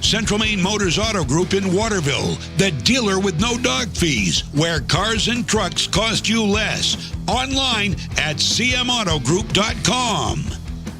Central Maine Motors Auto Group in Waterville, the dealer with no dog fees, where cars and trucks cost you less. Online at cmautogroup.com.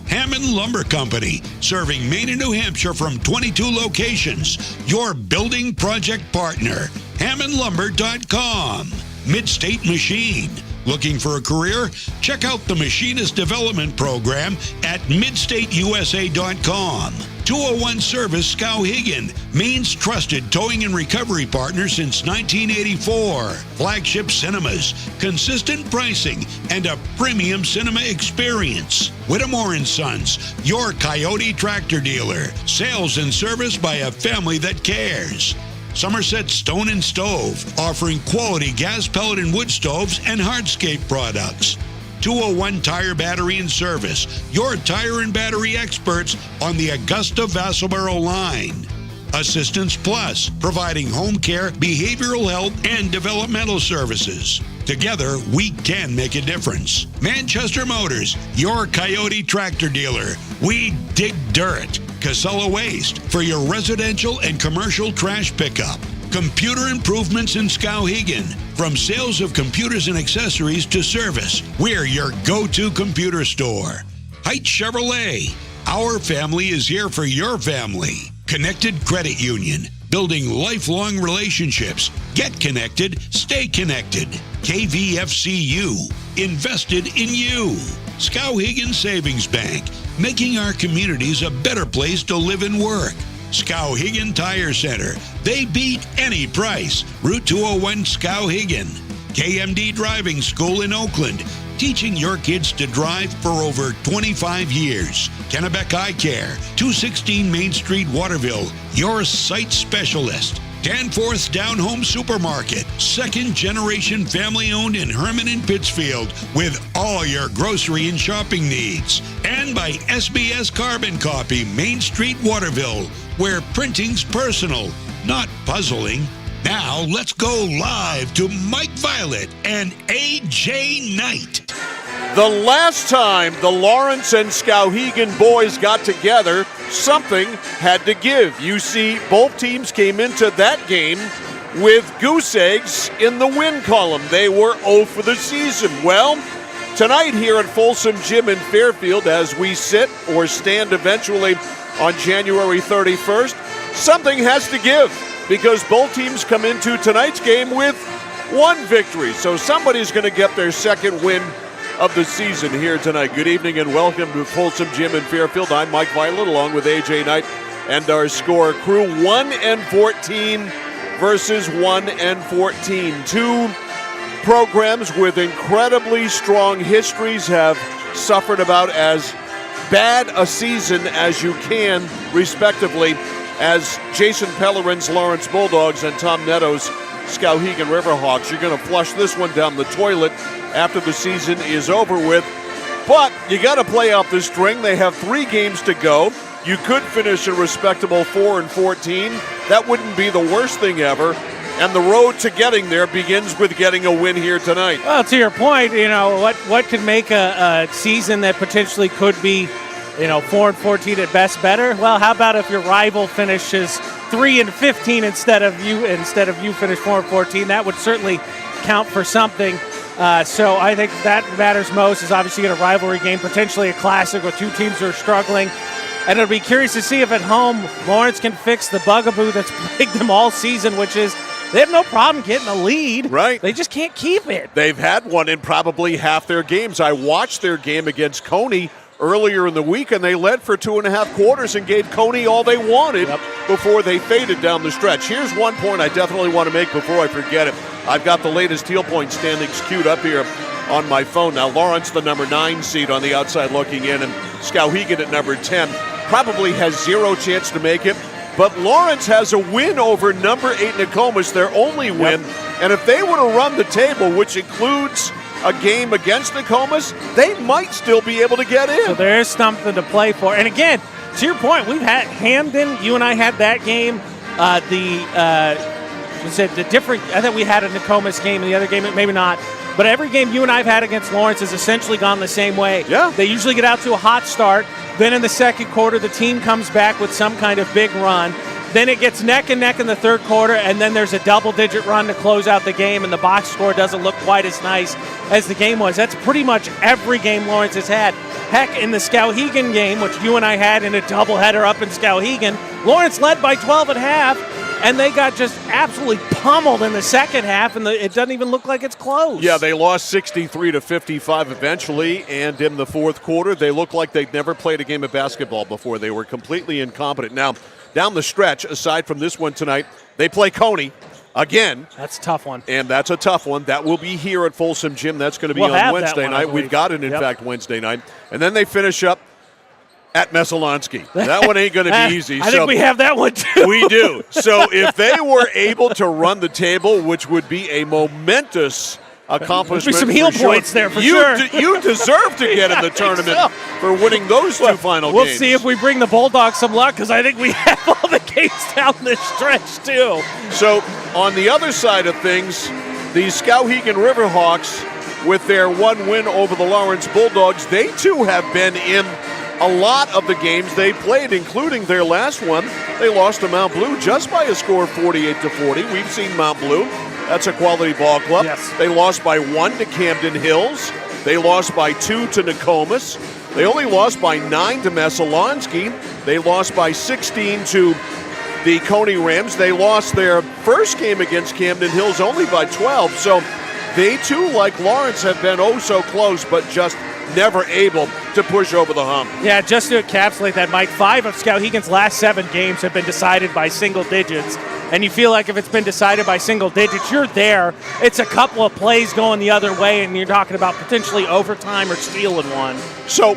Hammond Lumber Company, serving Maine and New Hampshire from 22 locations. Your building project partner. HammondLumber.com. Midstate Machine. Looking for a career? Check out the Machinist Development Program at midstateusa.com. 201 Service Skowhegan, Maine's trusted towing and recovery partner since 1984. Flagship Cinemas, consistent pricing, and a premium cinema experience. Whittemore & Sons, your Coyote tractor dealer. Sales and service by a family that cares. Somerset Stone and Stove, offering quality gas pellet and wood stoves and hardscape products. 201 Tire Battery and Service, your tire and battery experts on the Augusta-Vassalboro line. Assistance Plus, providing home care, behavioral health, and developmental services. Together, we can make a difference. Manchester Motors, your Coyote tractor dealer. We dig dirt. Casella Waste, for your residential and commercial trash pickup. Computer Improvements in Skowhegan, from sales of computers and accessories to service. We're your go-to computer store. Heights Chevrolet, our family is here for your family. Connected Credit Union, building lifelong relationships. Get connected, stay connected. KVFCU, invested in you. Skowhegan Savings Bank, making our communities a better place to live and work. Skowhegan Tire Center, they beat any price. Route 201 Skowhegan. KMD Driving School in Oakland, teaching your kids to drive for over 25 years. Kennebec Eye Care, 216 Main Street, Waterville, your sight specialist. Danforth's Down Home Supermarket, second-generation family-owned in Herman and Pittsfield, with all your grocery and shopping needs. And by SBS Carbon Copy, Main Street, Waterville, where printing's personal, not puzzling. Now, let's go live to Mike Violet and AJ Knight. The last time the Lawrence and Skowhegan boys got together, something had to give. You see, both teams came into that game with goose eggs in the win column. They were 0 for the season. Well, tonight here at Folsom Gym in Fairfield, as we sit or stand eventually on January 31st, something has to give, because both teams come into tonight's game with one victory. So somebody's going to get their second win of the season here tonight. Good evening and welcome to Folsom Gym in Fairfield. I'm Mike Violet along with AJ Knight and our score crew. 1-14 versus 1-14. Two programs with incredibly strong histories have suffered about as bad a season as you can, respectively, as Jason Pellerin's Lawrence Bulldogs and Tom Netto's Skowhegan Riverhawks. You're going to flush this one down the toilet after the season is over with. But you got to play out the string. They have 3 games to go. You could finish a respectable 4-14. That wouldn't be the worst thing ever. And the road to getting there begins with getting a win here tonight. Well, to your point, what could make a season that potentially could be, 4-14 at best better? Well, how about if your rival finishes 3-15 instead of you finish 4-14? That would certainly count for something. So I think that matters most is obviously in a rivalry game, potentially a classic with two teams who are struggling. And it'll be curious to see if at home Lawrence can fix the bugaboo that's plagued them all season, which is they have no problem getting a lead. Right. They just can't keep it. They've had one in probably half their games. I watched their game against Coney earlier in the week, and they led for 2.5 quarters and gave Coney all they wanted before they faded down the stretch. Here's one point I definitely want to make before I forget it. I've got the latest Teal Point standings queued up here on my phone. Now, Lawrence, the number 9 seed on the outside looking in, and Skowhegan at number 10, probably has 0 chance to make it. But Lawrence has a win over number 8 Nokomis, their only win. And if they were to run the table, which includes a game against Nokomis, they might still be able to get in. So there is something to play for. And again, to your point, we've had Hamden, you and I had that game. I think we had a Nokomis game in the other game, maybe not. But every game you and I have had against Lawrence has essentially gone the same way. Yeah. They usually get out to a hot start. Then in the second quarter, the team comes back with some kind of big run. Then it gets neck and neck in the third quarter, and then there's a double-digit run to close out the game, and the box score doesn't look quite as nice as the game was. That's pretty much every game Lawrence has had. Heck, in the Skowhegan game, which you and I had in a doubleheader up in Skowhegan, Lawrence led by 12 at half, and they got just absolutely pummeled in the second half, and it doesn't even look like it's close. Yeah, they lost 63-55 eventually, and in the fourth quarter, they looked like they'd never played a game of basketball before. They were completely incompetent. Now, down the stretch, aside from this one tonight, they play Coney again. That's a tough one. And that's a tough one. That will be here at Folsom Gym. That's going to be on Wednesday night. We've got it, in fact, Wednesday night. And then they finish up at Messalonsky. That one ain't going to be easy. I think we have that one, too. We do. So if they were able to run the table, which would be a momentous accomplishment. There'd be some heel points there for sure. You deserve to get in the tournament for winning those two final games. We'll see if we bring the Bulldogs some luck, because I think we have all the games down this stretch, too. So on the other side of things, the Skowhegan Riverhawks, with their one win over the Lawrence Bulldogs, they too have been in a lot of the games they played, including their last one. They lost to Mount Blue just by a score of 48-40. We've seen Mount Blue. That's a quality ball club. Yes. They lost by 1 to Camden Hills. They lost by 2 to Nokomis. They only lost by 9 to Messalonsky. They lost by 16 to the Coney Rams. They lost their first game against Camden Hills only by 12. So they too, like Lawrence, have been oh so close, but just never able to push over the hump. Yeah, just to encapsulate that, Mike, 5 of Skowhegan's last 7 games have been decided by single digits. And you feel like if it's been decided by single digits, you're there. It's a couple of plays going the other way, and you're talking about potentially overtime or stealing one. So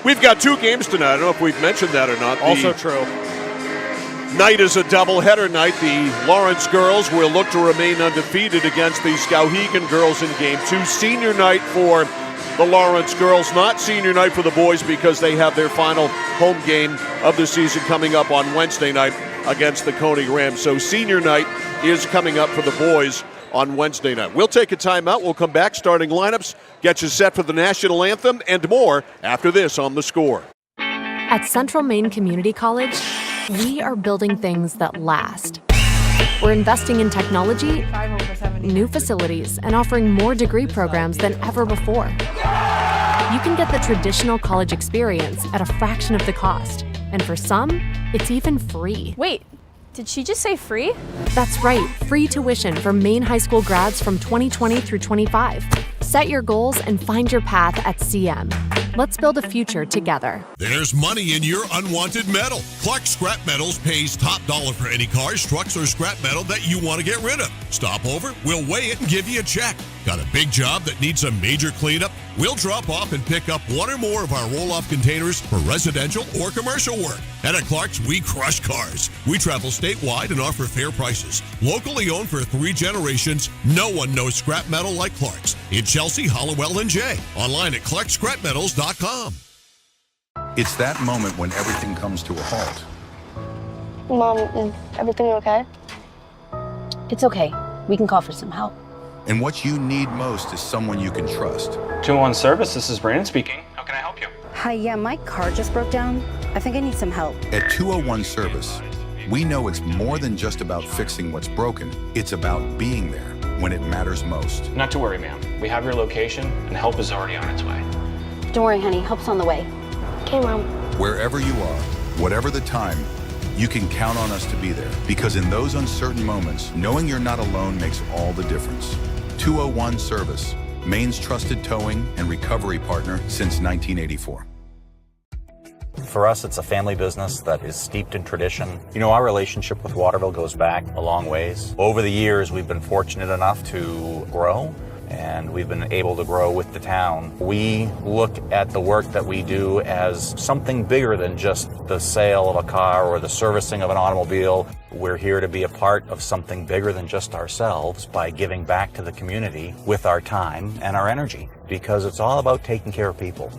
we've got 2 games tonight. I don't know if we've mentioned that or not. Also true. Night is a doubleheader night. The Lawrence girls will look to remain undefeated against the Skowhegan girls in Game 2. Senior night for the Lawrence girls, not senior night for the boys, because they have their final home game of the season coming up on Wednesday night against the Coney Rams. So senior night is coming up for the boys on Wednesday night. We'll take a timeout. We'll come back, starting lineups, get you set for the national anthem, and more after this on The Score. At Central Maine Community College, we are building things that last. We're investing in technology, new facilities, and offering more degree programs than ever before. You can get the traditional college experience at a fraction of the cost. And for some, it's even free. Wait, did she just say free? That's right, free tuition for Maine high school grads from 2020 through 25. Set your goals and find your path at CM. Let's build a future together. There's money in your unwanted metal. Clark Scrap Metals pays top dollar for any cars, trucks, or scrap metal that you want to get rid of. Stop over, we'll weigh it and give you a check. Got a big job that needs a major cleanup? We'll drop off and pick up 1 or more of our roll-off containers for residential or commercial work. And at Clark's, we crush cars. We travel statewide and offer fair prices. Locally owned for 3 generations, no one knows scrap metal like Clark's. In Chelsea, Hollowell, and Jay. Online at ClarkScrapMetals.com. It's that moment when everything comes to a halt. Mom, is everything okay? It's okay. We can call for some help. And what you need most is someone you can trust. 201 Service, this is Brandon speaking. How can I help you? Hi, yeah, my car just broke down. I think I need some help. At 201 Service, we know it's more than just about fixing what's broken. It's about being there when it matters most. Not to worry, ma'am. We have your location, and help is already on its way. Don't worry, honey. Help's on the way. Okay, Mom. Wherever you are, whatever the time, you can count on us to be there. Because in those uncertain moments, knowing you're not alone makes all the difference. 201 Service, Maine's trusted towing and recovery partner since 1984. For us, it's a family business that is steeped in tradition. You know, our relationship with Waterville goes back a long ways. Over the years, we've been fortunate enough to grow, and we've been able to grow with the town. We look at the work that we do as something bigger than just the sale of a car or the servicing of an automobile. We're here to be a part of something bigger than just ourselves by giving back to the community with our time and our energy, because it's all about taking care of people.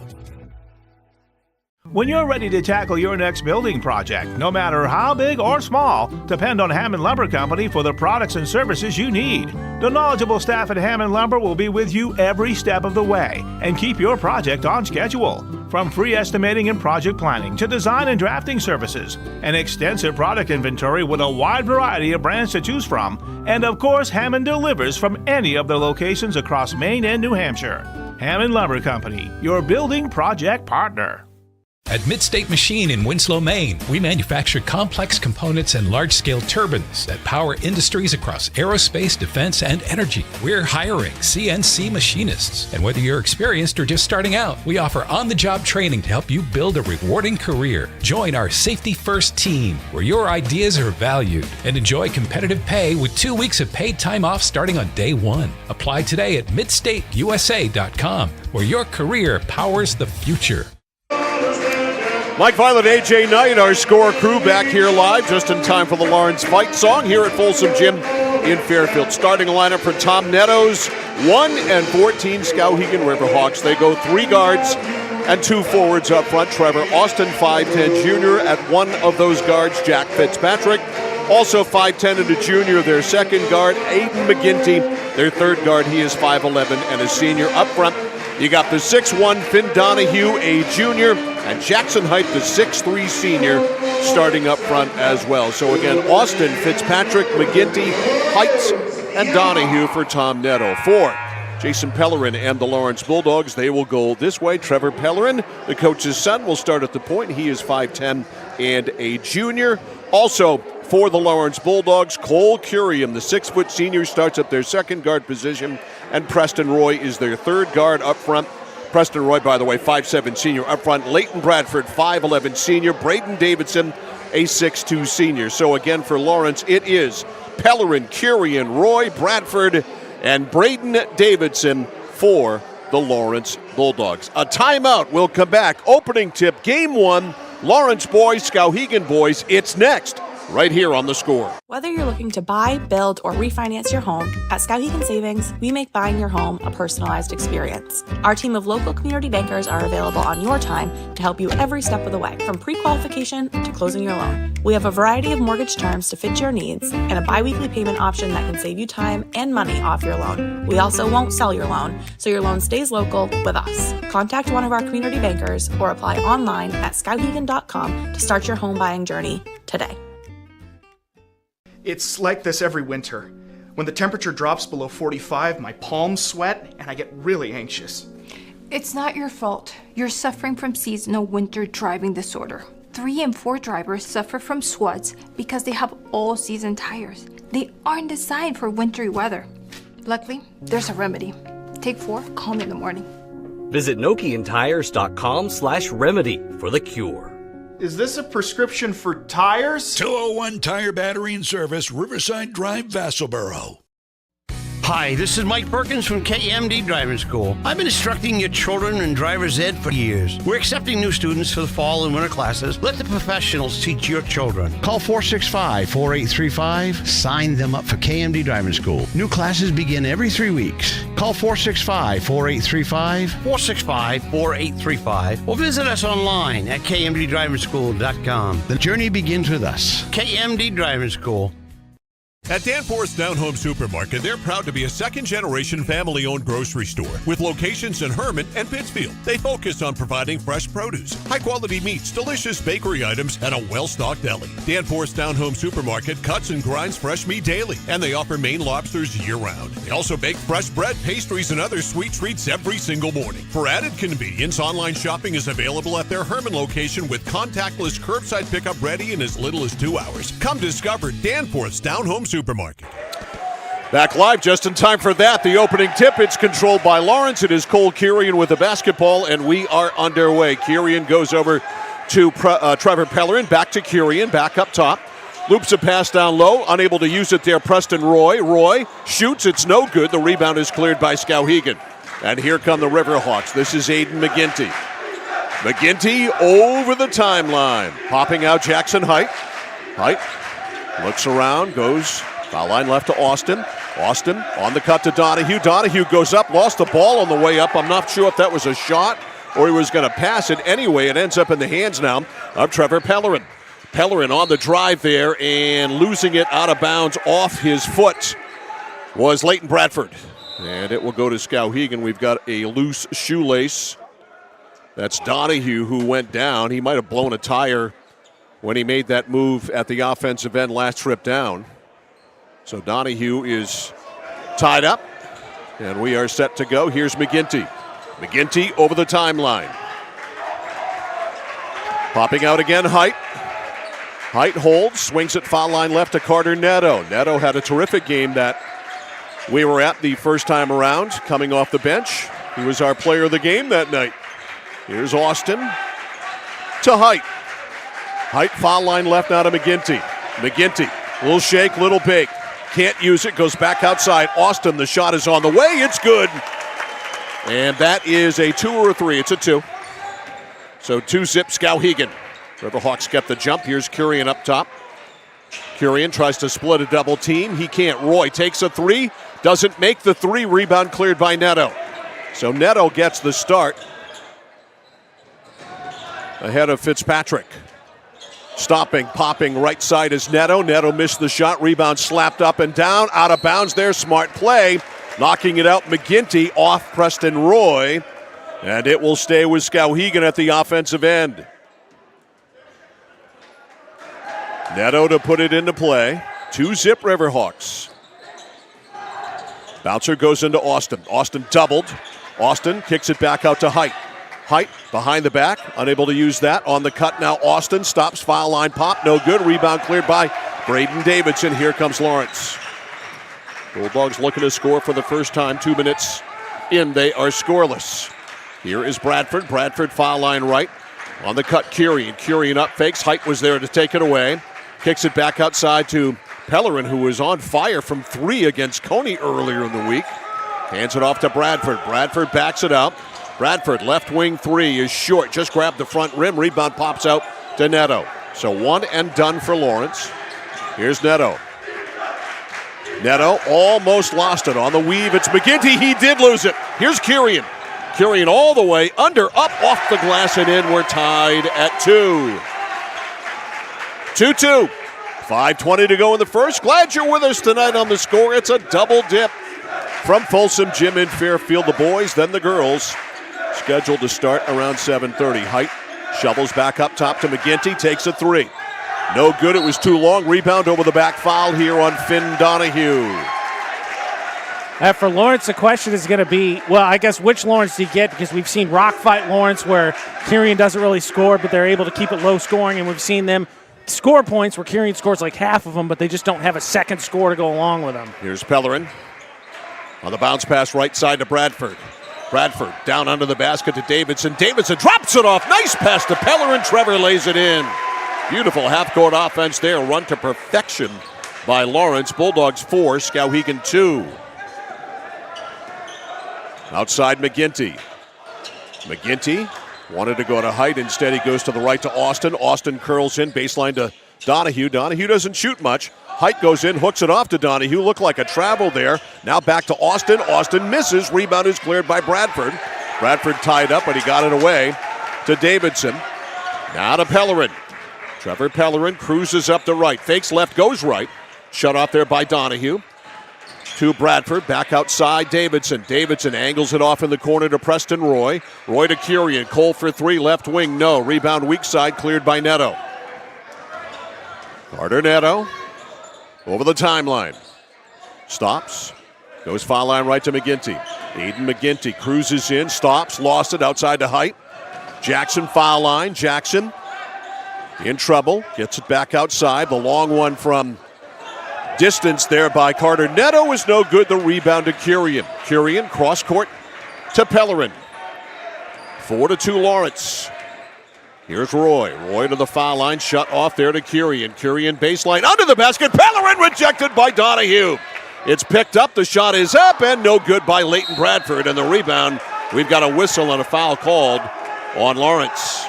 When you're ready to tackle your next building project, no matter how big or small, depend on Hammond Lumber Company for the products and services you need. The knowledgeable staff at Hammond Lumber will be with you every step of the way and keep your project on schedule. From free estimating and project planning to design and drafting services, an extensive product inventory with a wide variety of brands to choose from, and of course, Hammond delivers from any of the locations across Maine and New Hampshire. Hammond Lumber Company, your building project partner. At Midstate Machine in Winslow, Maine, we manufacture complex components and large-scale turbines that power industries across aerospace, defense, and energy. We're hiring CNC machinists. And whether you're experienced or just starting out, we offer on-the-job training to help you build a rewarding career. Join our Safety First team, where your ideas are valued, and enjoy competitive pay with 2 weeks of paid time off starting on day one. Apply today at midstateusa.com, where your career powers the future. Mike Violet, AJ Knight, our score crew back here live just in time for the Lawrence Fight Song here at Folsom Gym in Fairfield. Starting a lineup for Tom Netto's 1 and 14 Skowhegan Riverhawks. They go 3 guards and 2 forwards up front. Trevor Austin, 5'10 junior. At one of those guards, Jack Fitzpatrick. Also 5'10 and a junior, their second guard, Aiden McGinty. Their third guard, he is 5'11 and a senior. Up front, you got the 6'1 Finn Donahue, a junior, and Jackson Height, the 6'3 senior, starting up front as well. So again, Austin, Fitzpatrick, McGinty, Heights, and Donahue for Tom Netto. For Jason Pellerin and the Lawrence Bulldogs, they will go this way. Trevor Pellerin, the coach's son, will start at the point. He is 5'10 and a junior. Also, for the Lawrence Bulldogs, Cole Curiam, the 6-foot senior, starts at their second guard position, and Preston Roy is their third guard up front. Preston Roy, by the way, 5'7 senior up front. Leighton Bradford, 5'11 senior. Braden Davidson, a 6'2 senior. So again, for Lawrence, it is Pellerin, Curian, Roy, Bradford, and Braden Davidson for the Lawrence Bulldogs. A timeout. We'll come back. Opening tip, game 1, Lawrence boys, Skowhegan boys. It's next, right here on The Score. Whether you're looking to buy, build, or refinance your home, at Skowhegan Savings, we make buying your home a personalized experience. Our team of local community bankers are available on your time to help you every step of the way, from pre-qualification to closing your loan. We have a variety of mortgage terms to fit your needs and a bi-weekly payment option that can save you time and money off your loan. We also won't sell your loan, so your loan stays local with us. Contact one of our community bankers or apply online at skowhegan.com to start your home buying journey today. It's like this every winter. When the temperature drops below 45, my palms sweat and I get really anxious. It's not your fault. You're suffering from seasonal winter driving disorder. 3 and 4 drivers suffer from SWUDs because they have all-season tires. They aren't designed for wintry weather. Luckily, there's a remedy. Take 4, call me in the morning. Visit NokianTires.com/remedy for the cure. Is this a prescription for tires? 201 Tire Battery and Service, Riverside Drive, Vassalboro. Hi, this is Mike Perkins from KMD Driving School. I've been instructing your children in driver's ed for years. We're accepting new students for the fall and winter classes. Let the professionals teach your children. Call 465-4835. Sign them up for KMD Driving School. New classes begin every 3 weeks. Call 465-4835, 465-4835, or visit us online at kmddrivingschool.com. The journey begins with us. KMD Driving School. At Danforth's Down Home Supermarket, they're proud to be a second-generation family-owned grocery store with locations in Hermon and Pittsfield. They focus on providing fresh produce, high-quality meats, delicious bakery items, and a well-stocked deli. Danforth's Down Home Supermarket cuts and grinds fresh meat daily, and they offer Maine lobsters year-round. They also bake fresh bread, pastries, and other sweet treats every single morning. For added convenience, online shopping is available at their Hermon location with contactless curbside pickup ready in as little as 2 hours. Come discover Danforth's Down Home Supermarket. Back live just in time for that. The opening tip, it's controlled by Lawrence. It is Cole Curian with the basketball, and we are underway. Curian goes over to Trevor Pellerin. Back to Curian, back up top. Loops a pass down low, unable to use it there. Preston Roy. Roy shoots, it's no good. The rebound is cleared by Skowhegan. And here come the Riverhawks. This is Aiden McGinty. McGinty over the timeline. Popping out Jackson Height. Height looks around, goes foul line left to Austin. Austin on the cut to Donahue. Donahue goes up, lost the ball on the way up. I'm not sure if that was a shot or he was going to pass it anyway. It ends up in the hands now of Trevor Pellerin. Pellerin on the drive there and losing it out of bounds off his foot was Leighton Bradford. And it will go to Skowhegan. We've got a loose shoelace. That's Donahue who went down. He might have blown a tire when he made that move at the offensive end last trip down. So Donahue is tied up, and we are set to go. Here's McGinty. McGinty over the timeline. Popping out again, Height. Height holds, swings it foul line left to Carter Neto. Neto had a terrific game that we were at the first time around, coming off the bench. He was our player of the game that night. Here's Austin to Height. Height foul line left now to McGinty. McGinty, little shake, little bake. Can't use it, goes back outside. Austin, the shot is on the way. It's good. And that is a 2 or a 3. It's a 2. So 2-zip Skowhegan. Riverhawks get the jump. Here's Kurian up top. Kurian tries to split a double team. He can't. Roy takes a 3. Doesn't make the 3. Rebound cleared by Neto. So Neto gets the start ahead of Fitzpatrick. Stopping, popping right side is Neto. Neto missed the shot. Rebound slapped up and down. Out of bounds there. Smart play. Knocking it out, McGinty off Preston Roy. And it will stay with Skowhegan at the offensive end. Neto to put it into play. 2-zip Riverhawks. Bouncer goes into Austin. Austin doubled. Austin kicks it back out to Height. Height behind the back, unable to use that. On the cut now, Austin stops, foul line pop, no good. Rebound cleared by Braden Davidson. Here comes Lawrence. Bulldogs looking to score for the first time. 2 minutes in, they are scoreless. Here is Bradford. Bradford foul line right. On the cut, Kurian. Kurian up, fakes. Height was there to take it away. Kicks it back outside to Pellerin, who was on fire from 3 against Coney earlier in the week. Hands it off to Bradford. Bradford backs it out. Bradford, left wing 3 is short. Just grabbed the front rim. Rebound pops out to Neto. So 1 and done for Lawrence. Here's Neto. Neto almost lost it on the weave. It's McGinty. He did lose it. Here's Kurian. Kurian all the way under, up, off the glass, and in. We're tied at 2. 2-2. 5:20 to go in the first. Glad you're with us tonight on The Score. It's a double dip from Folsom Gym in Fairfield. The boys, then the girls. Scheduled to start around 7:30. Height shovels back up top to McGinty. Takes a 3. No good. It was too long. Rebound over the back foul here on Finn Donahue. For Lawrence, the question is going to be, well, I guess which Lawrence do you get? Because we've seen rock fight Lawrence where Kurian doesn't really score, but they're able to keep it low scoring, and we've seen them score points where Kurian scores like half of them, but they just don't have a second score to go along with them. Here's Pellerin on the bounce pass right side to Bradford. Bradford down under the basket to Davidson. Davidson drops it off. Nice pass to Pellerin. Trevor lays it in. Beautiful half-court offense there. Run to perfection by Lawrence. Bulldogs 4, Skowhegan 2. Outside McGinty. McGinty wanted to go to Height. Instead, he goes to the right to Austin. Austin curls in, baseline to Donahue. Donahue doesn't shoot much. Height goes in, hooks it off to Donahue. Looked like a travel there. Now back to Austin. Austin misses. Rebound is cleared by Bradford. Bradford tied up, but he got it away to Davidson. Now to Pellerin. Trevor Pellerin cruises up the right. Fakes left, goes right. Shut off there by Donahue. To Bradford, back outside Davidson. Davidson angles it off in the corner to Preston Roy. Roy to Kurian. Cole for 3, left wing, no. Rebound weak side, cleared by Neto. Carter Neto over the timeline. Stops. Goes foul line right to McGinty. Aiden McGinty cruises in, stops, lost it outside to Height. Jackson foul line. Jackson in trouble. Gets it back outside. The long one from distance there by Carter Neto is no good. The rebound to Kurian. Kurian cross court to Pellerin. 4-2 Lawrence. Here's Roy. Roy to the foul line. Shut off there to Kurian. Kurian baseline under the basket. Pellerin rejected by Donahue. It's picked up. The shot is up and no good by Leighton Bradford. And the rebound, we've got a whistle and a foul called on Lawrence.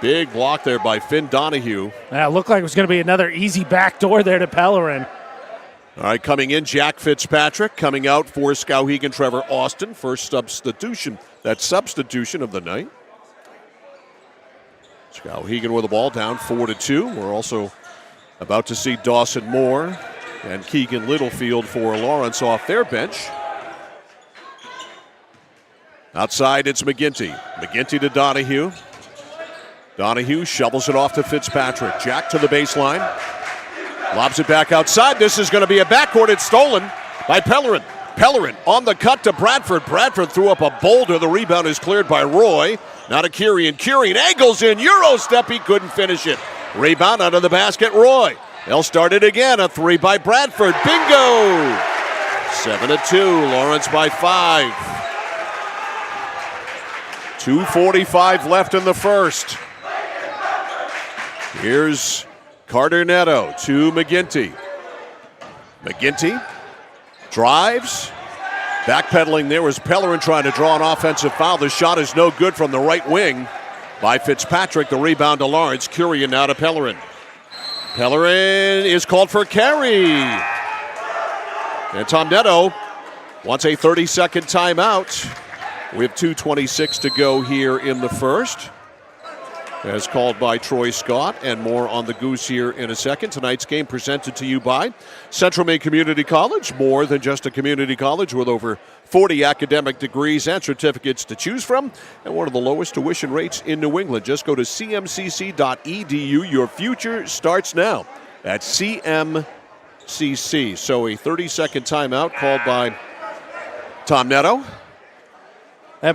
Big block there by Finn Donahue. Yeah, it looked like it was going to be another easy backdoor there to Pellerin. All right, coming in, Jack Fitzpatrick. Coming out for Skowhegan, Trevor Austin. First substitution. That substitution of the night. Skowhegan with the ball down 4-2. We're also about to see Dawson Moore and Keegan Littlefield for Lawrence off their bench. Outside, it's McGinty. McGinty to Donahue. Donahue shovels it off to Fitzpatrick. Jack to the baseline. Lobs it back outside. This is going to be a backcourt. It's stolen by Pellerin. Pellerin on the cut to Bradford. Bradford threw up a boulder. The rebound is cleared by Roy. Now to Kirian. Kirian angles in. Euro step. He couldn't finish it. Rebound under the basket. Roy. They'll start it again. A three by Bradford. Bingo! 7-2. Lawrence by 5. 2:45 left in the first. Here's Carter Neto to McGinty. McGinty drives. Backpedaling there was Pellerin trying to draw an offensive foul. The shot is no good from the right wing by Fitzpatrick. The rebound to Lawrence. Curian now to Pellerin. Pellerin is called for carry. And Tom Neto wants a 30-second timeout with 2:26 to go here in the first. As called by Troy Scott, and more on the Goose here in a second. Tonight's game presented to you by Central Maine Community College, more than just a community college with over 40 academic degrees and certificates to choose from, and one of the lowest tuition rates in New England. Just go to cmcc.edu. Your future starts now at CMCC. So a 30-second timeout called by Tom Neto.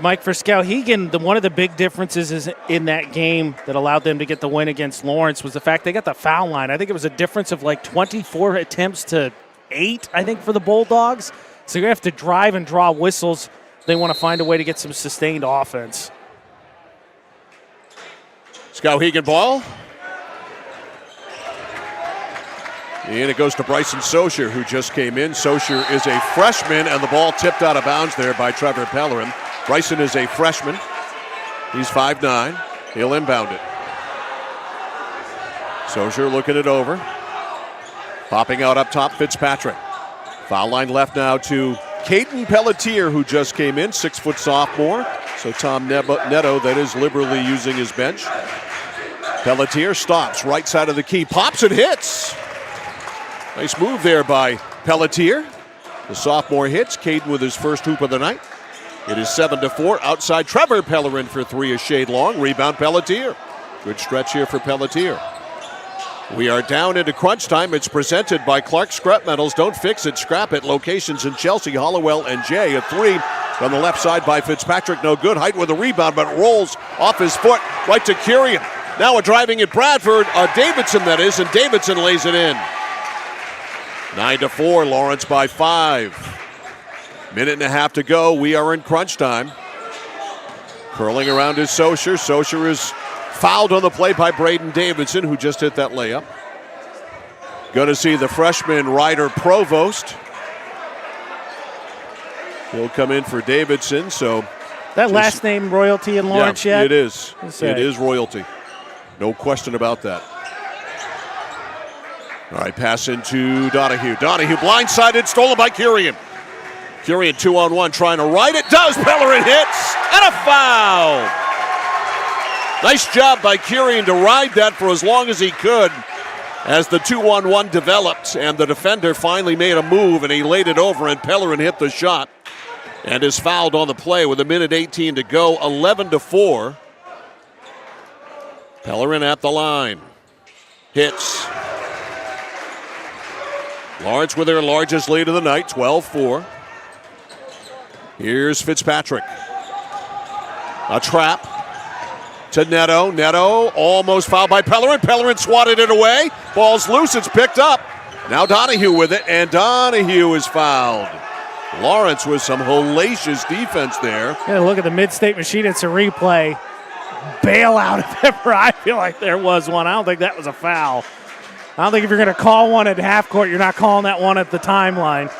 Mike, for Skowhegan, one of the big differences is in that game that allowed them to get the win against Lawrence was the fact they got the foul line. I think it was a difference of like 24 attempts to 8, I think, for the Bulldogs. So you have to drive and draw whistles. They want to find a way to get some sustained offense. Skowhegan ball. And it goes to Bryson Socher, who just came in. Socher is a freshman, and the ball tipped out of bounds there by Trevor Pellerin. Bryson is a freshman. He's 5'9". He'll inbound it. Socher looking it over. Popping out up top, Fitzpatrick. Foul line left now to Caden Pelletier, who just came in, 6-foot sophomore. So Tom Neto, that is liberally using his bench. Pelletier stops, right side of the key, pops and hits. Nice move there by Pelletier. The sophomore hits. Caden with his first hoop of the night. It is 7-4. Outside, Trevor Pellerin for 3, a shade long. Rebound, Pelletier. Good stretch here for Pelletier. We are down into crunch time. It's presented by Clark Scrap Metals. Don't fix it, scrap it. Locations in Chelsea, Hollowell, and Jay. A 3 from the left side by Fitzpatrick. No good. Height with a rebound, but rolls off his foot right to Kirian. Now a driving at Bradford. Davidson, that is, and Davidson lays it in. 9-4. Lawrence by 5. Minute and a half to go. We are in crunch time. Curling around is Socher. Socher is fouled on the play by Braden Davidson, who just hit that layup. Going to see the freshman Ryder Provost. He'll come in for Davidson. So that last name royalty in Lawrence yet? It is. It is royalty. No question about that. All right, pass into Donahue. Donahue blindsided, stolen by Kirian. Kirian 2-on-1 trying to ride it. Does. Pellerin hits. And a foul. Nice job by Kirian to ride that for as long as he could as the 2-on-1 developed. And the defender finally made a move and he laid it over and Pellerin hit the shot. And is fouled on the play with 1:18 to go. 11-4. Pellerin at the line. Hits. Lawrence with their largest lead of the night, 12-4. Here's Fitzpatrick. A trap to Neto. Neto almost fouled by Pellerin. Pellerin swatted it away. Ball's loose. It's picked up. Now Donahue with it, and Donahue is fouled. Lawrence with some hellacious defense there. Yeah, look at the mid-state machine. It's a replay. Bailout if ever I feel like there was one. I don't think that was a foul. I don't think if you're going to call one at half court, you're not calling that one at the timeline.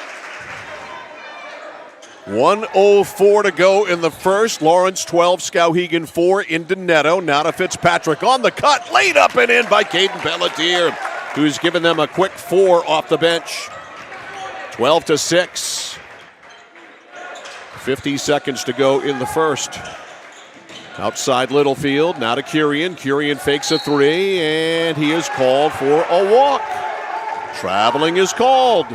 1:04 to go in the first. Lawrence 12, Skowhegan 4 into Neto. Now to Fitzpatrick on the cut. Laid up and in by Caden Pelletier, who's given them a quick 4 off the bench. 12-6. 50 seconds to go in the first. Outside Littlefield, now to Kurian. Kurian fakes a three, and he is called for a walk. Traveling is called.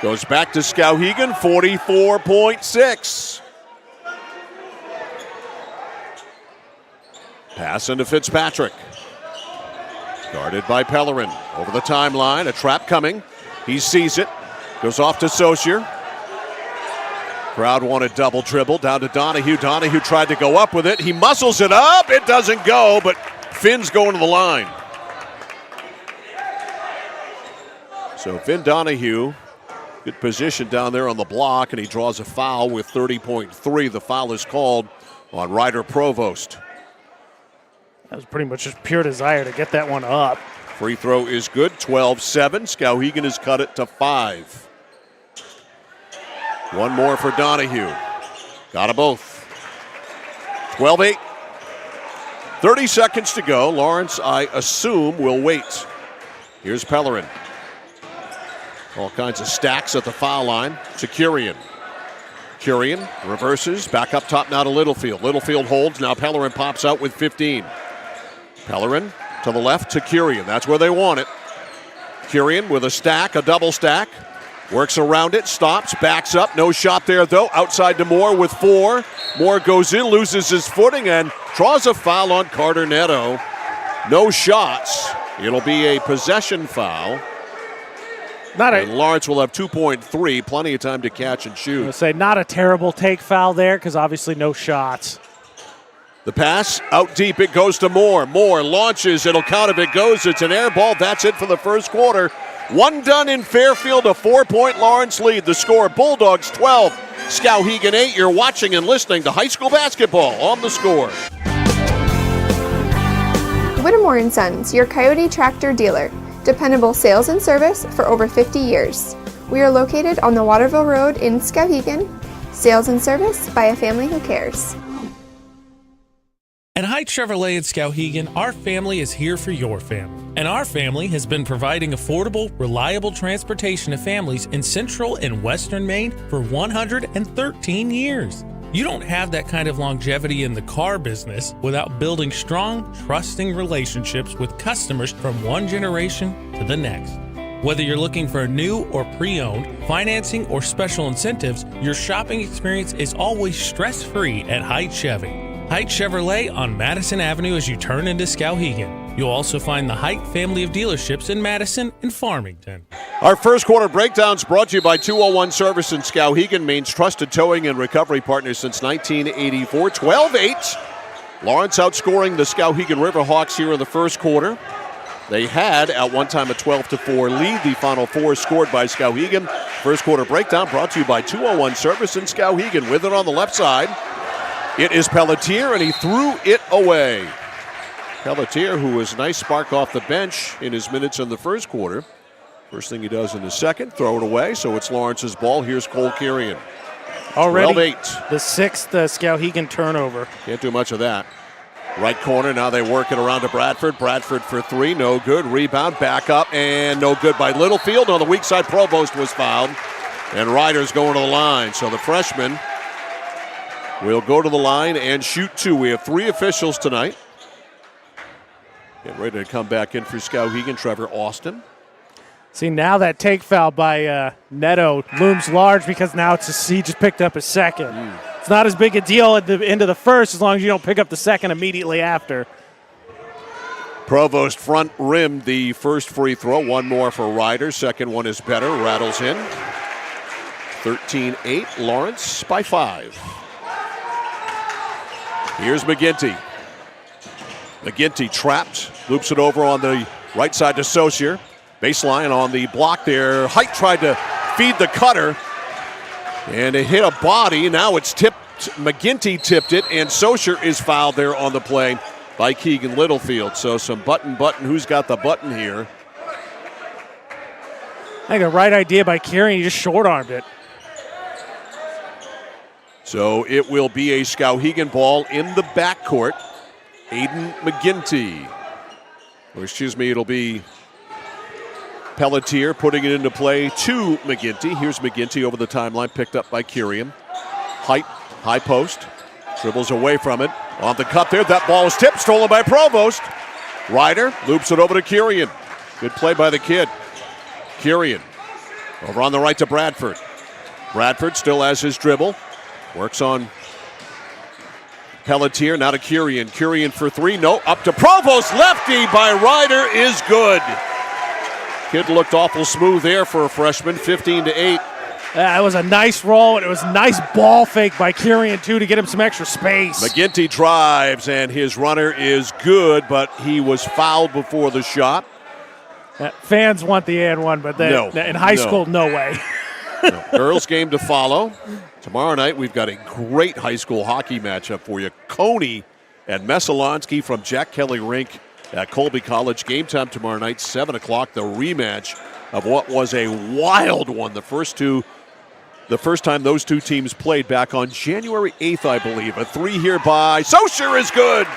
Goes back to Skowhegan, 44.6. Pass into Fitzpatrick. Guarded by Pellerin. Over the timeline, a trap coming. He sees it. Goes off to Saucier. Crowd wanted double dribble. Down to Donahue. Donahue tried to go up with it. He muscles it up. It doesn't go, but Finn's going to the line. So Finn Donahue, good position down there on the block, and he draws a foul with 30.3. The foul is called on Ryder Provost. That was pretty much just pure desire to get that one up. Free throw is good, 12-7. Skowhegan has cut it to 5. One more for Donahue. Got them both. 12-8. 30 seconds to go. Lawrence, I assume, will wait. Here's Pellerin. All kinds of stacks at the foul line to Kurian. Kurian reverses, back up top now to Littlefield. Littlefield holds, now Pellerin pops out with 15. Pellerin to the left to Kurian. That's where they want it. Kurian with a stack, a double stack. Works around it, stops, backs up. No shot there, though. Outside to Moore with 4. Moore goes in, loses his footing, and draws a foul on Carter Neto. No shots. It'll be a possession foul. And Lawrence will have 2.3. Plenty of time to catch and shoot. I would say not a terrible take foul there because obviously no shots. The pass out deep. It goes to Moore. Moore launches. It'll count if it goes. It's an air ball. That's it for the first quarter. One done in Fairfield, a 4-point Lawrence lead. The score, Bulldogs 12, Skowhegan 8. You're watching and listening to high school basketball on The Score. Whittemore & Sons, your Coyote tractor dealer. Dependable sales and service for over 50 years. We are located on the Waterville Road in Skowhegan. Sales and service by a family who cares. At High Chevrolet at Skowhegan, our family is here for your family. And our family has been providing affordable, reliable transportation to families in central and western Maine for 113 years. You don't have that kind of longevity in the car business without building strong, trusting relationships with customers from one generation to the next. Whether you're looking for a new or pre-owned, financing or special incentives, your shopping experience is always stress-free at Haight Chevy. Haight Chevrolet on Madison Avenue as you turn into Skowhegan. You'll also find the Haight family of dealerships in Madison and Farmington. Our first quarter breakdowns brought to you by 201 Service in Skowhegan, Maine's trusted towing and recovery partner since 1984. 12-8. Lawrence outscoring the Skowhegan Riverhawks here in the first quarter. They had at one time a 12-4 lead. The final 4 scored by Skowhegan. First quarter breakdown brought to you by 201 Service in Skowhegan. With it on the left side, it is Pelletier, and he threw it away. Pelletier, who was a nice spark off the bench in his minutes in the first quarter. First thing he does in the second, throw it away. So it's Lawrence's ball. Here's Cole Kurian. Already 12-8. The 6th Skowhegan turnover. Can't do much of that. Right corner, now they work it around to Bradford. Bradford for 3, no good. Rebound, back up, and no good by Littlefield. On the weak side, Provost was fouled. And Ryder's going to the line. So the freshman will go to the line and shoot 2. We have 3 officials tonight. Getting ready to come back in for Skowhegan, Trevor Austin. See, now that take foul by Neto looms large because now he just picked up his second. It's not as big a deal at the end of the first as long as you don't pick up the second immediately after. Provost front rimmed the first free throw. One more for Ryder. Second one is better. Rattles in. 13-8. Lawrence by 5. Here's McGinty. McGinty trapped. Loops it over on the right side to Saucier. Baseline on the block there. Haight tried to feed the cutter. And it hit a body. Now it's tipped. McGinty tipped it. And Saucier is fouled there on the play by Keegan Littlefield. So some button. Who's got the button here? I think a right idea by Kurian. He just short-armed it. So it will be a Skowhegan ball in the backcourt. Aiden McGinty. Or excuse me, it'll be Pelletier putting it into play to McGinty. Here's McGinty over the timeline, picked up by Kyrian. Height, high post, dribbles away from it. On the cut there, that ball is tipped, stolen by Provost. Ryder loops it over to Kyrian. Good play by the kid. Kyrian over on the right to Bradford. Bradford still has his dribble. Works on Pelletier, now to Kyrian. Kyrian for three, no, up to Provost. Lefty by Ryder is good. Kid looked awful smooth there for a freshman, 15-8. That was a nice roll, and it was a nice ball fake by Kyrian, too, to get him some extra space. McGinty drives, and his runner is good, but he was fouled before the shot. Fans want the and one, but in high school, no way. No. Girls game to follow. Tomorrow night, we've got a great high school hockey matchup for you. Coney and Mesalonsky from Jack Kelly Rink at Colby College. Game time tomorrow night, 7 o'clock, the rematch of what was a wild one. The first time those two teams played back on January 8th, I believe. A three here by Socher is good.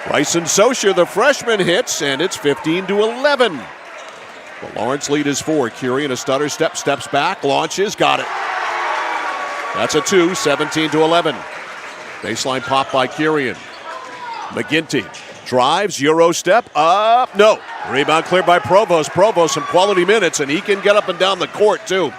Bryson Socher, the freshman, hits, and it's 15-11. The Lawrence lead is 4. Kyrian, a stutter step, steps back, launches, got it. That's a 2, 17-11. Baseline pop by Kyrian. McGinty drives, Euro step, up, no. Rebound cleared by Provost. Provost some quality minutes, and he can get up and down the court, too.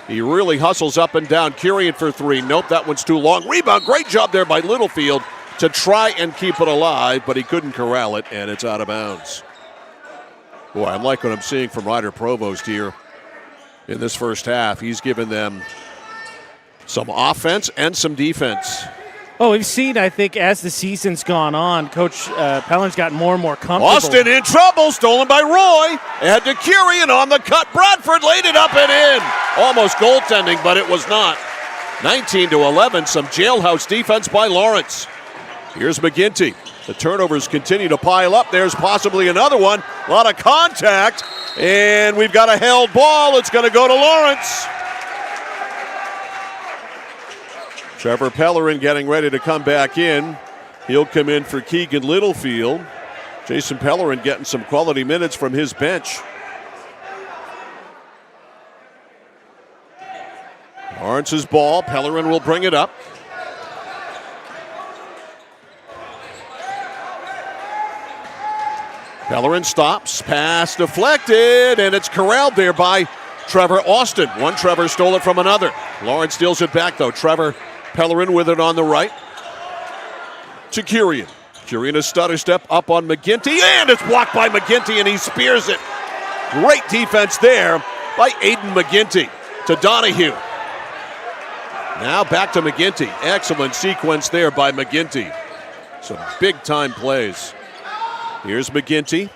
He really hustles up and down. Kyrian for three. Nope, that one's too long. Rebound, great job there by Littlefield to try and keep it alive, but he couldn't corral it, and it's out of bounds. Boy, I like what I'm seeing from Ryder Provost here in this first half. He's given them some offense and some defense. Well, we've seen, I think, as the season's gone on, Coach Pellin's gotten more and more comfortable. Austin in trouble, stolen by Roy. Ahead to Kyrian on the cut. Bradford laid it up and in. Almost goaltending, but it was not. 19-11, some jailhouse defense by Lawrence. Here's McGinty. The turnovers continue to pile up. There's possibly another one. A lot of contact, and we've got a held ball. It's going to go to Lawrence. Trevor Pellerin getting ready to come back in. He'll come in for Keegan Littlefield. Jason Pellerin getting some quality minutes from his bench. Lawrence's ball. Pellerin will bring it up. Pellerin stops, pass deflected, and it's corralled there by Trevor Austin. One Trevor stole it from another. Lawrence steals it back, though. Trevor Pellerin with it on the right to Kyrian. Kyrian a stutter step up on McGinty, and it's blocked by McGinty, and he spears it. Great defense there by Aiden McGinty to Donahue. Now back to McGinty. Excellent sequence there by McGinty. Some big-time plays. Here's McGinty.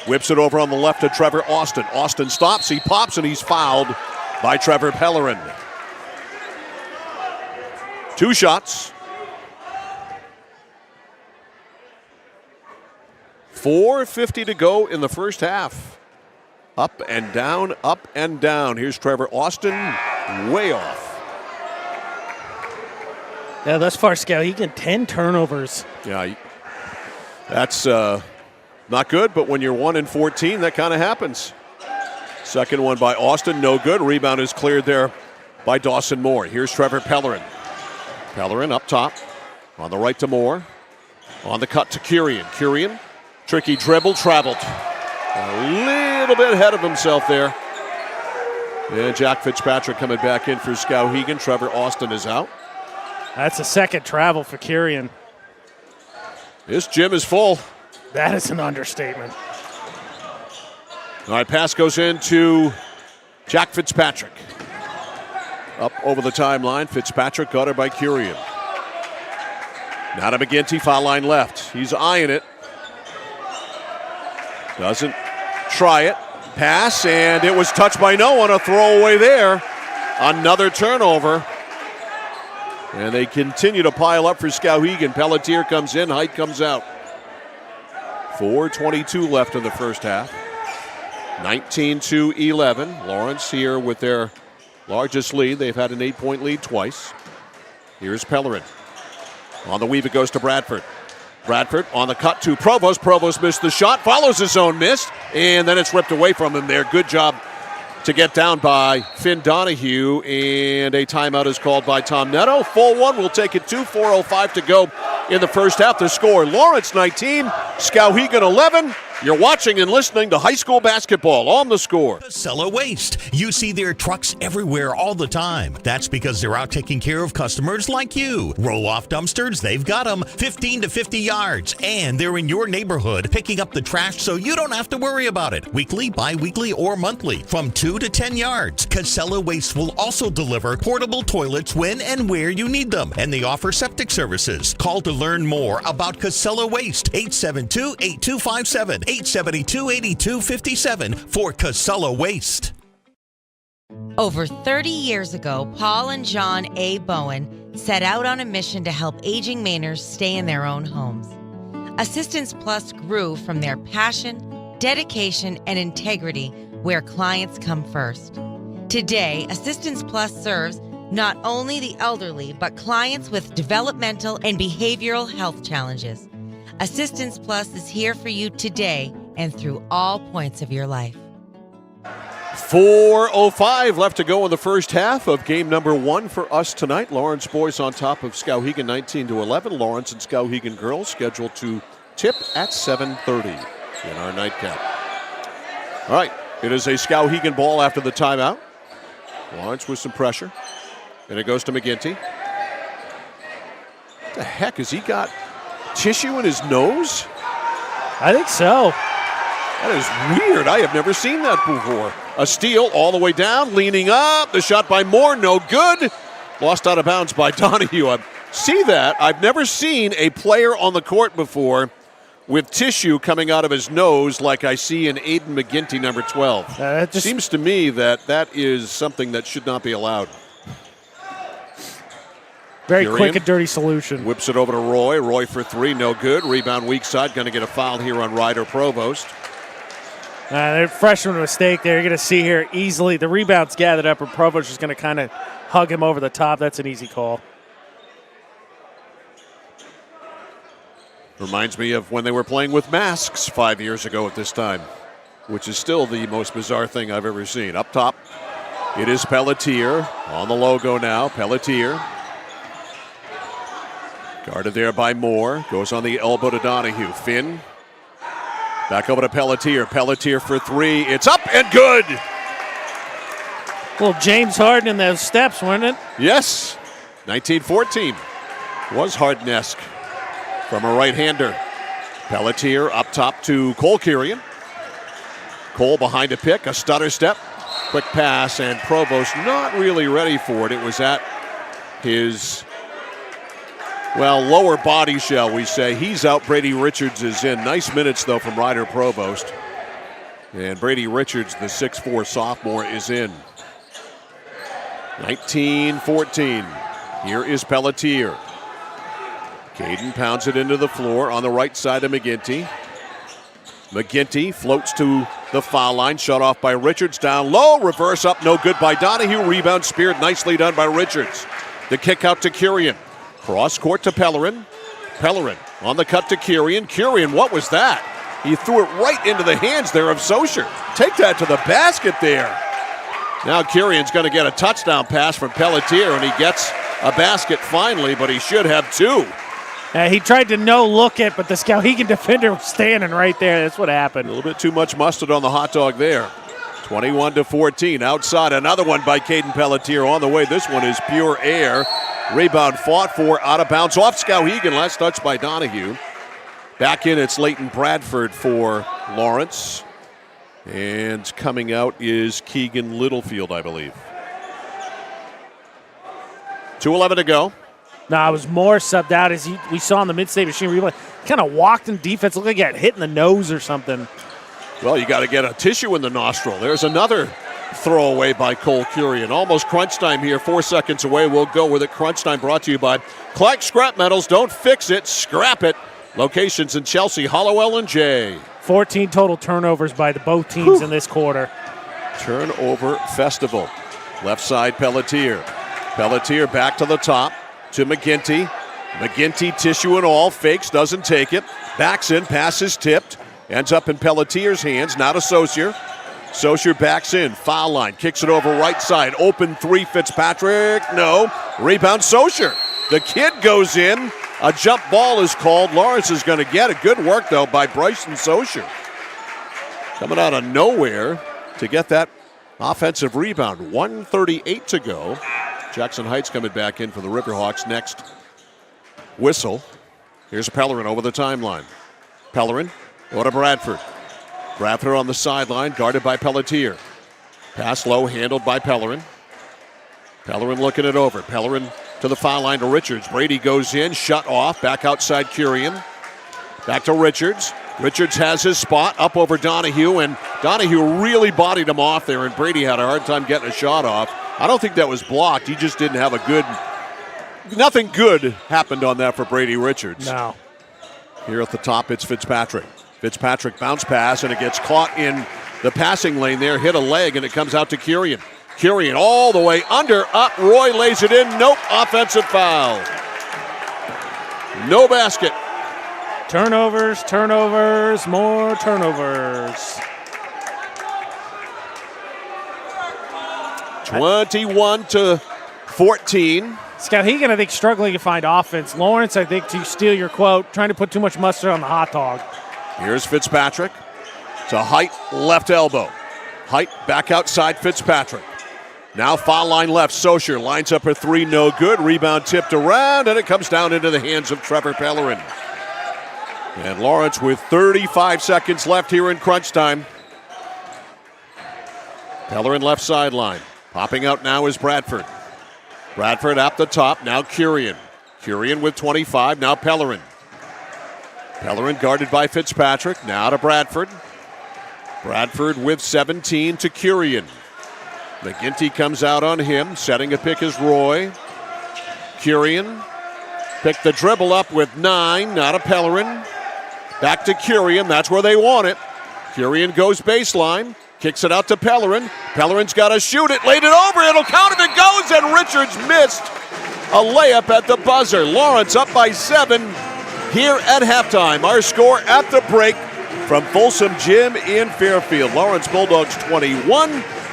Whips it over on the left to Trevor Austin. Austin stops, he pops, and he's fouled by Trevor Pellerin. 2 shots. 4:50 to go in the first half. Up and down, up and down. Here's Trevor Austin, way off. Yeah, thus far, Skowhegan, 10 turnovers. Yeah, that's not good, but when you're 1-14, that kind of happens. Second one by Austin, no good. Rebound is cleared there by Dawson Moore. Here's Trevor Pellerin. Pellerin up top, on the right to Moore. On the cut to Kyrian. Kyrian, tricky dribble, traveled. A little bit ahead of himself there. And Jack Fitzpatrick coming back in for Skowhegan. Trevor Austin is out. That's a second travel for Kyrian. This gym is full. That is an understatement. All right, pass goes into Jack Fitzpatrick. Up over the timeline. Fitzpatrick got it by Kyrian. Now to McGinty, foul line left. He's eyeing it. Doesn't try it. Pass, and it was touched by no one. A throwaway there. Another turnover. And they continue to pile up for Skowhegan. Pelletier comes in, Height comes out. 4:22 left in the first half. 19-11. Lawrence here with their largest lead. They've had an 8-point lead twice. Here's Pellerin. On the weave it goes to Bradford. Bradford on the cut to Provost. Provost missed the shot, follows his own miss, and then it's ripped away from him there. Good job to get down by Finn Donahue, and a timeout is called by Tom Netto. Full one, we'll take it 4:05 to go in the first half. The score, Lawrence 19, Skowhegan 11. You're watching and listening to high school basketball on The Score. Casella Waste. You see their trucks everywhere all the time. That's because they're out taking care of customers like you. Roll-off dumpsters, they've got them 15 to 50 yards. And they're in your neighborhood picking up the trash so you don't have to worry about it. Weekly, bi-weekly, or monthly from 2 to 10 yards. Casella Waste will also deliver portable toilets when and where you need them. And they offer septic services. Call to learn more about Casella Waste. 872-8257. 872-8257 for Casella Waste. Over 30 years ago, Paul and John A. Bowen set out on a mission to help aging Mainers stay in their own homes. Assistance Plus grew from their passion, dedication, and integrity where clients come first. Today, Assistance Plus serves not only the elderly, but clients with developmental and behavioral health challenges. Assistance Plus is here for you today and through all points of your life. 4:05 left to go in the first half of game number 1 for us tonight. Lawrence boys on top of Skowhegan 19-11. Lawrence and Skowhegan girls scheduled to tip at 7:30 in our nightcap. All right, it is a Skowhegan ball after the timeout. Lawrence with some pressure, and it goes to McGinty. What the heck, has he got tissue in his nose? I think so. That is weird. I have never seen that before. A steal all the way down, leaning up. The shot by Moore, no good. Lost out of bounds by Donahue. I see that. I've never seen a player on the court before with tissue coming out of his nose like I see in Aiden McGinty, number 12. It seems to me that that is something that should not be allowed. Very quick and dirty solution. Whips it over to Roy. Roy for 3, no good. Rebound weak side. Going to get a foul here on Ryder Provost. Their freshman mistake there. You're going to see here easily. The rebound's gathered up, and Provost is going to kind of hug him over the top. That's an easy call. Reminds me of when they were playing with masks 5 years ago at this time, which is still the most bizarre thing I've ever seen. Up top, it is Pelletier on the logo now. Pelletier. Guarded there by Moore. Goes on the elbow to Donahue. Finn. Back over to Pelletier. Pelletier for 3. It's up and good. Well, James Harden in those steps, wasn't it? Yes. 1914 was Harden-esque from a right-hander. Pelletier up top to Cole Kirian. Cole behind a pick. A stutter step. Quick pass, and Provost not really ready for it. It was at his lower body, shall we say. He's out. Brady Richards is in. Nice minutes, though, from Ryder Provost. And Brady Richards, the 6'4 sophomore, is in. 19-14. Here is Pelletier. Caden pounds it into the floor on the right side of McGinty. McGinty floats to the foul line. Shut off by Richards. Down low. Reverse up. No good by Donahue. Rebound speared. Nicely done by Richards. The kick out to Kirian. Cross court to Pellerin. Pellerin on the cut to Kirian. Kirian, what was that? He threw it right into the hands there of Socher. Take that to the basket there. Now Kirian's going to get a touchdown pass from Pelletier, and he gets a basket finally, but he should have 2. He tried to no-look it, but the Skowhegan defender was standing right there. That's what happened. A little bit too much mustard on the hot dog there. 21-14. Outside, another one by Caden Pelletier on the way. This one is pure air. Rebound fought for, out of bounds off Skowhegan. Last touch by Donahue. Back in, it's Leighton Bradford for Lawrence. And coming out is Keegan Littlefield, I believe. 2:11 to go. No, it was more subbed out as we saw in the mid-state machine replay. Kind of walked in defense, looked like he got hit in the nose or something. Well, you got to get a tissue in the nostril. There's another throwaway by Cole Kirian. Almost crunch time here. 4 seconds away. We'll go with it. Crunch time brought to you by Clark Scrap Metals. Don't fix it, scrap it. Locations in Chelsea, Hollowell, and Jay. 14 total turnovers by both teams in this quarter. Turnover festival. Left side, Pelletier. Pelletier back to the top to McGinty. McGinty, tissue and all, fakes, doesn't take it. Backs in, passes tipped. Ends up in Pelletier's hands, now to Saucier. Saucier backs in, foul line, kicks it over right side. Open three, Fitzpatrick, no. Rebound, Saucier. The kid goes in. A jump ball is called. Lawrence is going to get it. Good work, though, by Bryson Saucier. Coming out of nowhere to get that offensive rebound. 1:38 to go. Jackson Heights coming back in for the Riverhawks next whistle. Here's Pellerin over the timeline. Pellerin, go to Bradford. Bradford on the sideline, guarded by Pelletier. Pass low, handled by Pellerin. Pellerin looking it over. Pellerin to the foul line to Richards. Brady goes in, shut off, back outside Curian. Back to Richards. Richards has his spot up over Donahue, and Donahue really bodied him off there, and Brady had a hard time getting a shot off. I don't think that was blocked. He just didn't have a good... Nothing good happened on that for Brady Richards. No. Here at the top, it's Fitzpatrick. Fitzpatrick bounce pass, and it gets caught in the passing lane there, hit a leg, and it comes out to Curian. Curian all the way under, up, Roy lays it in, nope, offensive foul. No basket. Turnovers, turnovers, more turnovers. 21-14. Skowhegan, I think, struggling to find offense. Lawrence, I think, to steal your quote, trying to put too much mustard on the hot dog. Here's Fitzpatrick. To Height, left elbow. Height back outside Fitzpatrick. Now foul line left. Saucier lines up a three, no good. Rebound tipped around, and it comes down into the hands of Trevor Pellerin. And Lawrence with 35 seconds left here in crunch time. Pellerin left sideline. Popping out now is Bradford. Bradford at the top, now Curian. Curian with 25, now Pellerin. Pellerin guarded by Fitzpatrick, now to Bradford. Bradford with 17 to Curian. McGinty comes out on him, setting a pick is Roy. Curian picked the dribble up with 9, now to Pellerin. Back to Curian, that's where they want it. Curian goes baseline, kicks it out to Pellerin. Pellerin's got to shoot it, laid it over, it'll count if it goes, and Richards missed a layup at the buzzer. Lawrence up by 7 here at halftime. Our score at the break from Folsom Gym in Fairfield. Lawrence Bulldogs 21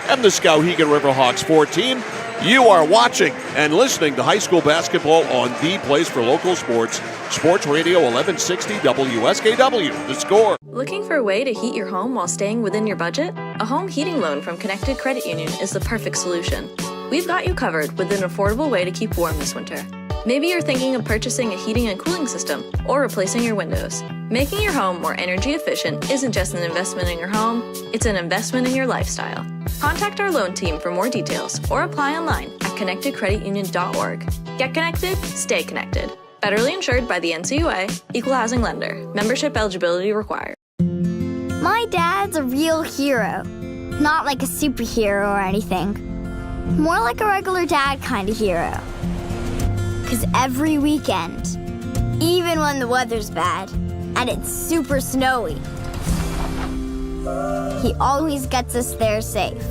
and the Skowhegan Riverhawks 14. You are watching and listening to high school basketball on the place for local sports. Sports Radio 1160 WSKW. The Score. Looking for a way to heat your home while staying within your budget? A home heating loan from Connected Credit Union is the perfect solution. We've got you covered with an affordable way to keep warm this winter. Maybe you're thinking of purchasing a heating and cooling system or replacing your windows. Making your home more energy efficient isn't just an investment in your home, it's an investment in your lifestyle. Contact our loan team for more details or apply online at connectedcreditunion.org. Get connected, stay connected. Federally insured by the NCUA, Equal Housing Lender. Membership eligibility required. My dad's a real hero. Not like a superhero or anything. More like a regular dad kind of hero. Because every weekend, even when the weather's bad and it's super snowy, he always gets us there safe.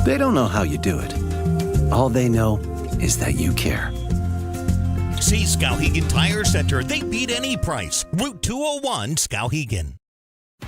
They don't know how you do it. All they know is that you care. See Skowhegan Tire Center. They beat any price. Route 201, Skowhegan.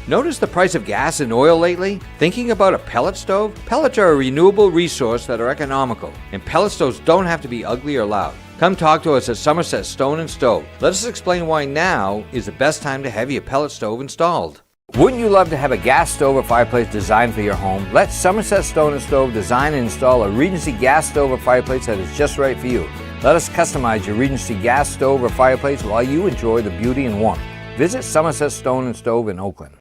Notice the price of gas and oil lately? Thinking about a pellet stove? Pellets are a renewable resource that are economical, and pellet stoves don't have to be ugly or loud. Come talk to us at Somerset Stone & Stove. Let us explain why now is the best time to have your pellet stove installed. Wouldn't you love to have a gas stove or fireplace designed for your home? Let Somerset Stone & Stove design and install a Regency gas stove or fireplace that is just right for you. Let us customize your Regency gas stove or fireplace while you enjoy the beauty and warmth. Visit Somerset Stone & Stove in Oakland.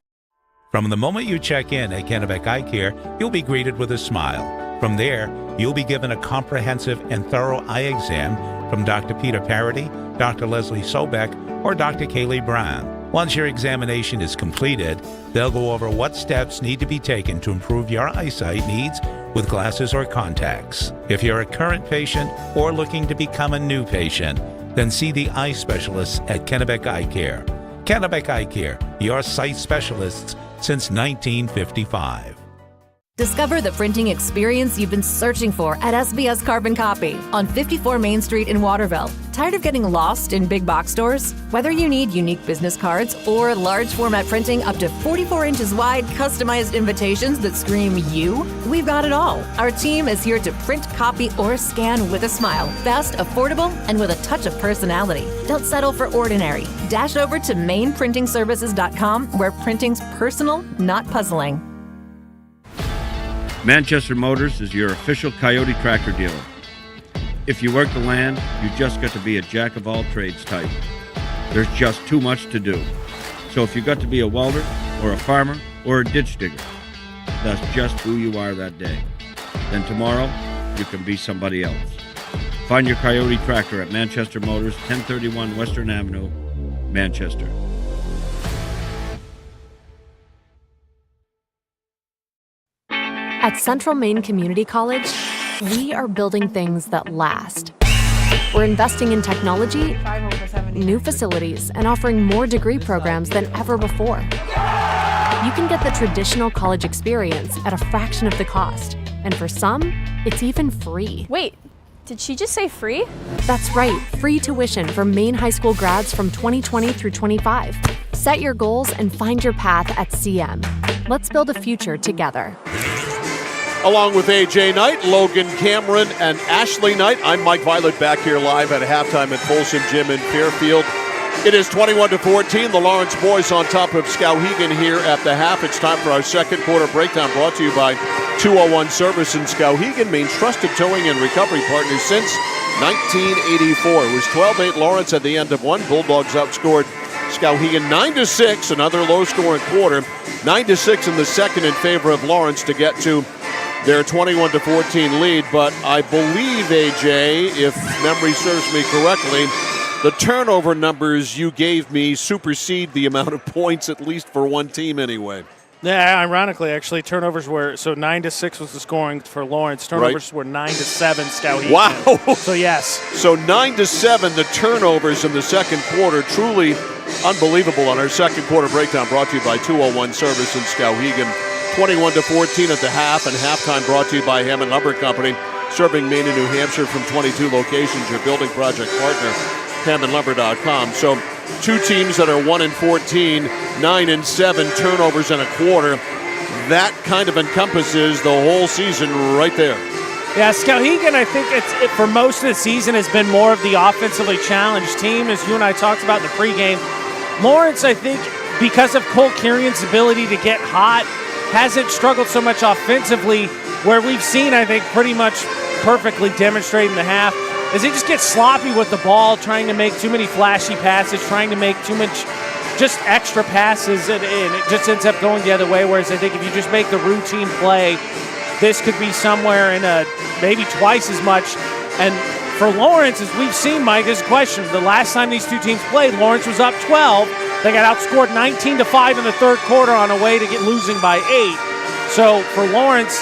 From the moment you check in at Kennebec Eye Care, you'll be greeted with a smile. From there, you'll be given a comprehensive and thorough eye exam from Dr. Peter Parody, Dr. Leslie Sobeck, or Dr. Kaylee Brown. Once your examination is completed, they'll go over what steps need to be taken to improve your eyesight needs with glasses or contacts. If you're a current patient or looking to become a new patient, then see the eye specialists at Kennebec Eye Care. Kennebec Eye Care, your sight specialists since 1955. Discover the printing experience you've been searching for at SBS Carbon Copy on 54 Main Street in Waterville. Tired of getting lost in big box stores? Whether you need unique business cards or large format printing up to 44 inches wide, customized invitations that scream you, we've got it all. Our team is here to print, copy, or scan with a smile. Fast, affordable, and with a touch of personality. Don't settle for ordinary. Dash over to mainprintingservices.com where printing's personal, not puzzling. Manchester Motors is your official Coyote tractor dealer. If you work the land, you just got to be a jack of all trades type. There's just too much to do. So if you got to be a welder or a farmer or a ditch digger, that's just who you are that day. Then tomorrow, you can be somebody else. Find your Coyote tractor at Manchester Motors, 1031 Western Avenue, Manchester. At Central Maine Community College, we are building things that last. We're investing in technology, new facilities, and offering more degree programs than ever before. You can get the traditional college experience at a fraction of the cost, and for some, it's even free. Wait, did she just say free? That's right, free tuition for Maine high school grads from 2020 through 25. Set your goals and find your path at CM. Let's build a future together. Along with AJ Knight, Logan Cameron, and Ashley Knight, I'm Mike Violet back here live at halftime at Folsom Gym in Fairfield. It is 21-14. The Lawrence boys on top of Skowhegan here at the half. It's time for our second quarter breakdown brought to you by 201 Service in Skowhegan, Maine's trusted towing and recovery partner since 1984. It was 12-8 Lawrence at the end of one. Bulldogs outscored Skowhegan 9-6, another low-scoring quarter. 9-6 in the second in favor of Lawrence to get to their 21-14 lead, but I believe, AJ, if memory serves me correctly, the turnover numbers you gave me supersede the amount of points, at least for one team anyway. Yeah, ironically, actually, turnovers were, so 9-6 was the scoring for Lawrence. Turnovers were 9-7 Skowhegan. Wow. So, yes. So 9-7, the turnovers in the second quarter, truly unbelievable on our second quarter breakdown brought to you by 201 Service in Skowhegan. 21-14 at the half, and halftime brought to you by Hammond Lumber Company, serving Maine and New Hampshire from 22 locations. Your building project partner, HammondLumber.com. So, two teams that are 1-14, 9-7 turnovers in a quarter. That kind of encompasses the whole season right there. Yeah, Skowhegan, I think for most of the season has been more of the offensively challenged team, as you and I talked about in the pregame. Lawrence, I think, because of Cole Kirian's ability to get hot, hasn't struggled so much offensively, where we've seen, I think, pretty much perfectly demonstrated in the half, is he just gets sloppy with the ball, trying to make too many flashy passes, trying to make too much just extra passes, and it just ends up going the other way, whereas I think if you just make the routine play, this could be somewhere in maybe twice as much. And for Lawrence, as we've seen, Mike, this question, the last time these two teams played, Lawrence was up 12. They got outscored 19-5 in the third quarter on a way to get losing by 8. So for Lawrence,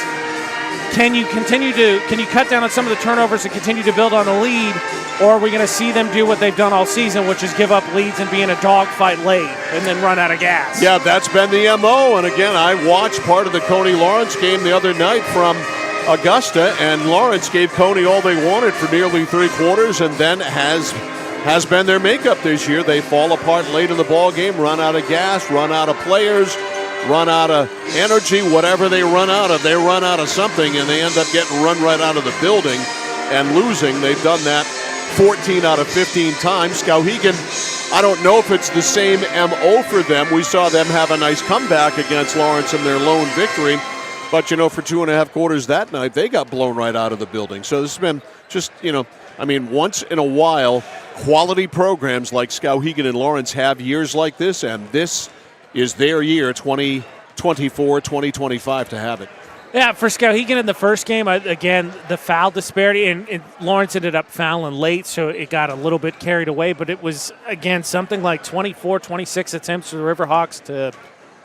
can you cut down on some of the turnovers and continue to build on the lead, or are we going to see them do what they've done all season, which is give up leads and be in a dogfight late and then run out of gas? Yeah, that's been the MO. And again, I watched part of the Coney-Lawrence game the other night from Augusta, and Lawrence gave Coney all they wanted for nearly 3 quarters, and then has been their makeup this year. They fall apart late in the ball game, run out of gas, run out of players, run out of energy, whatever they run out of something, and they end up getting run right out of the building and losing. They've done that 14 out of 15 times. Skowhegan, I don't know if it's the same MO for them. We saw them have a nice comeback against Lawrence in their lone victory, but for 2.5 quarters that night, they got blown right out of the building. So this has been just, once in a while, quality programs like Skowhegan and Lawrence have years like this, and this is their year, 2024, 2025, to have it. Yeah, for Skowhegan in the first game, again, the foul disparity, and Lawrence ended up fouling late, so it got a little bit carried away, but it was, again, something like 24, 26 attempts for the Riverhawks to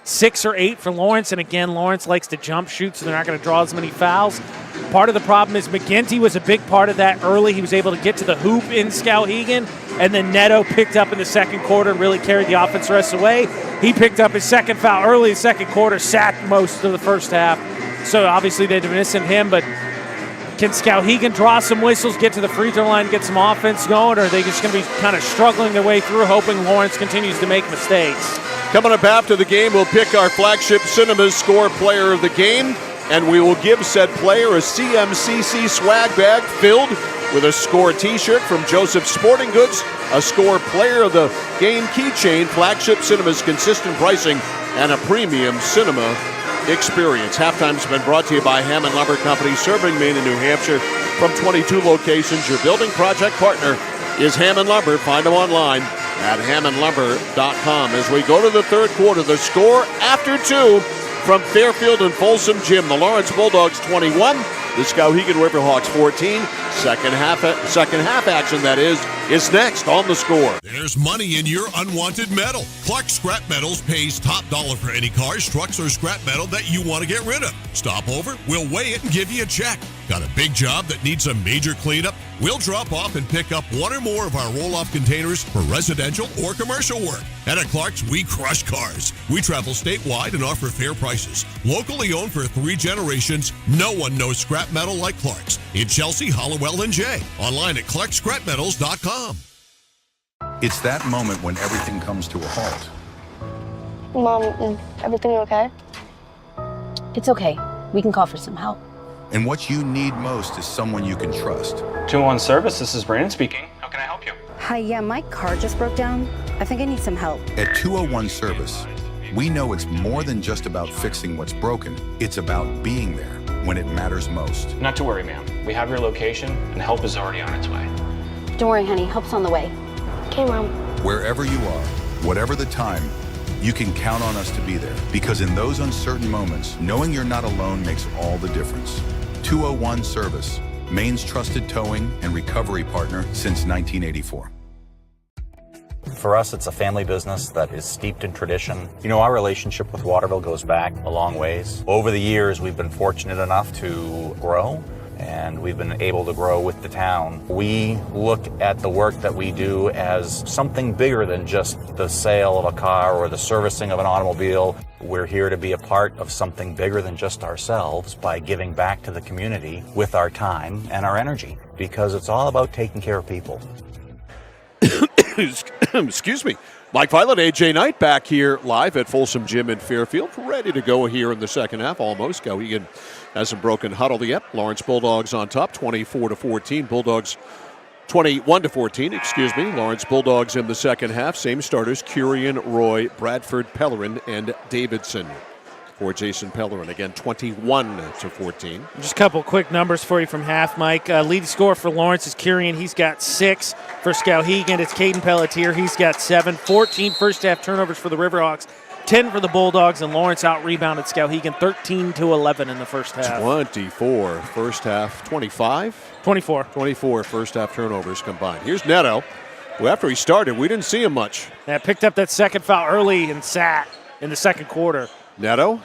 6 or 8 for Lawrence, and again, Lawrence likes to jump shoot, so they're not going to draw as many fouls. Part of the problem is McGinty was a big part of that early. He was able to get to the hoop in Skowhegan, and then Neto picked up in the second quarter and really carried the offense the rest of the way. He picked up his second foul early in the second quarter, sat most of the first half. so obviously they've been missing him, but can Skowhegan draw some whistles, get to the free throw line, get some offense going, or are they just going to be kind of struggling their way through, hoping Lawrence continues to make mistakes? Coming up after the game, we'll pick our Flagship Cinemas Score Player of the Game, and we will give said player a CMCC swag bag filled with a Score t-shirt from Joseph Sporting Goods, a Score Player of the Game keychain, Flagship Cinemas consistent pricing, and a premium cinema experience. Halftime's been brought to you by Hammond Lumber Company, serving Maine and New Hampshire from 22 locations. Your building project partner is Hammond Lumber. Find them online at hammondlumber.com. As we go to the third quarter, the score after 2 from Fairfield and Folsom Gym. The Lawrence Bulldogs 21, the Skowhegan Riverhawks 14. Second half action, that is next on the Score. There's money in your unwanted metal. Clark Scrap Metals pays top dollar for any cars, trucks, or scrap metal that you want to get rid of. Stop over, we'll weigh it and give you a check. Got a big job that needs a major cleanup? We'll drop off and pick up one or more of our roll-off containers for residential or commercial work. And at Clark's, we crush cars. We travel statewide and offer fair prices. Locally owned for 3 generations, no one knows scrap metal like Clark's. In Chelsea, Hollowell, and Jay. Online at ClarkScrapMetals.com. It's that moment when everything comes to a halt. Mom, is everything okay? It's okay. We can call for some help. And what you need most is someone you can trust. 201 Service, this is Brandon speaking. How can I help you? Hi, yeah, my car just broke down. I think I need some help. At 201 Service, we know it's more than just about fixing what's broken. It's about being there when it matters most. Not to worry, ma'am. We have your location, and help is already on its way. Don't worry, honey. Help's on the way. Okay, Mom. Wherever you are, whatever the time, you can count on us to be there. Because in those uncertain moments, knowing you're not alone makes all the difference. 201 Service, Maine's trusted towing and recovery partner since 1984. For us, it's a family business that is steeped in tradition. You know, our relationship with Waterville goes back a long ways. Over the years, we've been fortunate enough to grow, and we've been able to grow with the town. We look at the work that we do as something bigger than just the sale of a car or the servicing of an automobile. We're here to be a part of something bigger than just ourselves by giving back to the community with our time and our energy, because it's all about taking care of people. Excuse me. Mike Violet, AJ Knight back here live at Folsom Gym in Fairfield, ready to go here in the second half almost. Skowhegan hasn't broken huddle yet. Lawrence Bulldogs on top, 24-14. Bulldogs 21-14, excuse me. Lawrence Bulldogs in the second half. Same starters, Curian, Roy, Bradford, Pellerin, and Davidson. For Jason Pellerin, again, 21-14. Just a couple quick numbers for you from half, Mike. Leading scorer for Lawrence is Curian. He's got 6. For Skowhegan, it's Caden Pelletier. He's got 7. 14 first-half turnovers for the Riverhawks. 10 for the Bulldogs, and Lawrence out-rebounded Skowhegan 13-11 in the first half. 24 first half, 25? 24. 24 first-half turnovers combined. Here's Neto, who after he started, we didn't see him much. Yeah, picked up that second foul early and sat in the second quarter. Neto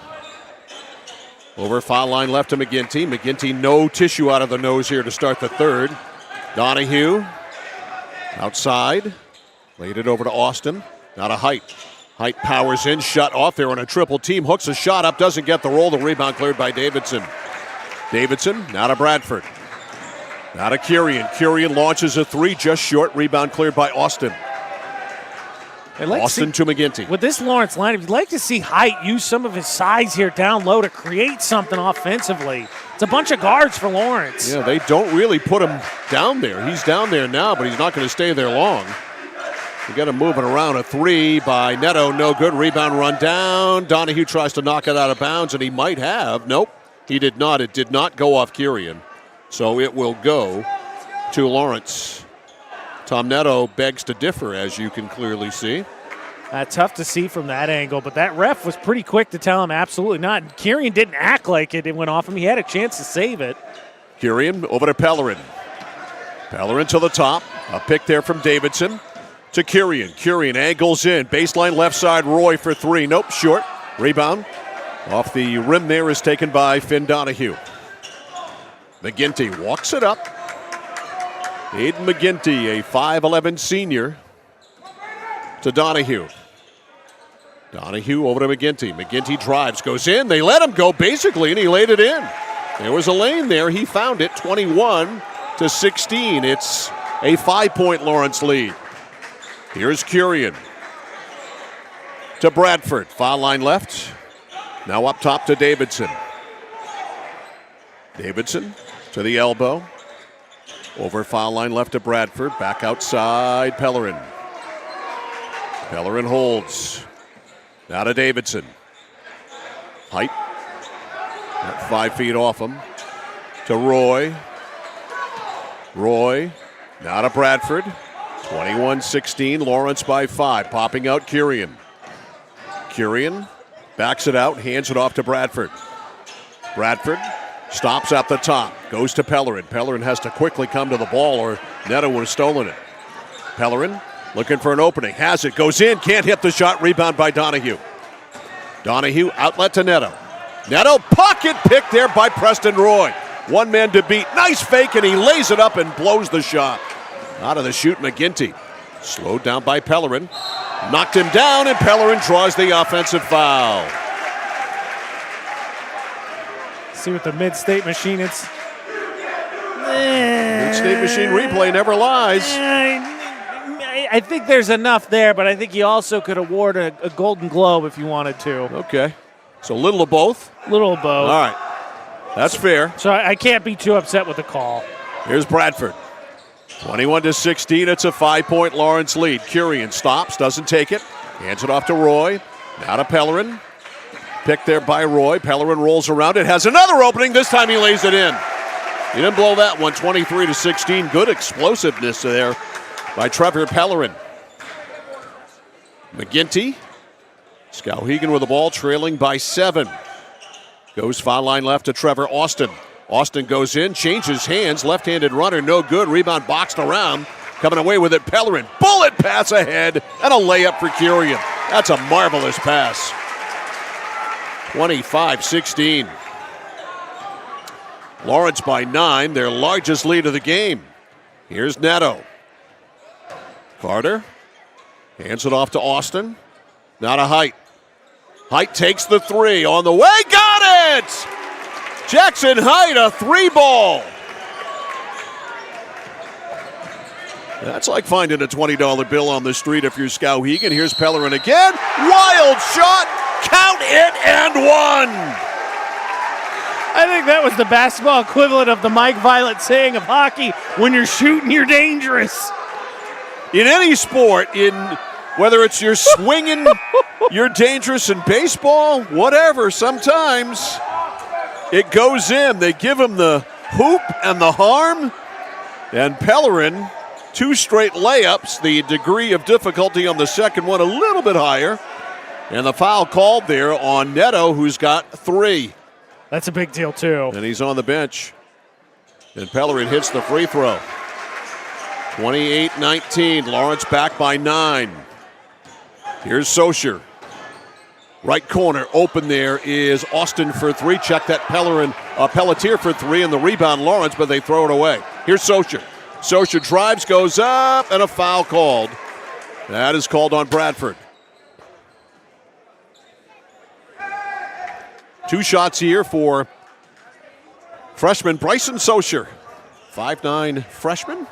over foul line left to McGinty. McGinty no tissue out of the nose here to start the third. Donahue outside. Laid it over to Austin. Now to Height. Height powers in, shut off there on a triple team. Hooks a shot up, doesn't get the roll. The rebound cleared by Davidson. Davidson now to Bradford. Now to Curian. Curian launches a 3 just short. Rebound cleared by Austin. Austin to McGinty. With this Lawrence lineup, you'd like to see Height use some of his size here down low to create something offensively. It's a bunch of guards for Lawrence. Yeah, they don't really put him down there. He's down there now, but he's not going to stay there long. You got him moving around. A 3 by Neto, no good. Rebound run down. Donahue tries to knock it out of bounds, and he might have. Nope, he did not. It did not go off Curian. So it will go to Lawrence. Tom Neto begs to differ, as you can clearly see. Tough to see from that angle, but that ref was pretty quick to tell him absolutely not. Curian didn't act like it went off him. He had a chance to save it. Curian over to Pellerin. Pellerin to the top. A pick there from Davidson to Curian. Curian angles in. Baseline left side, Roy for 3. Nope, short. Rebound. Off the rim there is taken by Finn Donahue. McGinty walks it up. Aiden McGinty, a 5'11 senior, to Donahue. Donahue over to McGinty. McGinty drives, goes in. They let him go basically, and he laid it in. There was a lane there. He found it, 21-16. It's a 5-point Lawrence lead. Here's Curian to Bradford. Foul line left. Now up top to Davidson. Davidson to the elbow. Over foul line left to Bradford. Back outside, Pellerin. Pellerin holds. Now to Davidson. Height. Not 5 feet off him. To Roy. Roy. Now to Bradford. 21-16. Lawrence by 5. Popping out Curian. Curian backs it out. Hands it off to Bradford. Bradford stops at the top. Goes to Pellerin. Pellerin has to quickly come to the ball or Neto would have stolen it. Pellerin looking for an opening. Has it. Goes in. Can't hit the shot. Rebound by Donahue. Donahue outlet to Neto. Neto pocket pick there by Preston Roy. One man to beat. Nice fake, and he lays it up and blows the shot. Out of the shoot, McGinty. Slowed down by Pellerin. Knocked him down, and Pellerin draws the offensive foul. See what the mid-state machine is. Mid-state machine replay never lies. I think there's enough there, but I think he also could award a Golden Globe if you wanted to. Okay. So a little of both? Little of both. All right. That's fair. So I can't be too upset with the call. Here's Bradford. 21-16. It's a 5-point Lawrence lead. Curian stops, doesn't take it. Hands it off to Roy. Now to Pellerin. Picked there by Roy. Pellerin rolls around it. Has another opening. This time he lays it in. He didn't blow that one. 23-16. Good explosiveness there by Trevor Pellerin. McGinty. Skowhegan with the ball, trailing by 7. Goes foul line left to Trevor Austin. Austin goes in, changes hands, left-handed runner, no good. Rebound boxed around. Coming away with it, Pellerin. Bullet pass ahead, and a layup for Curian. That's a marvelous pass. 25-16. Lawrence by 9, their largest lead of the game. Here's Neto. Carter hands it off to Austin. Now to Height. Height takes the 3 on the way. Got it! Jackson Height, a 3-ball. That's like finding a $20 bill on the street if you're Skowhegan. Here's Pellerin again. Wild shot. Count it and one. I think that was the basketball equivalent of the Mike Violet saying of hockey, when you're shooting, you're dangerous. In any sport, whether it's you're swinging, you're dangerous in baseball, whatever, sometimes it goes in. They give him the hoop and the harm. And Pellerin, 2 straight layups. The degree of difficulty on the second one a little bit higher. And the foul called there on Neto, who's got 3. That's a big deal, too. And he's on the bench. And Pellerin hits the free throw. 28-19. Lawrence back by 9. Here's Socher. Right corner, open there is Austin for 3. Check that Pelletier for 3, and the rebound Lawrence, but they throw it away. Here's Socher. Socher drives, goes up, and a foul called. That is called on Bradford. 2 shots here for freshman Bryson Socher. 5'9" freshman.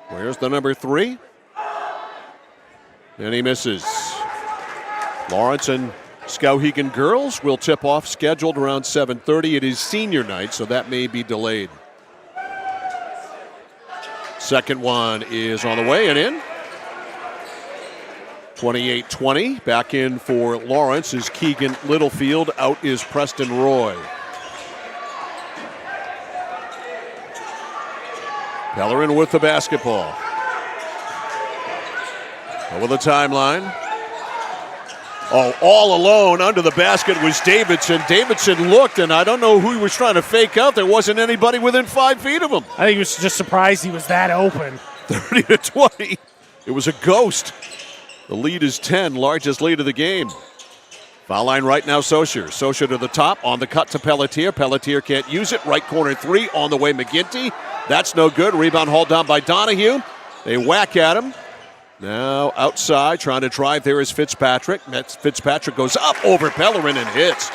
Where's the number 3? And he misses. Lawrence and Skowhegan girls will tip off, scheduled around 7:30. It is senior night, so that may be delayed. Second one is on the way and in. 28-20. Back in for Lawrence is Keegan Littlefield. Out is Preston Roy. Pellerin with the basketball. Over the timeline. Oh, all alone under the basket was Davidson. Davidson looked, and I don't know who he was trying to fake out. There wasn't anybody within 5 feet of him. I think he was just surprised he was that open. 30-20. It was a ghost. The lead is 10, largest lead of the game. Foul line right now, Socher. Socher to the top, on the cut to Pelletier. Pelletier can't use it. Right corner 3, on the way McGinty. That's no good. Rebound hauled down by Donahue. They whack at him. Now outside, trying to drive there is Fitzpatrick. Fitzpatrick goes up over Pellerin and hits.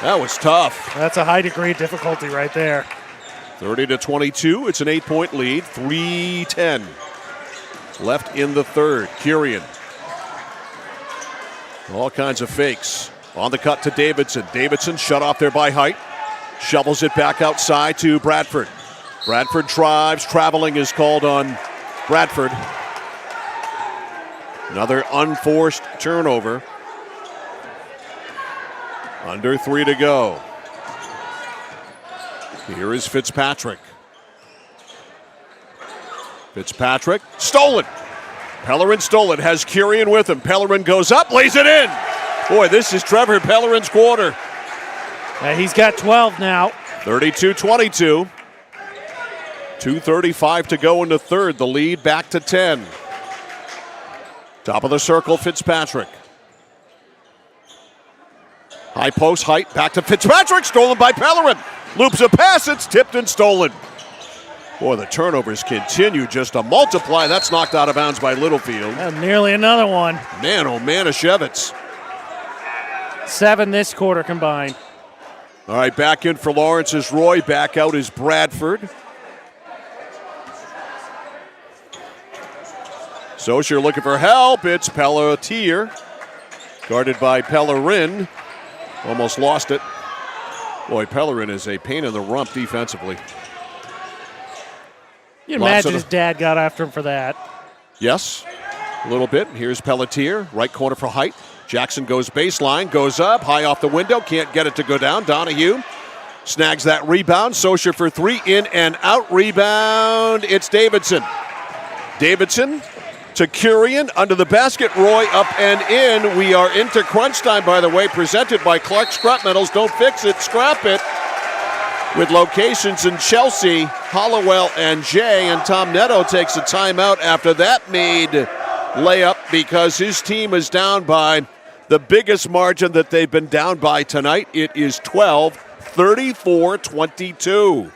That was tough. That's a high degree of difficulty right there. 30-22. It's an 8-point lead. 3:10 left in the third. Kurian. All kinds of fakes. On the cut to Davidson. Davidson shut off there by Height. Shovels it back outside to Bradford. Bradford drives. Traveling is called on Bradford. Another unforced turnover. Under 3 to go. Here is Fitzpatrick. Fitzpatrick, stolen. Pellerin stole it, has Kurian with him. Pellerin goes up, lays it in. Boy, this is Trevor Pellerin's quarter. He's got 12 now. 32-22. 2:35 to go in the third. The lead back to 10. Top of the circle, Fitzpatrick. High post, Height, back to Fitzpatrick, stolen by Pellerin. Loops a pass, it's tipped and stolen. Boy, the turnovers continue just to multiply. That's knocked out of bounds by Littlefield. And nearly another one. Man, oh man, Ashevitz. 7 this quarter combined. All right, back in for Lawrence is Roy. Back out is Bradford. Saucier looking for help. It's Pelletier. Guarded by Pellerin. Almost lost it. Boy, Pellerin is a pain in the rump defensively. You imagine his dad got after him for that. Yes, a little bit. Here's Pelletier, right corner for Height. Jackson goes baseline, goes up, high off the window, can't get it to go down. Donahue snags that rebound. Saucier for 3, in and out. Rebound, it's Davidson. Davidson to Kurian, under the basket, Roy up and in. We are into crunch time, by the way, presented by Clark Scrap Metals. Don't fix it, scrap it. With locations in Chelsea, Hollowell, and Jay. And Tom Netto takes a timeout after that made layup because his team is down by the biggest margin that they've been down by tonight. It is 12, 34-22.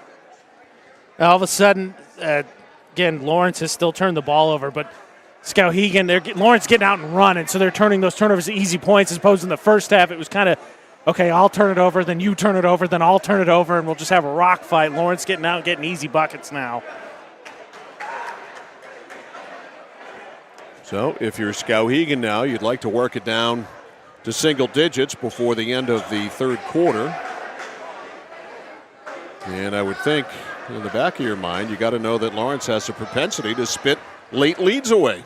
All of a sudden, again, Lawrence has still turned the ball over, but Skowhegan, Lawrence getting out and running, so they're turning those turnovers to easy points as opposed to in the first half. It was kind of, okay, I'll turn it over, then you turn it over, then I'll turn it over, and we'll just have a rock fight. Lawrence getting out and getting easy buckets now. So if you're Skowhegan now, you'd like to work it down to single digits before the end of the third quarter. And I would think in the back of your mind, you got to know that Lawrence has a propensity to spit late leads away.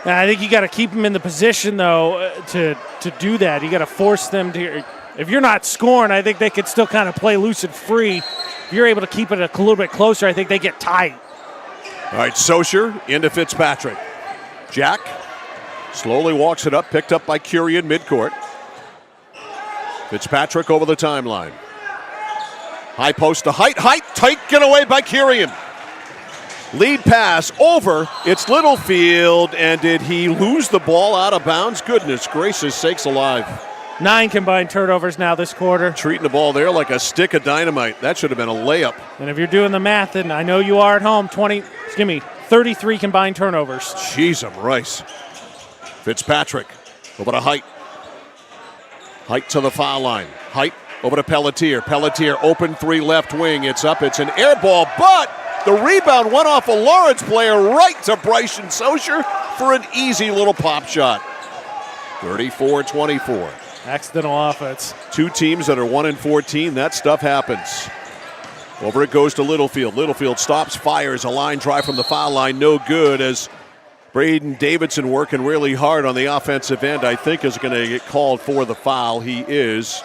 I think you got to keep them in the position, though, to do that. You got to force them to. If you're not scoring, I think they could still kind of play loose and free. If you're able to keep it a little bit closer, I think they get tight. All right, Saucier into Fitzpatrick. Jack slowly walks it up, picked up by Kurian midcourt. Fitzpatrick over the timeline. High post to Height. Height taken away by Kurian. Lead pass over. It's Littlefield, and did he lose the ball out of bounds? Goodness gracious sakes alive. 9 combined turnovers now this quarter. Treating the ball there like a stick of dynamite. That should have been a layup. And if you're doing the math, and I know you are at home, 33 combined turnovers. Jeez, I'm Rice. Fitzpatrick over to Height. Height to the foul line. Height over to Pelletier. Pelletier open 3 left wing. It's up. It's an air ball, but the rebound went off a Lawrence player right to Bryson Saucier for an easy little pop shot. 34-24. Accidental offense. Two teams that are 1-14. That stuff happens. Over it goes to Littlefield. Littlefield stops, fires a line drive from the foul line. No good as Braden Davidson working really hard on the offensive end. I think is going to get called for the foul. He is.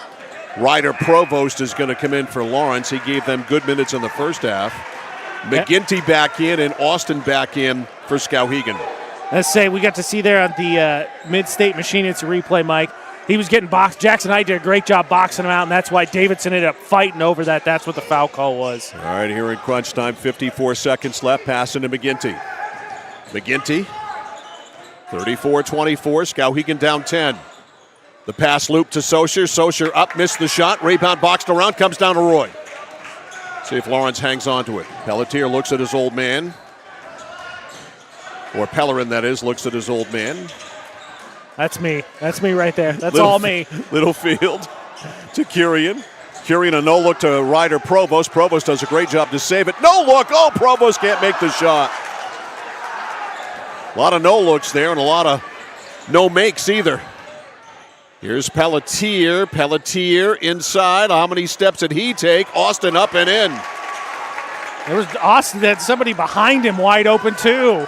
Ryder Provost is going to come in for Lawrence. He gave them good minutes in the first half. McGinty back in and Austin back in for Skowhegan. Let's say we got to see there on the Mid-State Machine. It's a replay, Mike. He was getting boxed. Jackson Height did a great job boxing him out, and that's why Davidson ended up fighting over that. That's what the foul call was. All right, here in crunch time, 54 seconds left. Passing to McGinty. McGinty, 34-24. Skowhegan down 10. The pass loop to Saucier. Saucier up, missed the shot. Rebound boxed around, comes down to Roy. See if Lawrence hangs on to it. Pelletier looks at his old man. or Pellerin, that is, looks at his old man. That's me. That's me right there. That's all me. Littlefield to Kurian. Kurian a no-look to Ryder Provost. Provost does a great job to save it. No look. Oh, Provost can't make the shot. A lot of no-looks there and a lot of no-makes either. Here's Pelletier. Pelletier inside. How many steps did he take? Austin up and in. There was Austin had somebody behind him wide open too.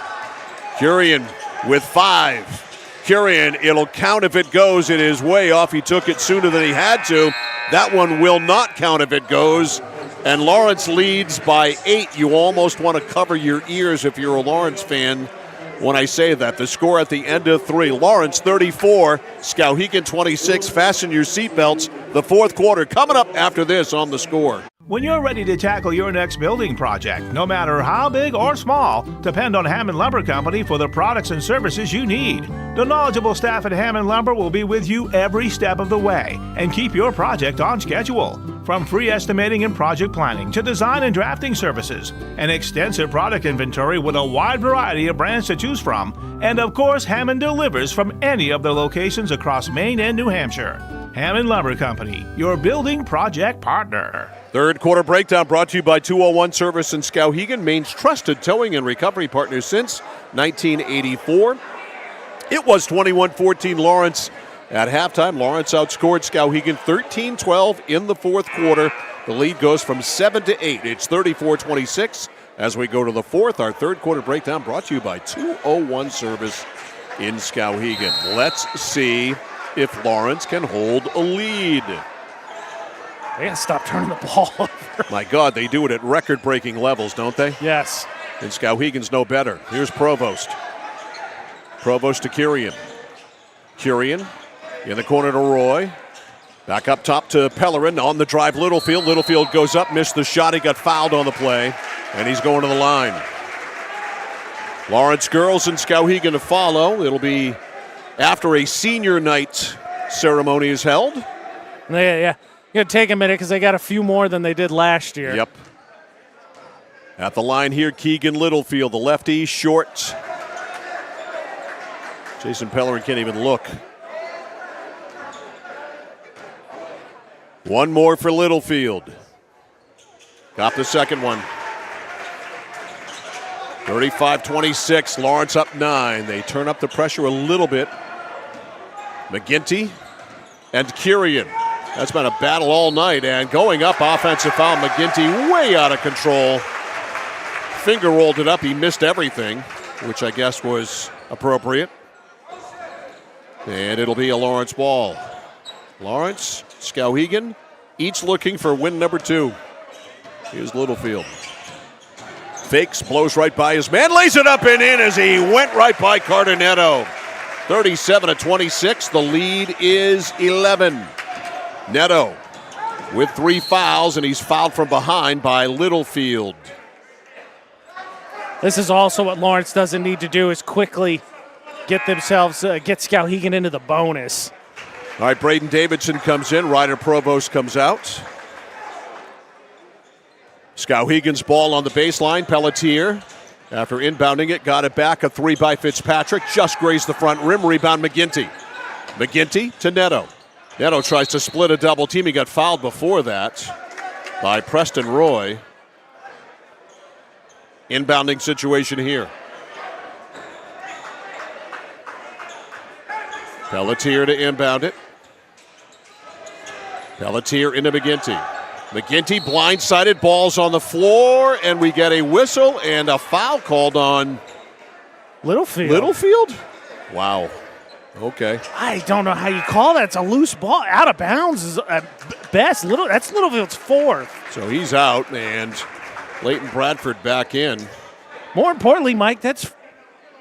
Kurian with 5. Kurian, it'll count if it goes. It is way off. He took it sooner than he had to. That one will not count if it goes. And Lawrence leads by 8. You almost want to cover your ears if you're a Lawrence fan when I say that. The score at the end of 3. Lawrence 34, Skowhegan 26. Fasten your seatbelts. The fourth quarter coming up after this on The Score. When you're ready to tackle your next building project, no matter how big or small, depend on Hammond Lumber Company for the products and services you need. The knowledgeable staff at Hammond Lumber will be with you every step of the way and keep your project on schedule. From free estimating and project planning to design and drafting services, an extensive product inventory with a wide variety of brands to choose from, and of course, Hammond delivers from any of the locations across Maine and New Hampshire. Hammond Lumber Company, your building project partner. Third quarter breakdown brought to you by 201 Service in Skowhegan, Maine's trusted towing and recovery partner since 1984. It was 21-14 Lawrence at halftime. Lawrence outscored Skowhegan 13-12 in the fourth quarter. The lead goes from 7 to 8. It's 34-26 as we go to the fourth. Our third quarter breakdown brought to you by 201 Service in Skowhegan. Let's see if Lawrence can hold a lead. They gotta stop turning the ball over. My God, they do it at record-breaking levels, don't they? Yes. And Skowhegan's no better. Here's Provost. Provost to Kurian. Kurian in the corner to Roy. Back up top to Pellerin on the drive. Littlefield. Littlefield goes up, missed the shot. He got fouled on the play, and he's going to the line. Lawrence girls and Skowhegan to follow. It'll be after a senior night ceremony is held. Yeah. Going to take a minute because they got a few more than they did last year. Yep. At the line here, Keegan Littlefield, the lefty, short. Jason Pellerin can't even look. One more for Littlefield. Got the second one. 35-26, Lawrence up 9. They turn up the pressure a little bit. McGinty and Kurian. That's been a battle all night, and going up, offensive foul. McGinty way out of control. Finger rolled it up. He missed everything, which I guess was appropriate. And it'll be a Lawrence ball. Lawrence, Skowhegan, each looking for win number 2. Here's Littlefield. Fakes, blows right by his man, lays it up and in as he went right by Cardinetto. 37-26, the lead is 11. Netto with 3 fouls, and he's fouled from behind by Littlefield. This is also what Lawrence doesn't need to do is quickly get Skowhegan into the bonus. All right, Braden Davidson comes in. Ryder Provost comes out. Skowhegan's ball on the baseline. Pelletier, after inbounding it, got it back. A 3 by Fitzpatrick. Just grazed the front rim. Rebound McGinty. McGinty to Netto. Netto tries to split a double team. He got fouled before that by Preston Roy. Inbounding situation here. Pelletier to inbound it. Pelletier into McGinty. McGinty blindsided, balls on the floor, and we get a whistle and a foul called on Littlefield. Littlefield? Wow. Okay. I don't know how you call that. It's a loose ball. Out of bounds is at best. That's Littlefield's 4th. So he's out, and Leighton Bradford back in. More importantly, Mike, is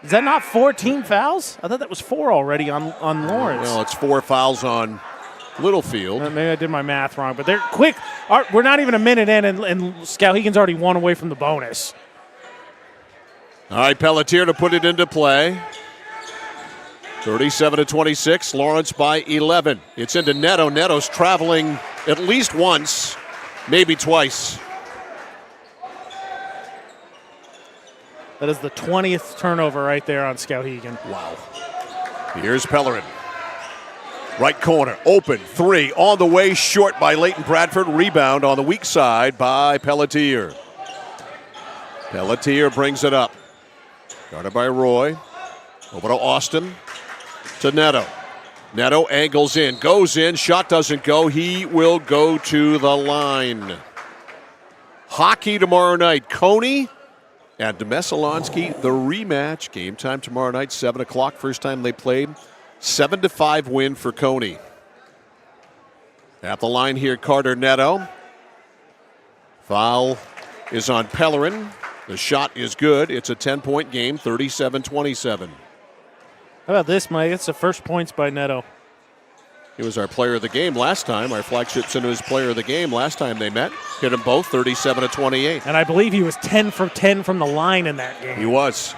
that not 14 fouls? I thought that was 4 already on Lawrence. Well, it's 4 fouls on Littlefield. Maybe I did my math wrong, but they're quick. We're not even a minute in, and Skowhegan's already 1 away from the bonus. All right, Pelletier to put it into play. 37-26, Lawrence by 11. It's into Netto. Netto's traveling at least once, maybe twice. That is the 20th turnover right there on Skowhegan. Wow. Here's Pellerin. Right corner, open, 3, on the way, short by Leighton Bradford. Rebound on the weak side by Pelletier. Pelletier brings it up. Guarded by Roy. Over to Austin. To Neto. Neto angles in, goes in, shot doesn't go. He will go to the line. Hockey tomorrow night. Coney and Demesalonsky, the rematch. Game time tomorrow night, 7 o'clock. First time they played. 7-5 win for Coney. At the line here, Carter Neto. Foul is on Pellerin. The shot is good. It's a 10-point game, 37-27. How about this, Mike? It's the first points by Neto. He was our player of the game last time. Our flagship center was player of the game last time they met. Hit them both, 37-28. And I believe he was 10 for 10 from the line in that game. He was.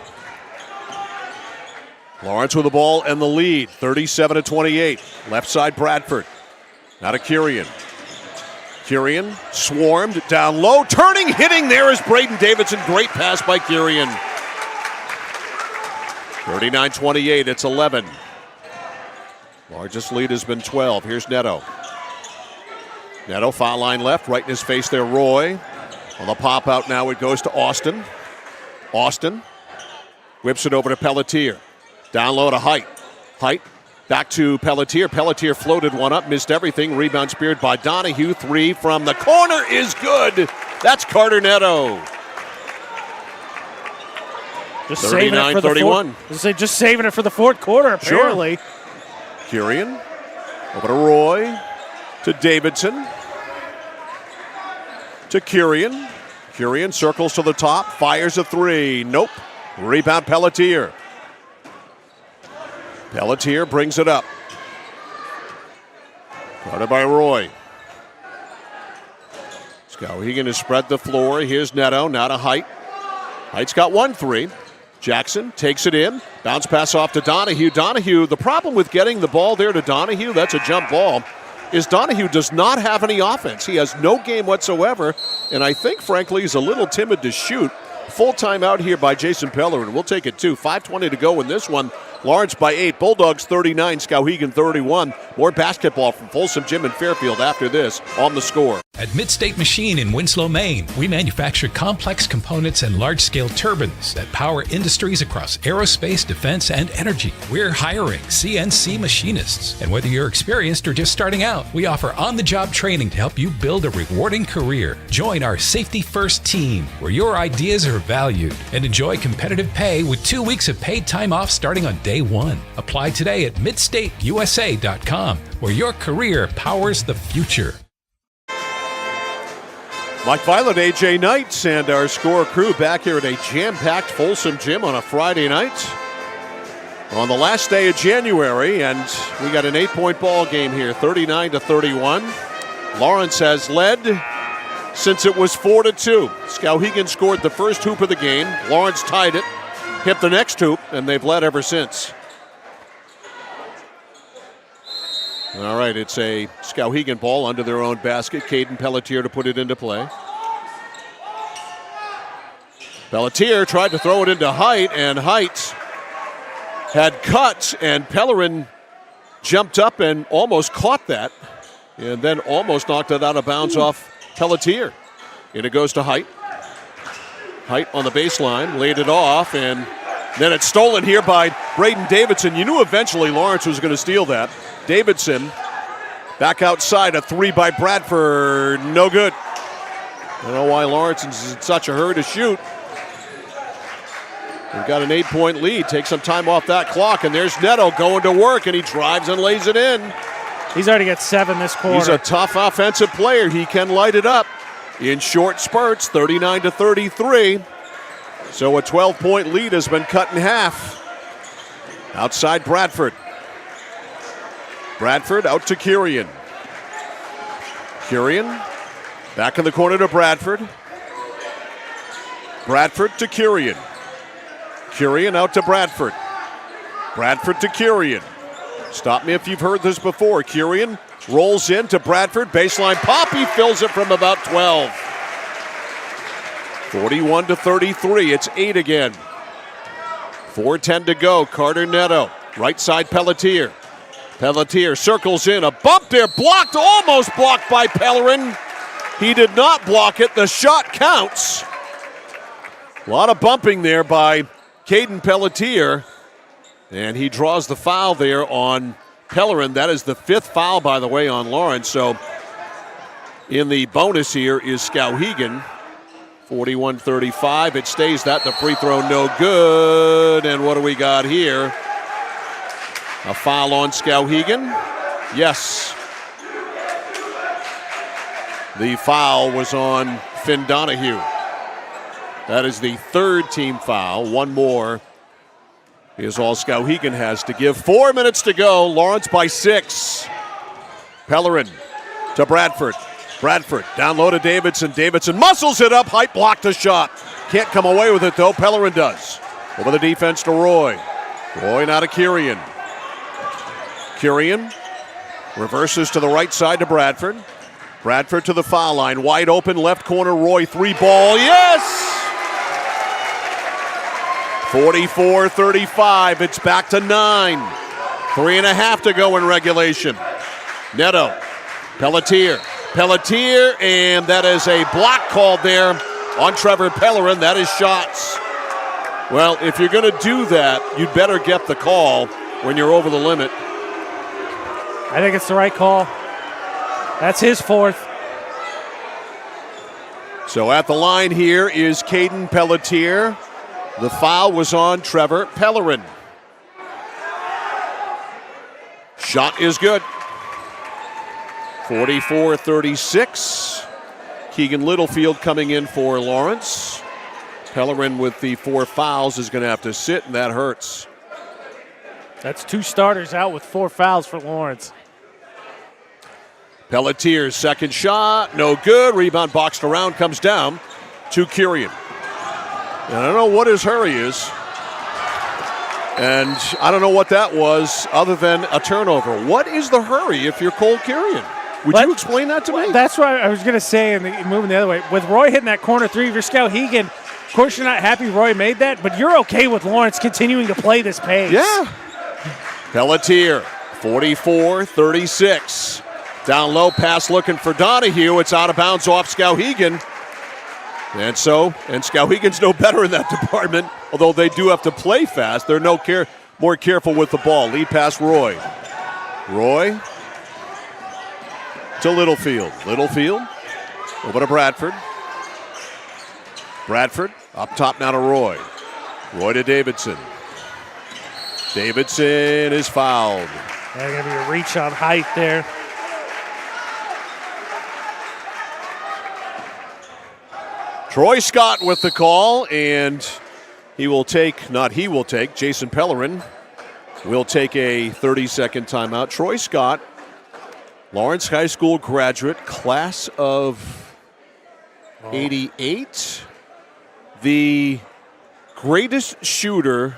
Lawrence with the ball and the lead, 37-28. Left side, Bradford. Now to Kirian. Kirian swarmed down low, turning, hitting. There is Braden Davidson. Great pass by Kirian. 39-28, it's 11. Largest lead has been 12. Here's Neto. Neto, foul line left, right in his face there, Roy. On the pop out now, it goes to Austin. Austin whips it over to Pelletier. Down low to Height. Height back to Pelletier. Pelletier floated one up, missed everything. Rebound speared by Donahue. 3 from the corner is good. That's Carter Neto. Just saving it for the 39-31. Just saving it for the fourth quarter, apparently. Sure. Kirian over to Roy. To Davidson. To Kirian. Kirian circles to the top. Fires a 3. Nope. Rebound Pelletier. Pelletier brings it up. Guarded by Roy. Skowhegan has spread the floor. Here's Neto, now to Height. Height's got 1-3. Jackson takes it in. Bounce pass off to Donahue. Donahue, the problem with getting the ball there to Donahue, that's a jump ball, is Donahue does not have any offense. He has no game whatsoever, and I think, frankly, he's a little timid to shoot. Full time out here by Jason Pellerin. We'll take it, too. 5:20 to go in this one. Lawrence by 8. Bulldogs 39, Skowhegan 31. More basketball from Folsom Gym in Fairfield after this on The Score. At Midstate Machine in Winslow, Maine, we manufacture complex components and large-scale turbines that power industries across aerospace, defense, and energy. We're hiring CNC machinists. And whether you're experienced or just starting out, we offer on-the-job training to help you build a rewarding career. Join our Safety First team, where your ideas are valued, and enjoy competitive pay with 2 weeks of paid time off starting on day 1. Apply today at midstateusa.com, where your career powers the future. Mike Violet, AJ Knights, and our Score crew back here at a jam-packed Folsom Gym on a Friday night on the last day of January, and we got an 8-point ball game here, 39-31. Lawrence has led since it was 4-2. Skowhegan scored the first hoop of the game. Lawrence tied it, hit the next hoop, and they've led ever since. All right, it's a Skowhegan ball under their own basket. Caden Pelletier to put it into play. Pelletier tried to throw it into Height, and Height had cuts, and Pellerin jumped up and almost caught that, and then almost knocked it out of bounds off Pelletier. And it goes to Height. Height on the baseline, laid it off, and then it's stolen here by Braden Davidson. You knew eventually Lawrence was going to steal that. Davidson back outside, a 3 by Bradford, no good. I don't know why Lawrence is in such a hurry to shoot. We've got an 8-point lead. Take some time off that clock, and there's Neto going to work, and he drives and lays it in. He's already got 7 this quarter. He's a tough offensive player. He can light it up in short spurts, 39-33. So a 12-point lead has been cut in half. Outside Bradford. Bradford out to Kirian. Kirian back in the corner to Bradford. Bradford to Kirian. Kirian out to Bradford. Bradford to Kirian. Stop me if you've heard this before. Kirian rolls in to Bradford. Baseline pop. He fills it from about 12. 41-33. It's 8 again. 4:10 to go. Carter Neto, right side Pelletier. Pelletier circles in. A bump there, blocked, almost blocked by Pellerin. He did not block it. The shot counts. A lot of bumping there by Caden Pelletier. And he draws the foul there on Pellerin. That is the 5th foul, by the way, on Lawrence. So in the bonus here is Skowhegan. 41-35. It stays that. The free throw no good. And what do we got here? A foul on Skowhegan? Yes. The foul was on Finn Donahue. That is the 3rd team foul. One more is all Skowhegan has to give. 4 minutes to go. Lawrence by 6. Pellerin to Bradford. Bradford down low to Davidson. Davidson muscles it up. Height blocked a shot. Can't come away with it though. Pellerin does. Over the defense to Roy. Roy now to Kirian. Kirian reverses to the right side to Bradford. Bradford to the foul line. Wide open left corner. Roy 3-ball. Yes! 44-35. It's back to 9. 3.5 to go in regulation. Neto. Pelletier. Pelletier, and that is a block called there on Trevor Pellerin. That is shots. Well, if you're going to do that, you'd better get the call when you're over the limit. I think it's the right call. That's his 4th. So at the line here is Caden Pelletier. The foul was on Trevor Pellerin. Shot is good. 44-36. Keegan Littlefield coming in for Lawrence. Pellerin with the 4 fouls is going to have to sit, and that hurts. That's 2 starters out with 4 fouls for Lawrence. Pelletier's second shot, no good. Rebound boxed around, comes down to Kirian. And I don't know what his hurry is. And I don't know what that was other than a turnover. What is the hurry if you're Cole Kirian? Would you explain that to me? That's what I was going to say, and moving the other way. With Roy hitting that corner 3, if you're Skowhegan, of course you're not happy Roy made that, but you're okay with Lawrence continuing to play this pace. Yeah. Pelletier, 44-36. Down low, pass looking for Donahue. It's out of bounds off Skowhegan. And Skowhegan's no better in that department, although they do have to play fast. They're more careful with the ball. Lead pass Roy. Roy to Littlefield. Littlefield over to Bradford. Bradford up top now to Roy. Roy to Davidson. Davidson is fouled. There's going to be a reach on height there. Troy Scott with the call, and Jason Pellerin will take a 30-second timeout. Troy Scott, Lawrence High School graduate, class of 88. The greatest shooter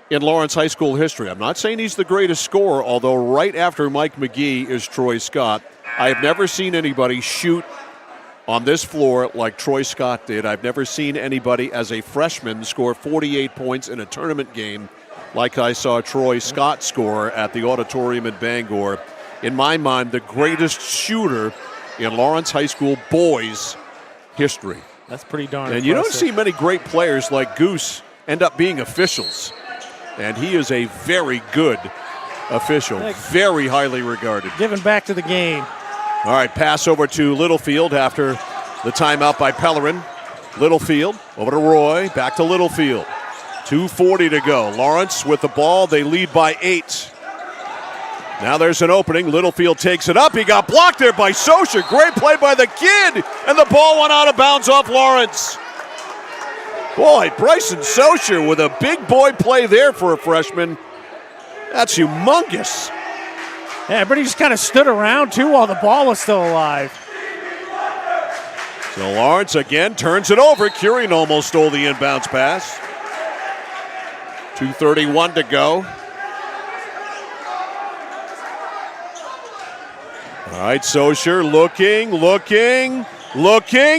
in Lawrence High School history. I'm not saying he's the greatest scorer, although right after Mike McGee is Troy Scott. I have never seen anybody shoot on this floor like Troy Scott did. I've never seen anybody as a freshman score 48 points in a tournament game like I saw Troy Scott score at the auditorium in Bangor. In my mind, the greatest shooter in Lawrence High School boys history. That's pretty darn And you don't see many great players like Goose end up being officials. And he is a very good official, very highly regarded. Giving back to the game. All right, pass over to Littlefield after the timeout by Pellerin. Littlefield over to Roy, back to Littlefield. 2:40 to go. Lawrence with the ball. They lead by 8. Now there's an opening. Littlefield takes it up. He got blocked there by Socher. Great play by the kid. And the ball went out of bounds off Lawrence. Boy, Bryson Socher with a big boy play there for a freshman. That's humongous. Yeah, but he just kind of stood around, too, while the ball was still alive. So Lawrence again turns it over. Kirian almost stole the inbounds pass. 2:31 to go. All right, Socher looking.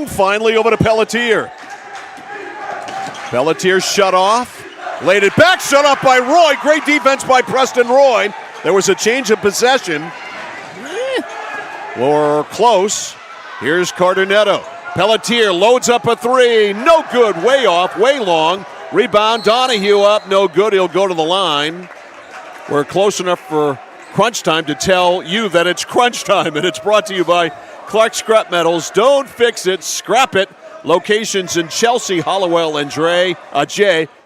Finally over to Pelletier. Pelletier shut off. Laid it back, shut up by Roy. Great defense by Preston Roy. There was a change of possession. Or close. Here's Carter Neto. Pelletier loads up a three. No good. Way off. Way long. Rebound. Donahue up. No good. He'll go to the line. We're close enough for crunch time to tell you that it's crunch time. And it's brought to you by Clark Scrap Metals. Don't fix it. Scrap it. Locations in Chelsea, Hollowell, and Jay.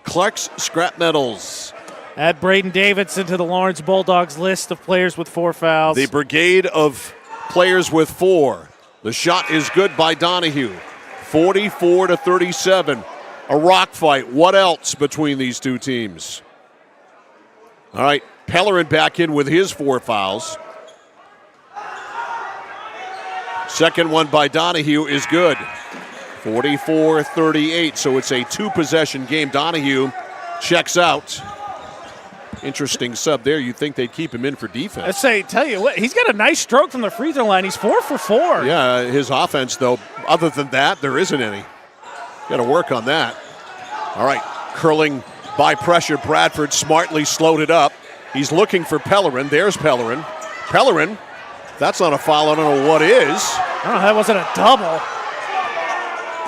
Clark's Scrap Metals. Add Braden Davidson to the Lawrence Bulldogs list of players with 4 fouls. The brigade of players with 4. The shot is good by Donahue. 44-37. A rock fight. What else between these two teams? All right, Pellerin back in with his 4 fouls. Second one by Donahue is good. 44-38, so it's a 2-possession game. Donahue checks out. Interesting sub there. You'd think they'd keep him in for defense. Tell you what, he's got a nice stroke from the free throw line. He's 4 for 4. Yeah, his offense, though, other than that, there isn't any. Got to work on that. All right, curling by pressure. Bradford smartly slowed it up. He's looking for Pellerin. There's Pellerin. Pellerin, that's not a foul. I don't know what is. Oh, that wasn't a double.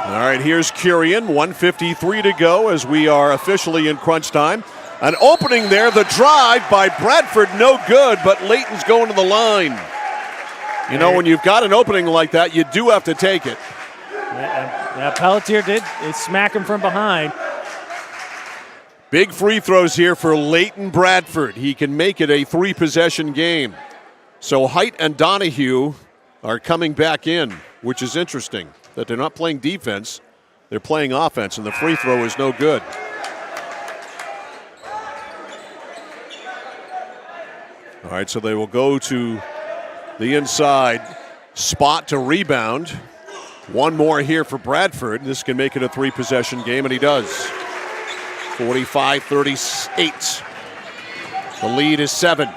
All right, here's Kurian. 1:53 to go as we are officially in crunch time. An opening there, the drive by Bradford, no good, but Layton's going to the line. You know, when you've got an opening like that, you do have to take it. Yeah, Pelletier did smack him from behind. Big free throws here for Leighton Bradford. He can make it a 3-possession game. So Height and Donahue are coming back in, which is interesting, that they're not playing defense, they're playing offense, and the free throw is no good. All right, so they will go to the inside spot to rebound. One more here for Bradford. This can make it a 3-possession game, and he does. 45-38. The lead is 7.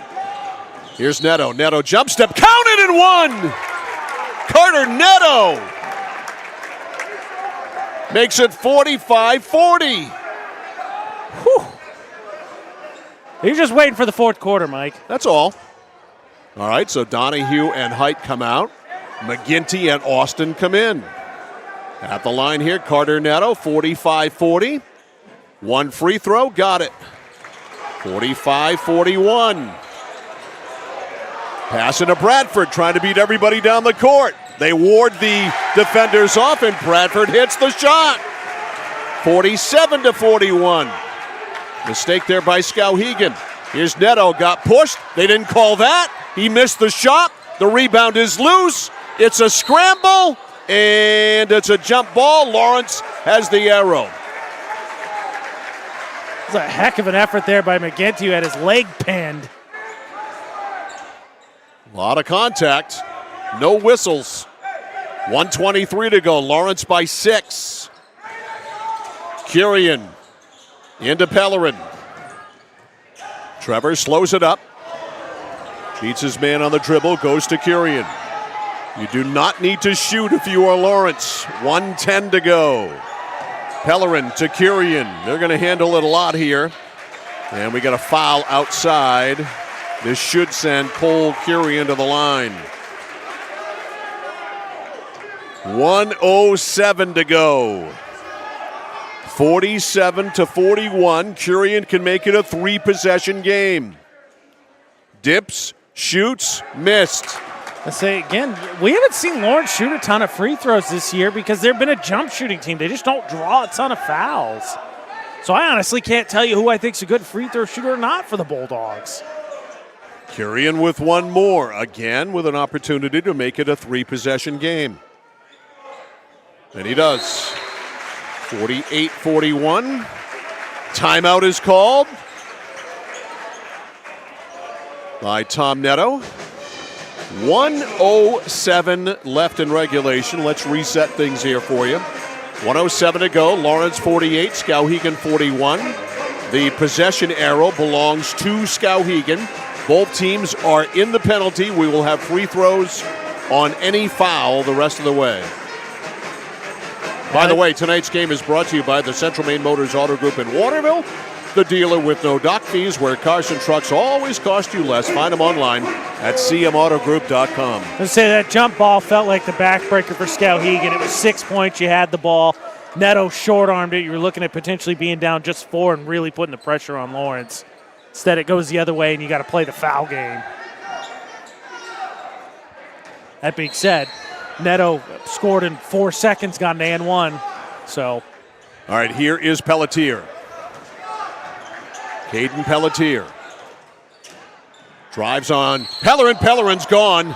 Here's Neto. Neto jump step, counted and one! Carter Neto makes it 45-40. Whew. You're just waiting for the fourth quarter, Mike. That's all. All right, so Donahue and Height come out. McGinty and Austin come in. At the line here, Carter Neto, 45-40. One free throw, got it. 45-41. Passing to Bradford, trying to beat everybody down the court. They ward the defenders off, and Bradford hits the shot. 47-41. Mistake there by Skowhegan. Here's Neto, got pushed. They didn't call that. He missed the shot. The rebound is loose. It's a scramble, and it's a jump ball. Lawrence has the arrow. It's a heck of an effort there by McGinty, who had his leg pinned. A lot of contact. No whistles. 1:23 to go. Lawrence by 6. Kurian into Pellerin. Trevor slows it up. Beats his man on the dribble. Goes to Kurian. You do not need to shoot if you are Lawrence. 1:10 to go. Pellerin to Kurian. They're going to handle it a lot here. And we got a foul outside. This should send Cole Kurian to the line. 1:07 to go. 47-41. Kurian can make it a 3-possession game. Dips, shoots, missed. I say again, we haven't seen Lawrence shoot a ton of free throws this year because they've been a jump shooting team. They just don't draw a ton of fouls. So I honestly can't tell you who I think's a good free throw shooter or not for the Bulldogs. Kurian with one more, again with an opportunity to make it a 3-possession game. And he does. 48-41. Timeout is called by Tom Neto. 1:07 left in regulation. Let's reset things here for you. 1:07 to go. Lawrence 48, Skowhegan 41. The possession arrow belongs to Skowhegan. Both teams are in the penalty. We will have free throws on any foul the rest of the way. By the way, tonight's game is brought to you by the Central Maine Motors Auto Group in Waterville. the dealer with no dock fees, where cars and trucks always cost you less. Find them online at cmautogroup.com. Let's say that jump ball felt like the backbreaker for Skowhegan. It was 6 points. You had the ball. Neto short-armed it. You were looking at potentially being down just 4 and really putting the pressure on Lawrence. Instead, it goes the other way, and you got to play the foul game. That being said, Neto scored in 4 seconds, got an and one. So, all right, here is Pelletier. Caden Pelletier drives on Pellerin. Pellerin's gone.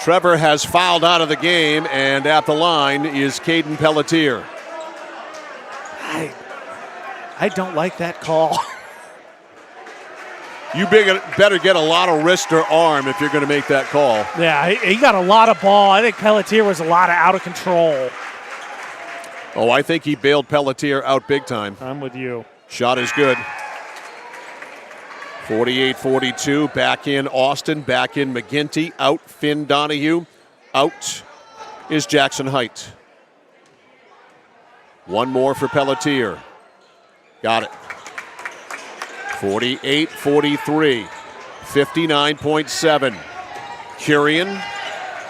Trevor has fouled out of the game, and at the line is Caden Pelletier. I don't like that call. You better get a lot of wrist or arm if you're going to make that call. Yeah, he got a lot of ball. I think Pelletier was a lot of out of control. Oh, I think he bailed Pelletier out big time. I'm with you. Shot is good. 48-42. Back in Austin. Back in McGinty. Out Finn Donahue. Out is Jackson Height. One more for Pelletier. Got it. 48-43. 59.7. Curian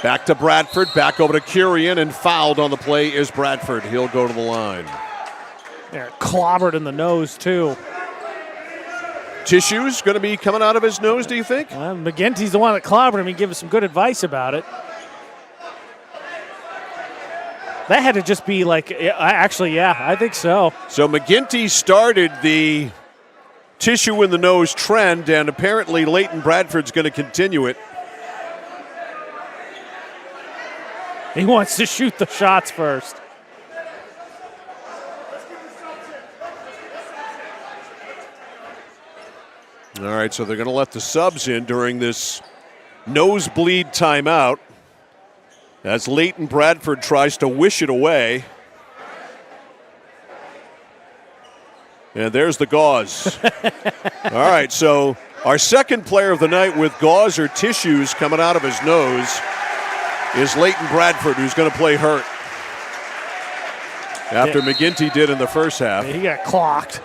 back to Bradford. Back over to Curian, and fouled on the play is Bradford. He'll go to the line. Yeah, clobbered in the nose, too. Tissue's going to be coming out of his nose, do you think? Well, McGinty's the one that clobbered him. He gave us some good advice about it. That had to just be like, actually, yeah, I think so. So McGinty started the tissue in the nose trend, and apparently Leighton Bradford's going to continue it. He wants to shoot the shots first. All right, so they're going to let the subs in during this nosebleed timeout as Leighton Bradford tries to wish it away. And there's the gauze. All right, so our second player of the night with gauze or tissues coming out of his nose is Leighton Bradford, who's going to play hurt after McGinty did in the first half. He got clocked.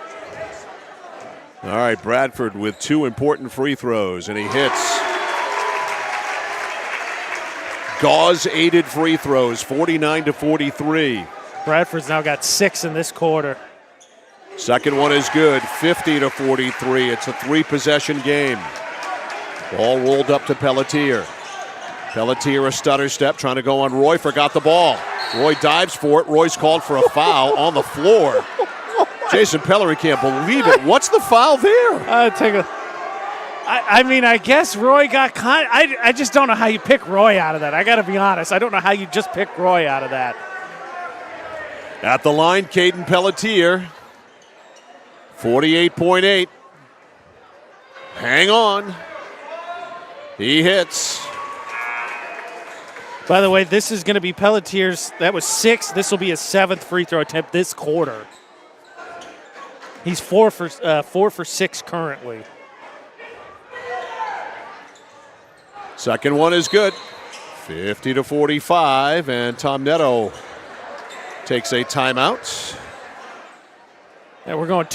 All right, Bradford with 2 important free throws, and he hits. Gauze-aided free throws, 49-43. Bradford's now got 6 in this quarter. Second one is good, 50-43. It's a 3-possession game. Ball rolled up to Pelletier. Pelletier a stutter step, trying to go on Roy, forgot the ball. Roy dives for it. Roy's called for a foul on the floor. Jason Pellerin can't believe it. What's the foul there? I mean, I guess Roy got I just don't know how you pick Roy out of that. I got to be honest. I don't know how you just pick Roy out of that. At the line, Caden Pelletier. 48.8. Hang on. He hits. By the way, this is going to be Pelletier's. That was 6. This will be his 7th free throw attempt this quarter. He's 4 for 6 currently. Second one is good. 50-45, and Tom Neto takes a timeout. Yeah, we're going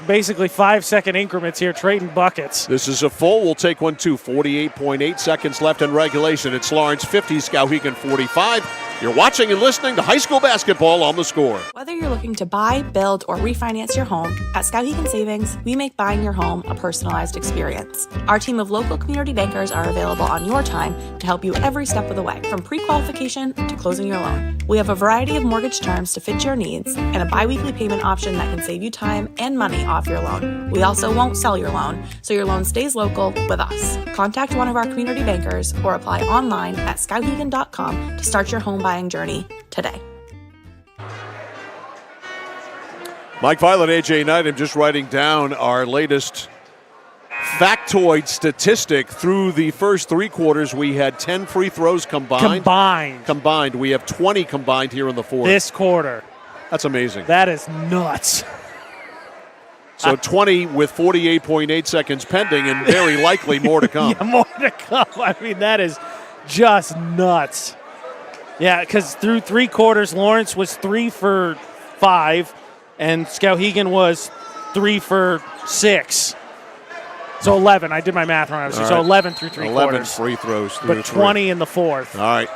basically 5-second increments here, trading buckets. This is a full. We'll take one, too. 48.8 seconds left in regulation. It's Lawrence 50, Skowhegan 45. You're watching and listening to high school basketball on The Score. Whether you're looking to buy, build, or refinance your home, at Skowhegan Savings, we make buying your home a personalized experience. Our team of local community bankers are available on your time to help you every step of the way, from pre-qualification to closing your loan. We have a variety of mortgage terms to fit your needs and a biweekly payment option that can save you time and money off your loan. We also won't sell your loan, so your loan stays local with us. Contact one of our community bankers or apply online at skowhegan.com to start your home buying journey today. Mike Violet, AJ Knight, I'm just writing down our latest factoid statistic. Through the first 3 quarters, we had 10 free throws combined. Combined. We have 20 combined here in the fourth. This quarter. That's amazing. That is nuts. So 20 with 48.8 seconds pending, and very likely more to come. Yeah, more to come. I mean, that is just nuts. Yeah, because through 3 quarters, Lawrence was 3 for 5, and Skowhegan was 3 for 6. So 11. I did my math wrong. So 11 through 3 11 quarters. free throws through But 20 in the fourth. All right.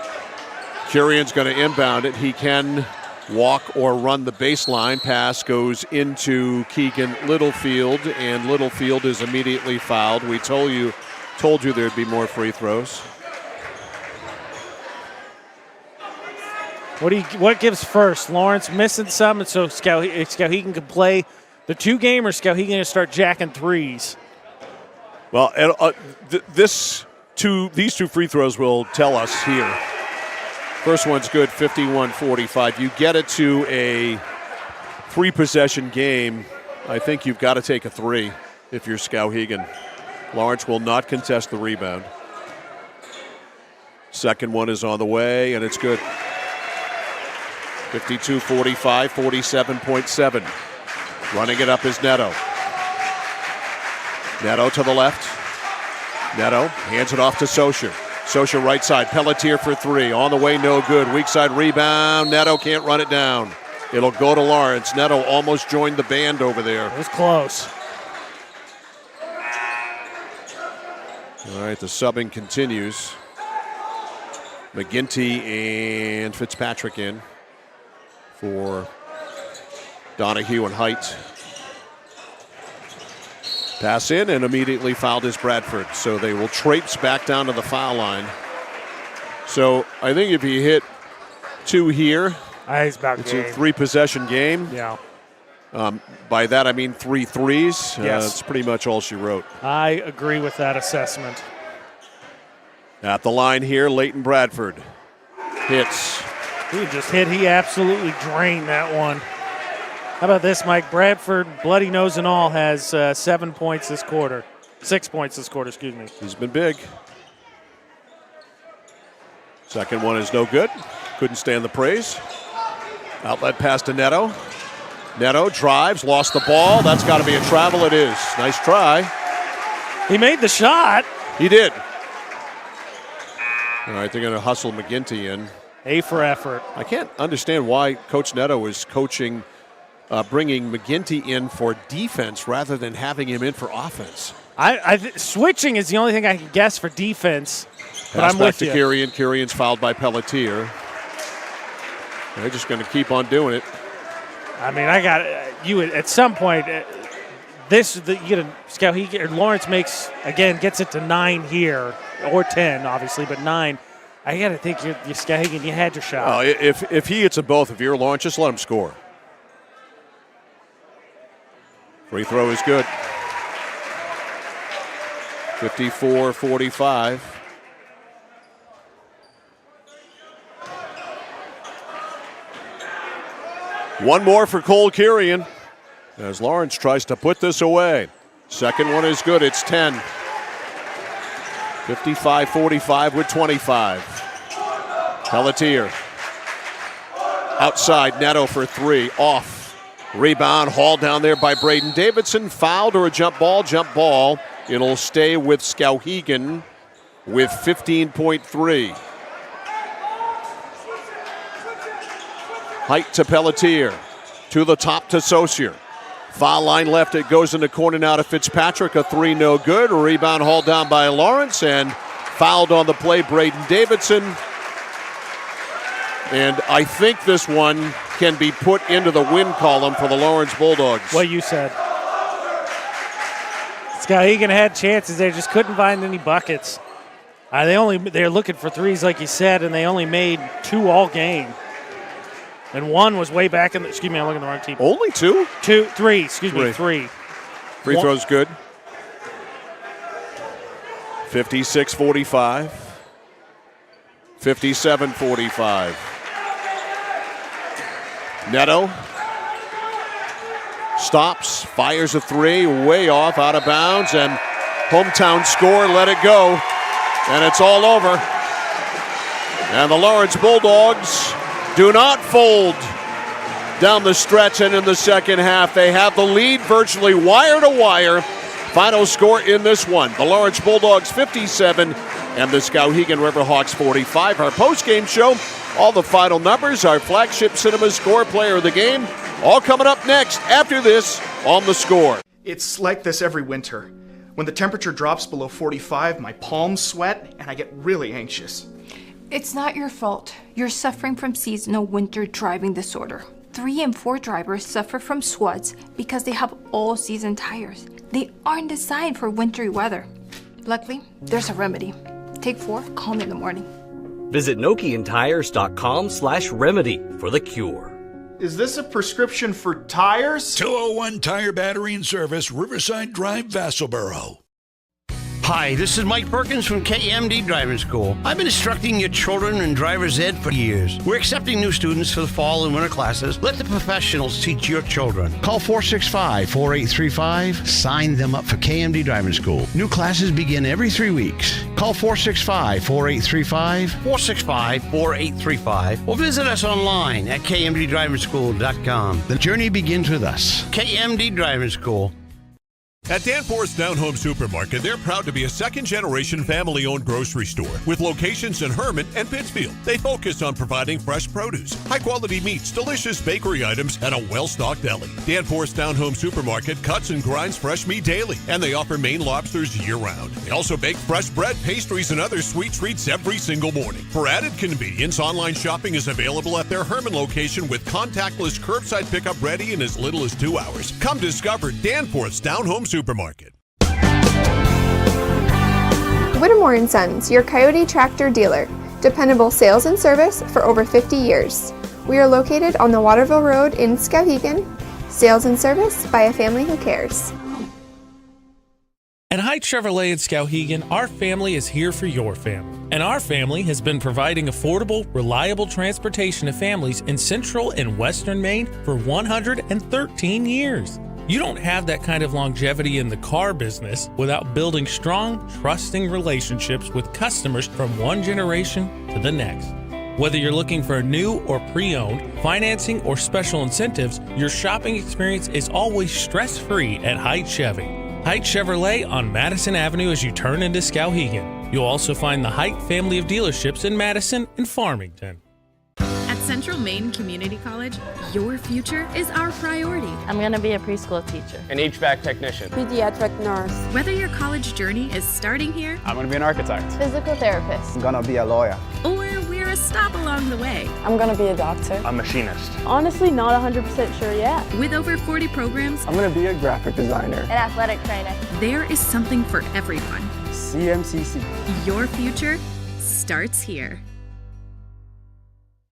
Kurian's going to inbound it. He can walk or run the baseline. Pass goes into Keegan Littlefield, and Littlefield is immediately fouled. We told you there'd be more free throws. What gives first? Lawrence missing some, and so Skowhegan can play the 2-game, or Skowhegan to start jacking threes? Well, these two free throws will tell us here. First one's good, 51-45. You get it to a 3-possession game, I think you've got to take a 3 if you're Skowhegan. Lawrence will not contest the rebound. Second one is on the way, and it's good. 52-45, 47.7. Running it up is Neto. Neto to the left. Neto hands it off to Socher. Socher right side. Pelletier for 3. On the way, no good. Weak side rebound. Neto can't run it down. It'll go to Lawrence. Neto almost joined the band over there. It was close. All right, the subbing continues. McGinty and Fitzpatrick in for Donahue and Height. Pass in, and immediately fouled is Bradford. So they will traipse back down to the foul line. So I think if you hit 2 here, it's about it's game. a 3-possession game. Yeah. By that I mean 3 threes. Yes. That's pretty much all she wrote. I agree with that assessment. At the line here, Leighton Bradford hits. He just hit. He absolutely drained that one. How about this, Mike? Bradford, bloody nose and all, has 7 points this quarter. 6 points this quarter, excuse me. He's been big. Second one is no good. Couldn't stand the praise. Outlet pass to Neto. Neto drives, lost the ball. That's got to be a travel. It is. Nice try. He made the shot. He did. All right, they're going to hustle McGinty in. A for effort. I can't understand why Coach Neto is coaching, bringing McGinty in for defense rather than having him in for offense. Switching is the only thing I can guess for defense. But Pass I'm back with to you. Kurian. Kurian's fouled by Pelletier. They're just going to keep on doing it. I mean, I got you at some point. You get a Skowhegan. Lawrence gets it to 9 here, or 10, obviously, but 9. I got to think you're Skowhegan. You had your shot. Oh, if he hits them both, if you're Lawrence, just let him score. Free throw is good. 54-45. One more for Cole Kurian as Lawrence tries to put this away. Second one is good. It's 10. 55-45 with 25. Pelletier. Outside, Neto for 3. Off. Rebound hauled down there by Braden Davidson. Fouled or a jump ball? Jump ball. It'll stay with Skowhegan with 15.3. Height to Pelletier. To the top to Saucier. Foul line left. It goes in the corner now to Fitzpatrick. A 3 no good. A rebound hauled down by Lawrence and fouled on the play Braden Davidson. And I think this one can be put into the win column for the Lawrence Bulldogs. What you said. Skowhegan had chances. They just couldn't find any buckets. They're looking for threes, like you said, and they only made 2 all game. And one was way back in the, excuse me, I'm looking at the wrong team. Only 2? 3, excuse me, 3. Free throw's good. 56-45. 57-45. Neto stops, fires a 3, way off, out of bounds, and hometown score, let it go. And it's all over. And the Lawrence Bulldogs do not fold down the stretch and in the second half. They have the lead virtually wire to wire. Final score in this one, the Lawrence Bulldogs 57 and the Skowhegan Riverhawks 45. Our post-game show, all the final numbers, our flagship cinema score player of the game, All coming up next after this on The Score. It's like this every winter. When the temperature drops below 45, my palms sweat and I get really anxious. It's not your fault. You're suffering from seasonal winter driving disorder. 3 and 4 drivers suffer from SWUDs because they have all-season tires. They aren't designed for wintry weather. Luckily, there's a remedy. Take 4, call me in the morning. Visit NokianTires.com/remedy for the cure. Is this a prescription for tires? 201 Tire Battery and Service, Riverside Drive, Vassalboro. Hi, this is Mike Perkins from KMD Driving School. I've been instructing your children in driver's ed for years. We're accepting new students for the fall and winter classes. Let the professionals teach your children. Call 465-4835. Sign them up for KMD Driving School. New classes begin every 3 weeks. Call 465-4835, 465-4835, or visit us online at kmddrivingschool.com. The journey begins with us. KMD Driving School. At Danforth's Down Home Supermarket, they're proud to be a second-generation family-owned grocery store with locations in Hermon and Pittsfield. They focus on providing fresh produce, high-quality meats, delicious bakery items, and a well-stocked deli. Danforth's Down Home Supermarket cuts and grinds fresh meat daily, and they offer Maine lobsters year-round. They also bake fresh bread, pastries, and other sweet treats every single morning. For added convenience, online shopping is available at their Hermon location with contactless curbside pickup ready in as little as 2 hours. Come discover Danforth's Down Home Supermarket. Whittemore & Sons, your Coyote tractor dealer. Dependable sales and service for over 50 years. We are located on the Waterville Road in Skowhegan. Sales and service by a family who cares. At Haidt Chevrolet in Skowhegan, our family is here for your family. And our family has been providing affordable, reliable transportation to families in central and western Maine for 113 years. You don't have that kind of longevity in the car business without building strong, trusting relationships with customers from one generation to the next. Whether you're looking for a new or pre-owned, financing, or special incentives, your shopping experience is always stress-free at Haidt Chevy. Haidt Chevrolet on Madison Avenue as you turn into Skowhegan. You'll also find the Haidt family of dealerships in Madison and Farmington. At Central Maine Community College, your future is our priority. I'm going to be a preschool teacher. An HVAC technician. Pediatric nurse. Whether your college journey is starting here, I'm going to be an architect. Physical therapist. I'm going to be a lawyer. Or we're a stop along the way. I'm going to be a doctor. A machinist. Honestly, not 100% sure yet. With over 40 programs, I'm going to be a graphic designer. An athletic trainer. There is something for everyone. CMCC. Your future starts here.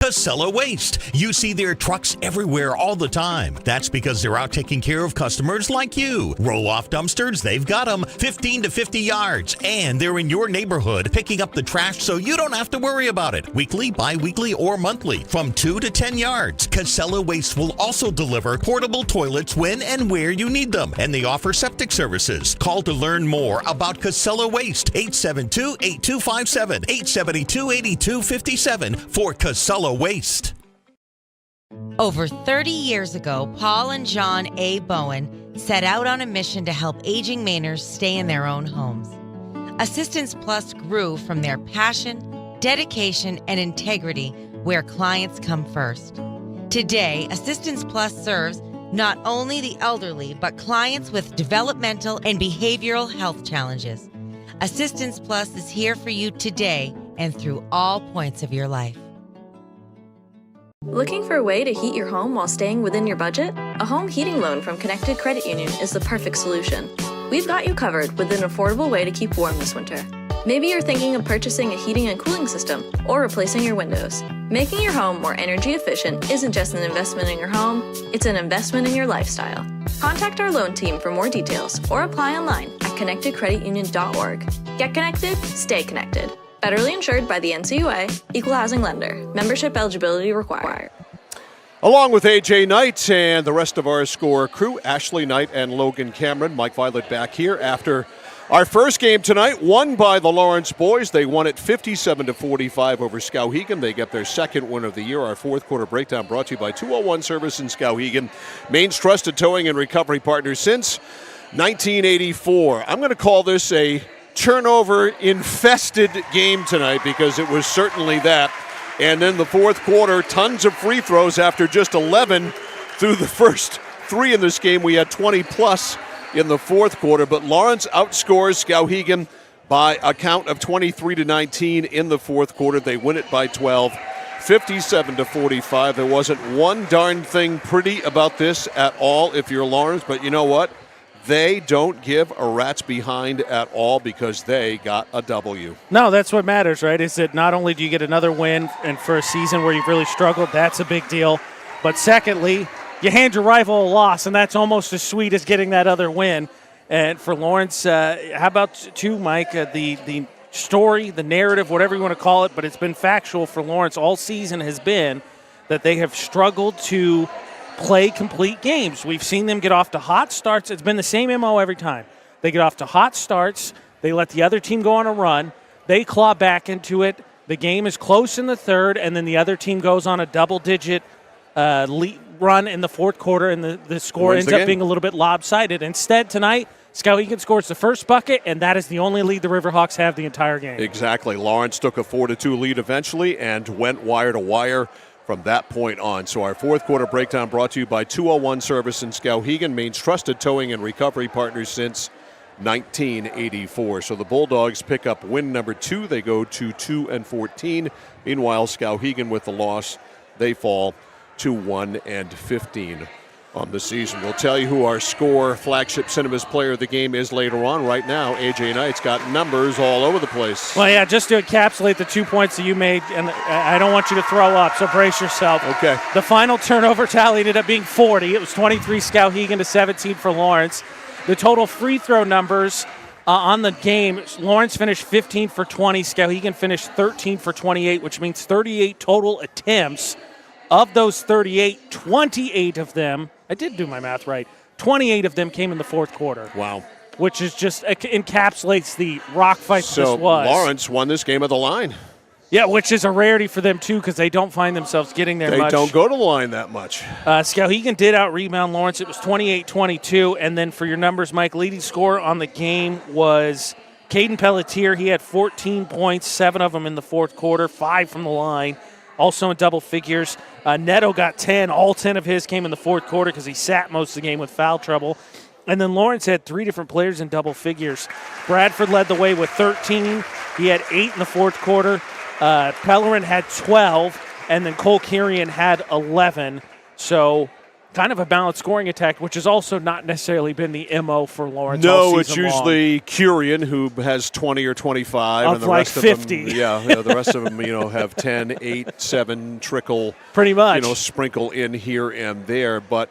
Casella Waste. You see their trucks everywhere all the time. That's because they're out taking care of customers like you. Roll-off dumpsters, they've got them 15 to 50 yards. And they're in your neighborhood picking up the trash so you don't have to worry about it. Weekly, bi-weekly, or monthly from 2 to 10 yards. Casella Waste will also deliver portable toilets when and where you need them. And they offer septic services. Call to learn more about Casella Waste. 872-8257, 872-8257 for Casella Waste. Over 30 years ago, Paul and John A. Bowen set out on a mission to help aging Mainers stay in their own homes. Assistance Plus grew from their passion, dedication, and integrity where clients come first. Today, Assistance Plus serves not only the elderly, but clients with developmental and behavioral health challenges. Assistance Plus is here for you today and through all points of your life. Looking for a way to heat your home while staying within your budget? A home heating loan from Connected Credit Union is the perfect solution. We've got you covered with an affordable way to keep warm this winter. Maybe you're thinking of purchasing a heating and cooling system or replacing your windows. Making your home more energy efficient isn't just an investment in your home, it's an investment in your lifestyle. Contact our loan team for more details or apply online at connectedcreditunion.org. Get connected, stay connected. Federally insured by the NCUA, Equal Housing Lender. Membership eligibility required. Along with AJ Knight and the rest of our Score crew, Ashley Knight and Logan Cameron, Mike Violet back here after our first game tonight, won by the Lawrence boys. They won it 57-45 over Skowhegan. They get their second win of the year. Our fourth quarter breakdown brought to you by 201 Service in Skowhegan, Maine's trusted towing and recovery partner since 1984. I'm going to call this a turnover-infested game tonight because it was certainly that. And then the fourth quarter, tons of free throws after just 11 through the first 3 in this game. We had 20-plus in the fourth quarter, but Lawrence outscores Skowhegan by a count of 23-19 in the fourth quarter. They win it by 12, 57-45. There wasn't one darn thing pretty about this at all if you're Lawrence, but you know what? They don't give a rat's behind at all because they got a W. No, that's what matters, right? Is that not only do you get another win, and for a season where you've really struggled, that's a big deal. But secondly, you hand your rival a loss, and that's almost as sweet as getting that other win. And for Lawrence, how about too, Mike, the story, the narrative, whatever you want to call it, but it's been factual for Lawrence all season has been that they have struggled to play complete games. We've seen them get off to hot starts. It's been the same MO every time. They get off to hot starts. They let the other team go on a run. They claw back into it. The game is close in the third, and then the other team goes on a double-digit lead run in the fourth quarter, and the score ends up being a little bit lopsided. Instead, tonight, Skowhegan scores the first bucket, and that is the only lead the Riverhawks have the entire game. Exactly. Lawrence took a 4-2 lead eventually and went wire to wire from that point on. So our fourth quarter breakdown brought to you by 201 Service in Skowhegan, Maine's trusted towing and recovery partners since 1984. So the Bulldogs pick up win number 2. They go to 2-14. Meanwhile, Skowhegan with the loss, they fall to 1-15 on the season. We'll tell you who our score flagship cinemas player of the game is later on. Right now, AJ Knight's got numbers all over the place. Well, yeah, just to encapsulate the 2 points that you made, and I don't want you to throw up, so brace yourself. Okay. The final turnover tally ended up being 40. It was 23 Skowhegan to 17 for Lawrence. The total free throw numbers on the game, Lawrence finished 15 for 20. Skowhegan finished 13 for 28, which means 38 total attempts. Of those 38, 28 of them, I did do my math right, 28 of them came in the fourth quarter. Wow. Which is just encapsulates the rock fight this was. So Lawrence won this game at the line. Yeah, which is a rarity for them, too, because they don't find themselves getting there much. They don't go to the line that much. Skowhegan did out-rebound Lawrence. It was 28-22. And then for your numbers, Mike, leading scorer on the game was Caden Pelletier. He had 14 points, 7 of them in the fourth quarter, 5 from the line. Also in double figures. Neto got 10. All 10 of his came in the fourth quarter because he sat most of the game with foul trouble. And then Lawrence had 3 different players in double figures. Bradford led the way with 13. He had 8 in the fourth quarter. Pellerin had 12. And then Cole Kirian had 11. So kind of a balanced scoring attack, which has also not necessarily been the MO for Lawrence. No, it's usually Curian who has 20 or 25, of and the like rest 50. of them, the rest of them, have 10, 8, 7, trickle, pretty much, sprinkle in here and there. But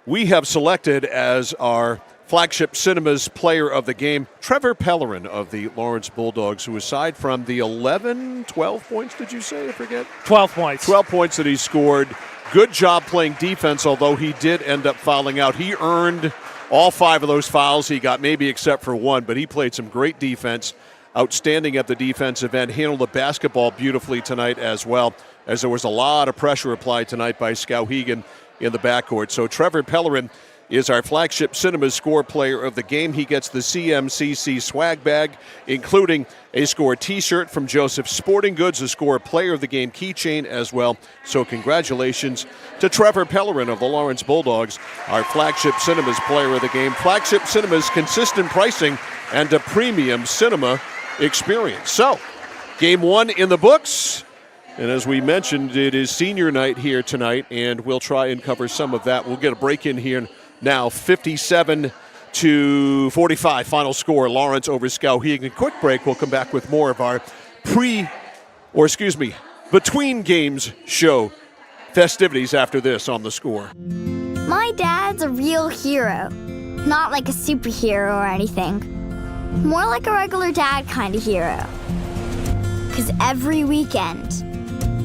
we have selected as our flagship cinemas player of the game Trevor Pellerin of the Lawrence Bulldogs, who aside from the 12 points, did you say? I forget. 12 points. 12 points that he scored. Good job playing defense, although he did end up fouling out. He earned all 5 of those fouls he got, maybe except for 1, but he played some great defense. Outstanding at the defensive end. Handled the basketball beautifully tonight as well, as there was a lot of pressure applied tonight by Skowhegan in the backcourt. So Trevor Pellerin is our flagship Cinemas score player of the game. He gets the CMCC swag bag, including a Score t-shirt from Joseph Sporting Goods, a Score player of the game keychain as well. So congratulations to Trevor Pellerin of the Lawrence Bulldogs, our flagship Cinemas player of the game. Flagship Cinemas, consistent pricing and a premium cinema experience. So, game 1 in the books. And as we mentioned, it is senior night here tonight, and we'll try and cover some of that. We'll get a break in here now, 57-45 final score, Lawrence over Skowhegan. Quick break. We'll come back with more of our between games show festivities after this on The Score. My dad's a real hero. Not like a superhero or anything. More like a regular dad kind of hero. 'Cause every weekend,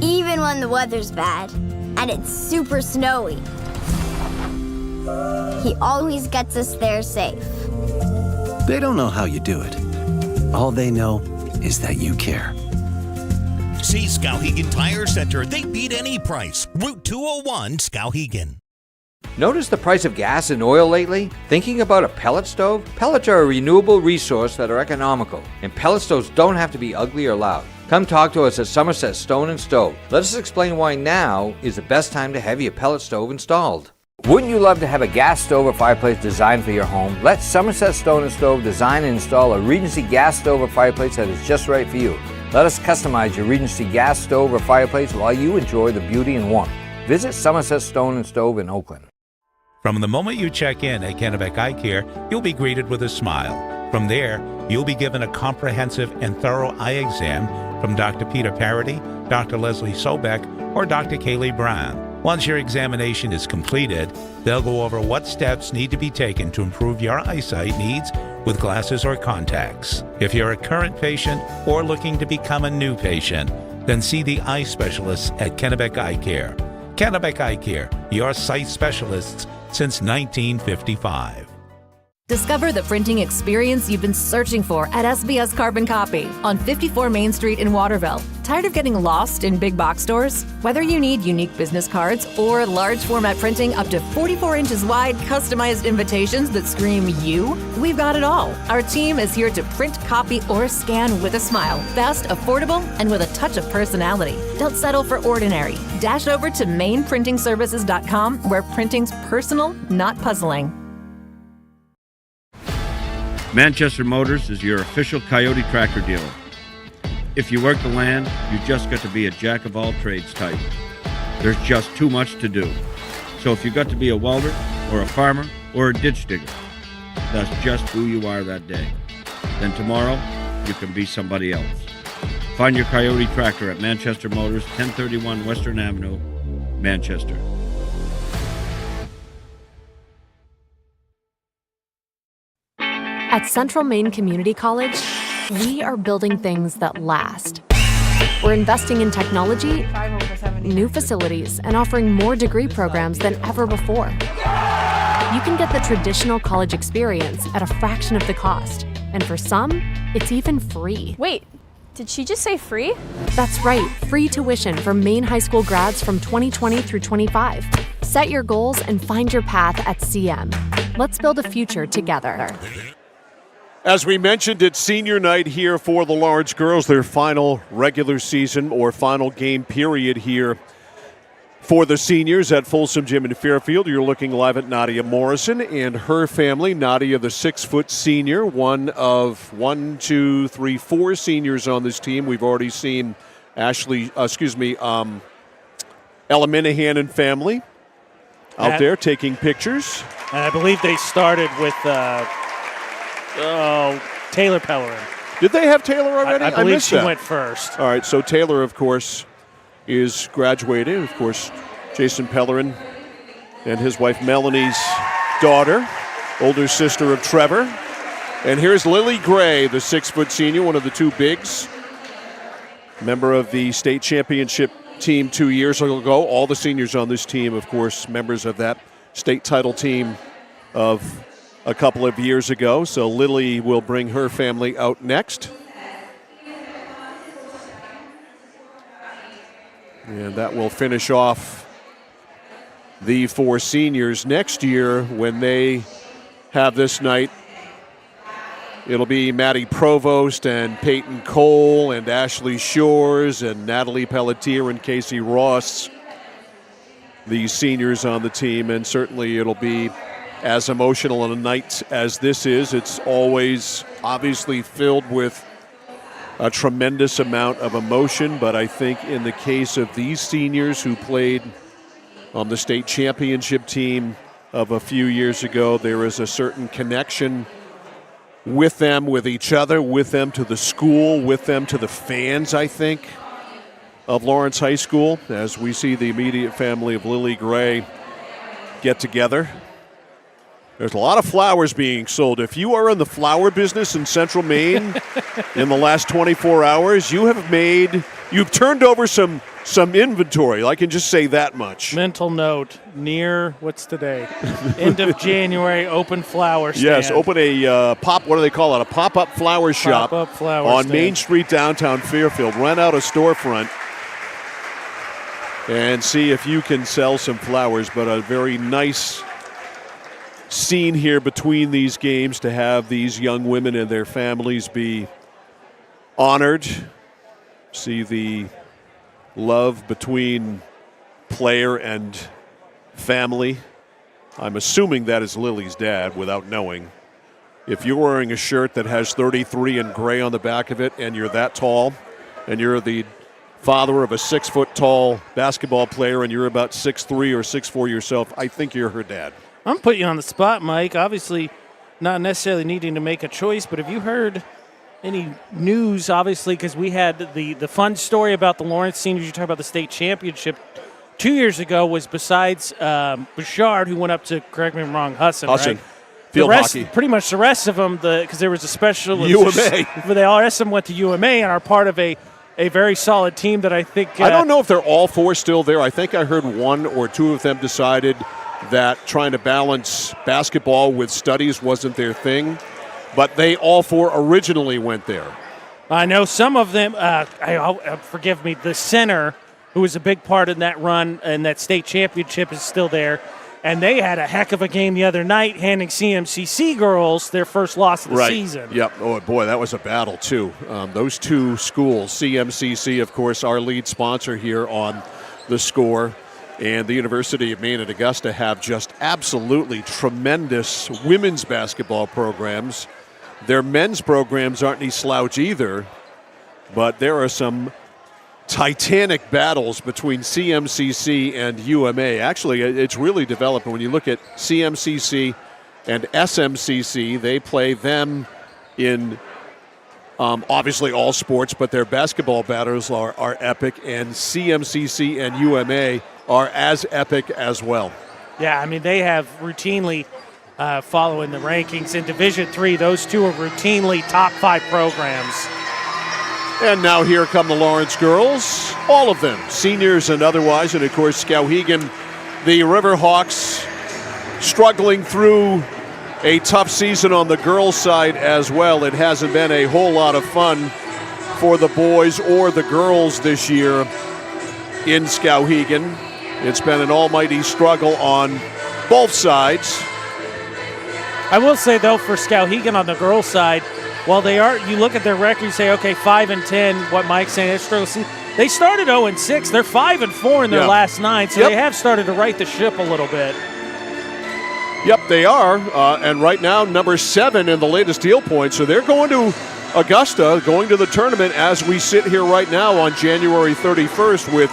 even when the weather's bad and it's super snowy, he always gets us there safe. They don't know how you do it. All they know is that you care. See Skowhegan Tire Center. They beat any price. Route 201, Skowhegan. Notice the price of gas and oil lately? Thinking about a pellet stove? Pellets are a renewable resource that are economical, and pellet stoves don't have to be ugly or loud. Come talk to us at Somerset Stone and Stove. Let us explain why now is the best time to have your pellet stove installed. Wouldn't you love to have a gas stove or fireplace designed for your home? Let Somerset Stone & Stove design and install a Regency gas stove or fireplace that is just right for you. Let us customize your Regency gas stove or fireplace while you enjoy the beauty and warmth. Visit Somerset Stone & Stove in Oakland. From the moment you check in at Kennebec Eye Care, you'll be greeted with a smile. From there, you'll be given a comprehensive and thorough eye exam from Dr. Peter Parody, Dr. Leslie Sobeck, or Dr. Kaylee Brown. Once your examination is completed, they'll go over what steps need to be taken to improve your eyesight needs with glasses or contacts. If you're a current patient or looking to become a new patient, then see the eye specialists at Kennebec Eye Care. Kennebec Eye Care, your sight specialists since 1955. Discover the printing experience you've been searching for at SBS Carbon Copy on 54 Main Street in Waterville. Tired of getting lost in big box stores? Whether you need unique business cards or large format printing up to 44 inches wide, customized invitations that scream you, we've got it all. Our team is here to print, copy, or scan with a smile. Fast, affordable, and with a touch of personality. Don't settle for ordinary. Dash over to mainprintingservices.com where printing's personal, not puzzling. Manchester Motors is your official Coyote tractor dealer. If you work the land, you just got to be a jack-of-all-trades type. There's just too much to do. So if you got to be a welder, or a farmer, or a ditch digger, that's just who you are that day. Then tomorrow, you can be somebody else. Find your Coyote tractor at Manchester Motors, 1031 Western Avenue, Manchester. At Central Maine Community College, we are building things that last. We're investing in technology, new facilities, and offering more degree programs than ever before. You can get the traditional college experience at a fraction of the cost, and for some, it's even free. Wait, did she just say free? That's right, free tuition for Maine high school grads from 2020 through 25. Set your goals and find your path at CM. Let's build a future together. As we mentioned, it's senior night here for the Lawrence girls, their final regular season or final game period here for the seniors at Folsom Gym in Fairfield. You're looking live at Nadia Morrison and her family. Nadia, the 6-foot senior, one of 4 seniors on this team. We've already seen Ella Minahan and family out there taking pictures. And I believe they started with Taylor Pellerin. Did they have Taylor already? I believe missed she that. went first. All right, so Taylor, of course, is graduating. Of course, Jason Pellerin and his wife Melanie's daughter, older sister of Trevor. And here's Lily Gray, the 6-foot senior, one of the two bigs. Member of the state championship team 2 years ago. All the seniors on this team, of course, members of that state title team of a couple of years ago. So Lily will bring her family out next. And that will finish off the 4 seniors. Next year, when they have this night, it'll be Maddie Provost and Peyton Cole and Ashley Shores and Natalie Pelletier and Casey Ross, the seniors on the team. And certainly it'll be as emotional a night as this is. It's always obviously filled with a tremendous amount of emotion, but I think in the case of these seniors who played on the state championship team of a few years ago, there is a certain connection with them, with each other, with them to the school, with them to the fans, I think, of Lawrence High School, as we see the immediate family of Lily Gray get together. There's a lot of flowers being sold. If you are in the flower business in Central Maine in the last 24 hours, you've turned over some inventory. I can just say that much. Mental note, what's today? End of January, open flower stand. Yes, open a what do they call it? A pop-up flower shop Pop-up flower on stand. Main Street, downtown Fairfield. Rent out a storefront and see if you can sell some flowers. But a very nice scene here between these games to have these young women and their families be honored. See the love between player and family I'm assuming that is Lily's dad without knowing. If you're wearing a shirt that has 33 in gray on the back of it and you're that tall and you're the father of a 6-foot-tall basketball player and you're about 6'3 or 6'4 yourself, I think you're her dad. I'm putting you on the spot, Mike. Obviously not necessarily needing to make a choice, but have you heard any news, obviously, because we had the fun story about the Lawrence seniors. You talk about the state championship 2 years ago was besides Bouchard, who went up to, correct me if I'm wrong, Husson, right? Field the rest, hockey. Pretty much the rest of them, because there was a special UMA. But they all rest of them went to UMA and are part of a very solid team that I think. I don't know if they're all four still there. I think I heard one or two of them decided that trying to balance basketball with studies wasn't their thing, but they all four originally went there. I know some of them. Forgive me. The center, who was a big part in that run and that state championship, is still there. And they had a heck of a game the other night, handing CMCC girls their first loss of the season. Yep. Oh, boy, that was a battle, too. Those two schools, CMCC, of course, our lead sponsor here on The Score, and the University of Maine at Augusta have just absolutely tremendous women's basketball programs. Their men's programs aren't any slouch either, but there are some titanic battles between CMCC and UMA. Actually, it's really developed. When you look at CMCC and SMCC, they play them in obviously all sports, but their basketball battles are epic, and CMCC and UMA are as epic as well. Yeah, I mean, they have routinely, following the rankings in Division III, those two are routinely top 5 programs. And now here come the Lawrence girls, all of them, seniors and otherwise. And, of course, Skowhegan, the Riverhawks, struggling through a tough season on the girls' side as well. It hasn't been a whole lot of fun for the boys or the girls this year in Skowhegan. It's been an almighty struggle on both sides. I will say, though, for Skowhegan on the girls' side, while they are, you look at their record, you say, okay, 5-10, what Mike's saying, they started 0-6. They're 5-4 in their last 9, so they have started to right the ship a little bit. Yep, they are, and right now, number 7 in the latest deal point, so they're going to Augusta, going to the tournament as we sit here right now on January 31st with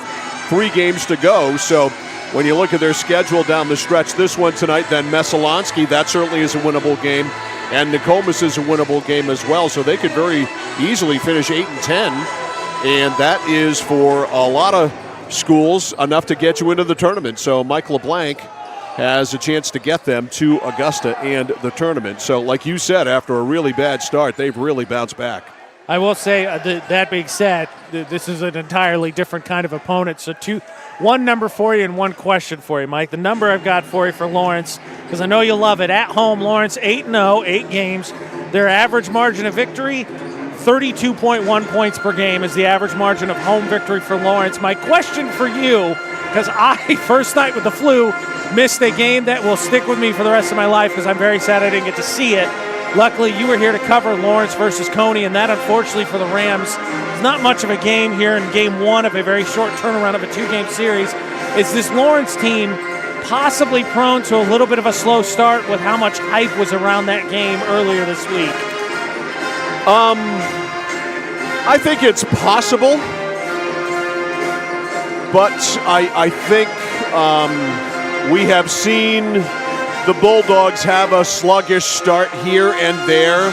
3 games to go, so when you look at their schedule down the stretch, this one tonight, then Messalonsky, that certainly is a winnable game. And Nokomis is a winnable game as well, so they could very easily finish 8-10, and that is for a lot of schools enough to get you into the tournament. So Mike LeBlanc has a chance to get them to Augusta and the tournament. So like you said, after a really bad start, they've really bounced back. I will say, that being said, this is an entirely different kind of opponent. So one number for you and one question for you, Mike. The number I've got for you for Lawrence, because I know you love it. At home, Lawrence 8-0, 8 games. Their average margin of victory, 32.1 points per game is the average margin of home victory for Lawrence. My question for you, because I, first night with the flu, missed a game that will stick with me for the rest of my life because I'm very sad I didn't get to see it. Luckily, you were here to cover Lawrence versus Coney, and that, unfortunately, for the Rams, is not much of a game here in game 1 of a very short turnaround of a 2-game series. Is this Lawrence team possibly prone to a little bit of a slow start with how much hype was around that game earlier this week? I think it's possible, but I think we have seen the Bulldogs have a sluggish start here and there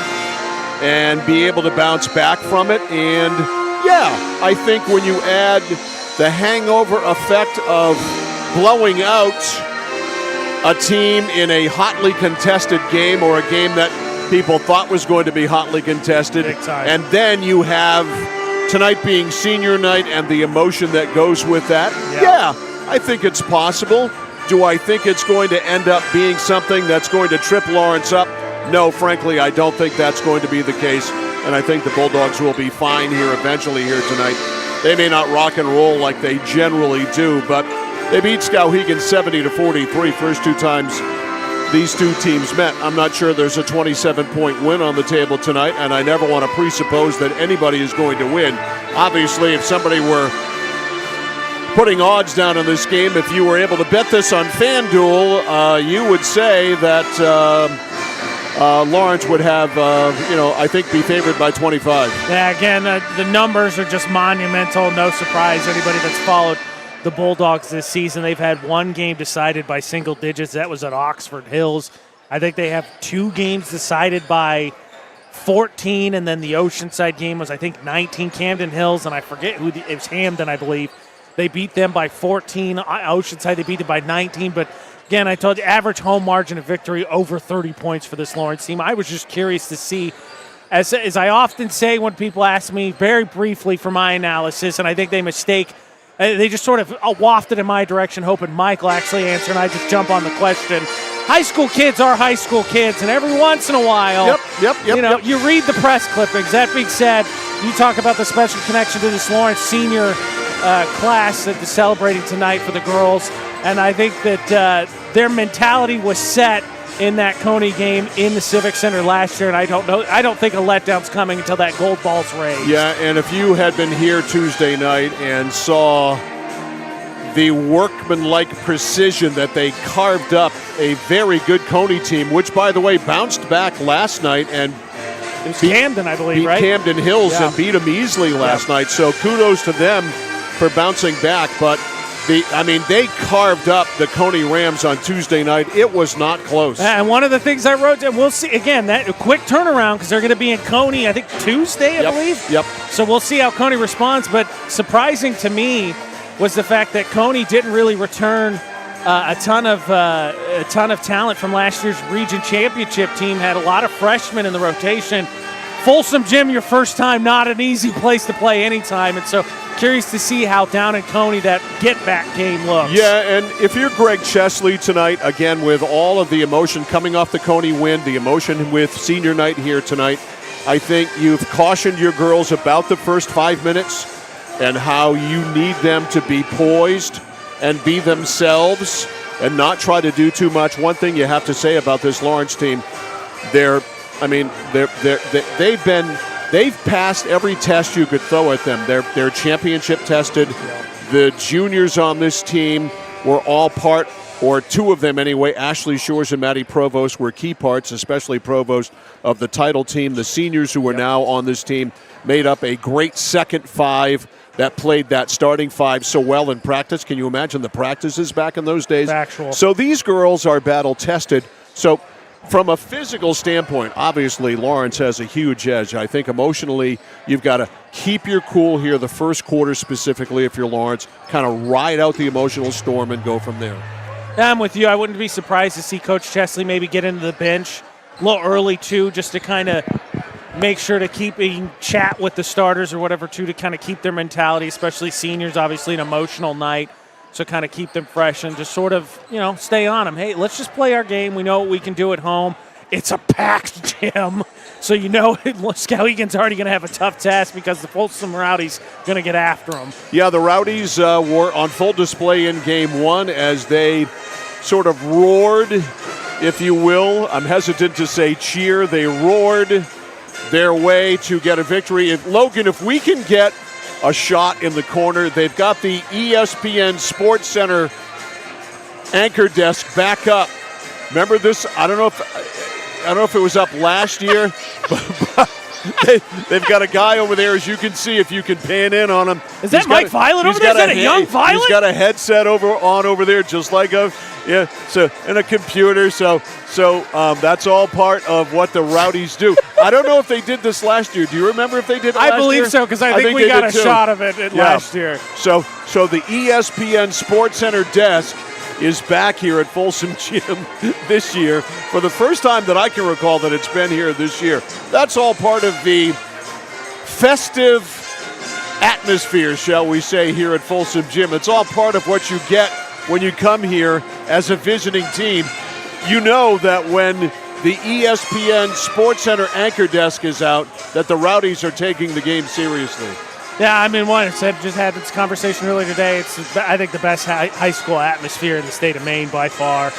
and be able to bounce back from it. And, yeah, I think when you add the hangover effect of blowing out a team in a hotly contested game or a game that people thought was going to be hotly contested, and then you have tonight being senior night and the emotion that goes with that, yeah I think it's possible. Do I think it's going to end up being something that's going to trip Lawrence up? No, frankly, I don't think that's going to be the case, and I think the Bulldogs will be fine here eventually here tonight. They may not rock and roll like they generally do, but they beat Skowhegan 70-43 first 2 times these two teams met. I'm not sure there's a 27-point win on the table tonight, and I never want to presuppose that anybody is going to win. Obviously, if somebody were putting odds down on this game, if you were able to bet this on FanDuel, you would say that Lawrence would have, I think be favored by 25. Yeah, again, the numbers are just monumental. No surprise, anybody that's followed the Bulldogs this season, they've had one game decided by single digits. That was at Oxford Hills. I think they have 2 games decided by 14, and then the Oceanside game was, I think, 19. Camden Hills, and I forget who, it was Hamden, I believe. They beat them by 14. Oceanside, they beat them by 19, but again, I told you, average home margin of victory over 30 points for this Lawrence team. I was just curious to see, as I often say when people ask me very briefly for my analysis, and I think they just sort of wafted in my direction, hoping Mike will actually answer, and I just jump on the question. High school kids are high school kids, and every once in a while, you read the press clippings. That being said, you talk about the special connection to this Lawrence senior class that is celebrating tonight for the girls, and I think that their mentality was set in that Coney game in the Civic Center last year, and I don't think a letdown's coming until that gold ball's raised. Yeah, and if you had been here Tuesday night and saw the workmanlike precision that they carved up a very good Coney team, which, by the way, bounced back last night and beat Camden, I believe, right? Camden Hills and beat them easily last night. So kudos to them for bouncing back. But they carved up the Coney Rams on Tuesday night. It was not close. And one of the things I wrote, and we'll see, again, that a quick turnaround because they're going to be in Coney, I think, Tuesday, I believe. Yep. So we'll see how Coney responds. But surprising to me was the fact that Coney didn't really return a ton of talent from last year's region championship team. Had a lot of freshmen in the rotation. Folsom Gym, your first time, not an easy place to play anytime. And so curious to see how down in Coney that get-back game looks. Yeah, and if you're Greg Chesley tonight, again, with all of the emotion coming off the Coney win, the emotion with senior night here tonight, I think you've cautioned your girls about the first 5 minutes and how you need them to be poised and be themselves and not try to do too much. One thing you have to say about this Lawrence team, they've passed every test you could throw at them. They're championship tested. The juniors on this team were all part, or 2 of them anyway, Ashley Shores and Maddie Provost were key parts, especially Provost, of the title team. The seniors who are now on this team made up a great second 5 that played that starting 5 so well in practice. Can you imagine the practices back in those days? Factual. So these girls are battle-tested. So from a physical standpoint, obviously Lawrence has a huge edge. I think emotionally you've got to keep your cool here the first quarter specifically if you're Lawrence, kind of ride out the emotional storm and go from there. Yeah, I'm with you. I wouldn't be surprised to see Coach Chesley maybe get into the bench a little early too, just to kind of make sure to keep in chat with the starters or whatever too, to kind of keep their mentality, especially seniors, obviously an emotional night. So kind of keep them fresh and just sort of, stay on them. Hey, let's just play our game. We know what we can do at home. It's a packed gym. So Skowhegan's already going to have a tough task because the Folsom Rowdies going to get after them. Yeah, the Rowdies were on full display in Game 1 as they sort of roared, if you will. I'm hesitant to say cheer. They roared their way to get a victory. If we can get a shot in the corner, they've got the ESPN Sports Center anchor desk back up. Remember this? I don't know if it was up last year, but they've got a guy over there, as you can see, if you can pan in on him. Is that Mike Violet over there? Is that a young Violet? He's got a headset over there, just like and a computer. So that's all part of what the Rowdies do. I don't know if they did this last year. Do you remember if they did it last year? I believe so, because I think we got a shot of it last year. So the ESPN Sports Center desk is back here at Folsom Gym this year for the first time that I can recall that it's been here this year. That's all part of the festive atmosphere, shall we say, here at Folsom Gym. It's all part of what you get when you come here as a visiting team. You know that when the ESPN Sports Center anchor desk is out, that the Rowdies are taking the game seriously. Yeah, I mean, just had this conversation earlier today. It's, I think, the best high school atmosphere in the state of Maine by far.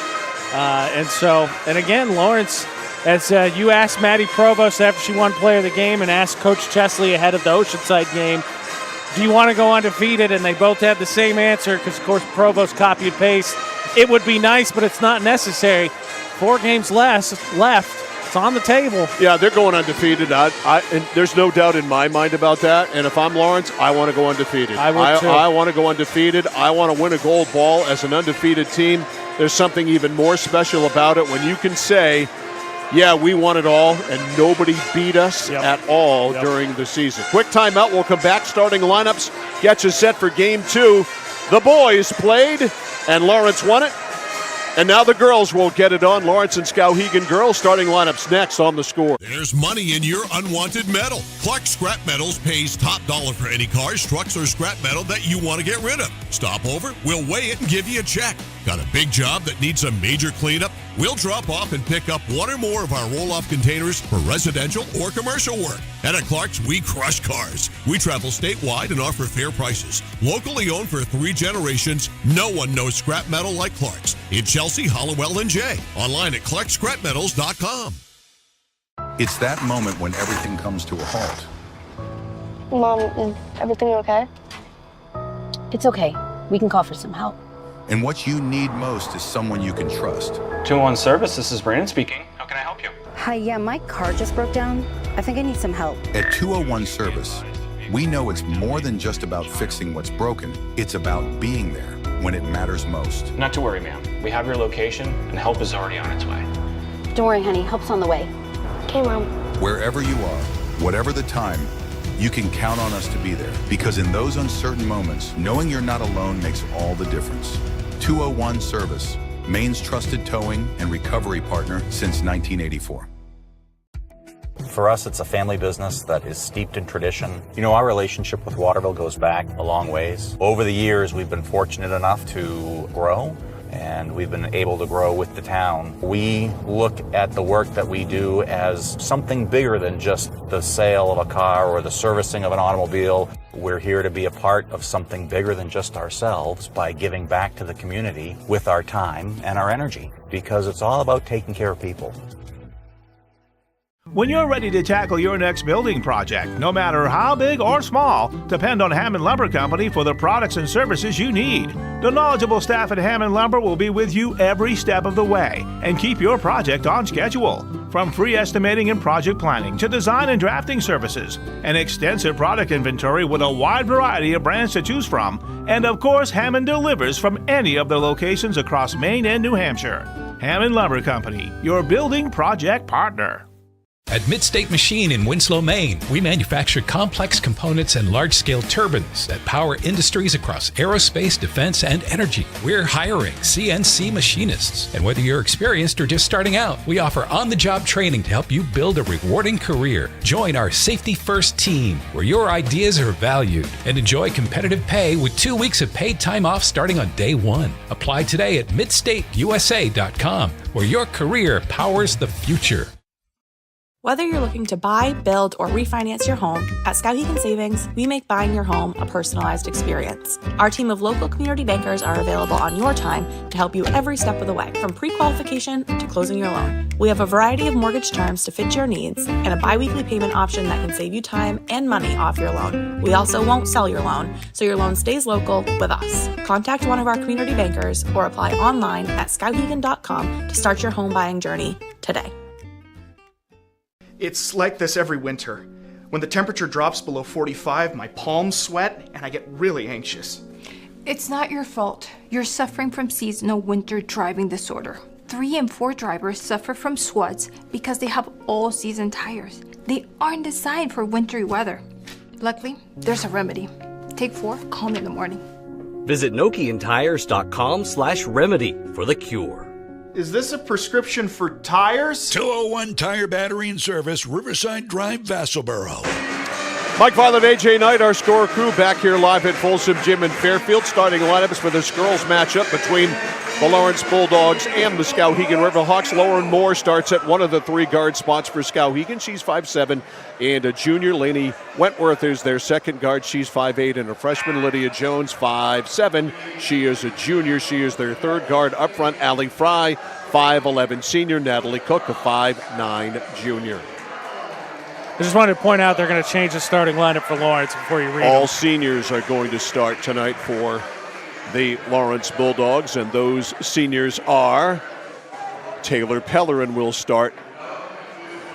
And again, Lawrence, as you asked Maddie Provost after she won Player of the Game and asked Coach Chesley ahead of the Oceanside game, do you want to go undefeated? And they both had the same answer because, of course, Provost copied and paste. It would be nice, but it's not necessary. 4 games left. It's on the table. Yeah, they're going undefeated. And there's no doubt in my mind about that. And if I'm Lawrence, I want to go undefeated. I would too. I want to go undefeated. I want to win a gold ball as an undefeated team. There's something even more special about it when you can say, yeah, we won it all, and nobody beat us at all during the season. Quick timeout. We'll come back. Starting lineups. Get you set for Game 2. The boys played, and Lawrence won it. And now the girls will get it on. Lawrence and Skowhegan girls starting lineups next on The Score. There's money in your unwanted metal. Clark Scrap Metals pays top dollar for any cars, trucks, or scrap metal that you want to get rid of. Stop over, we'll weigh it and give you a check. Got a big job that needs a major cleanup? We'll drop off and pick up one or more of our roll-off containers for residential or commercial work. And at Clark's, we crush cars. We travel statewide and offer fair prices. Locally owned for 3 generations, no one knows scrap metal like Clark's. In Chelsea, Hollowell, and Jay. Online at clarkscrapmetals.com. It's that moment when everything comes to a halt. Mom, is everything okay? It's okay. We can call for some help. And what you need most is someone you can trust. 201 Service, this is Brandon speaking. How can I help you? Hi, yeah, my car just broke down. I think I need some help. At 201 Service, we know it's more than just about fixing what's broken. It's about being there when it matters most. Not to worry, ma'am. We have your location, and help is already on its way. Don't worry, honey. Help's on the way. Okay, Mom. Wherever you are, whatever the time, you can count on us to be there. Because in those uncertain moments, knowing you're not alone makes all the difference. 201 Service, Maine's trusted towing and recovery partner since 1984. For us, it's a family business that is steeped in tradition. You know, our relationship with Waterville goes back a long ways. Over the years, we've been fortunate enough to grow, and we've been able to grow with the town. We look at the work that we do as something bigger than just the sale of a car or the servicing of an automobile. We're here to be a part of something bigger than just ourselves by giving back to the community with our time and our energy, because it's all about taking care of people. When you're ready to tackle your next building project, no matter how big or small, depend on Hammond Lumber Company for the products and services you need. The knowledgeable staff at Hammond Lumber will be with you every step of the way and keep your project on schedule. From free estimating and project planning to design and drafting services, an extensive product inventory with a wide variety of brands to choose from, and of course, Hammond delivers from any of the locations across Maine and New Hampshire. Hammond Lumber Company, your building project partner. At Midstate Machine in Winslow, Maine, we manufacture complex components and large-scale turbines that power industries across aerospace, defense, and energy. We're hiring CNC machinists. And whether you're experienced or just starting out, we offer on-the-job training to help you build a rewarding career. Join our Safety First team, where your ideas are valued, and enjoy competitive pay with 2 weeks of paid time off starting on day 1. Apply today at midstateusa.com, where your career powers the future. Whether you're looking to buy, build, or refinance your home, at Skowhegan Savings, we make buying your home a personalized experience. Our team of local community bankers are available on your time to help you every step of the way, from pre-qualification to closing your loan. We have a variety of mortgage terms to fit your needs and a biweekly payment option that can save you time and money off your loan. We also won't sell your loan, so your loan stays local with us. Contact one of our community bankers or apply online at skowhegan.com to start your home buying journey today. It's like this every winter. When the temperature drops below 45, my palms sweat and I get really anxious. It's not your fault. You're suffering from seasonal winter driving disorder. 3 and 4 drivers suffer from SWUDs because they have all-season tires. They aren't designed for wintry weather. Luckily, there's a remedy. Take 4, call me in the morning. Visit NokianTires.com/remedy for the cure. Is this a prescription for tires? 201 Tire Battery and Service, Riverside Drive, Vassalboro. Mike Violet, AJ Knight, our Score crew back here live at Folsom Gym in Fairfield, starting lineups for this girls matchup between the Lawrence Bulldogs and the Skowhegan Riverhawks. Lauren Moore starts at one of the 3 guard spots for Skowhegan. She's 5'7", and a junior. Lainey Wentworth is their second guard. She's 5'8", and a freshman. Lydia Jones, 5'7". She is a junior. She is their third guard. Up front, Allie Fry, 5'11", senior. Natalie Cook, a 5'9", junior. I just wanted to point out they're going to change the starting lineup for Lawrence before you read All them. seniors are going to start tonight for the Lawrence Bulldogs, and those seniors are Taylor Pellerin will start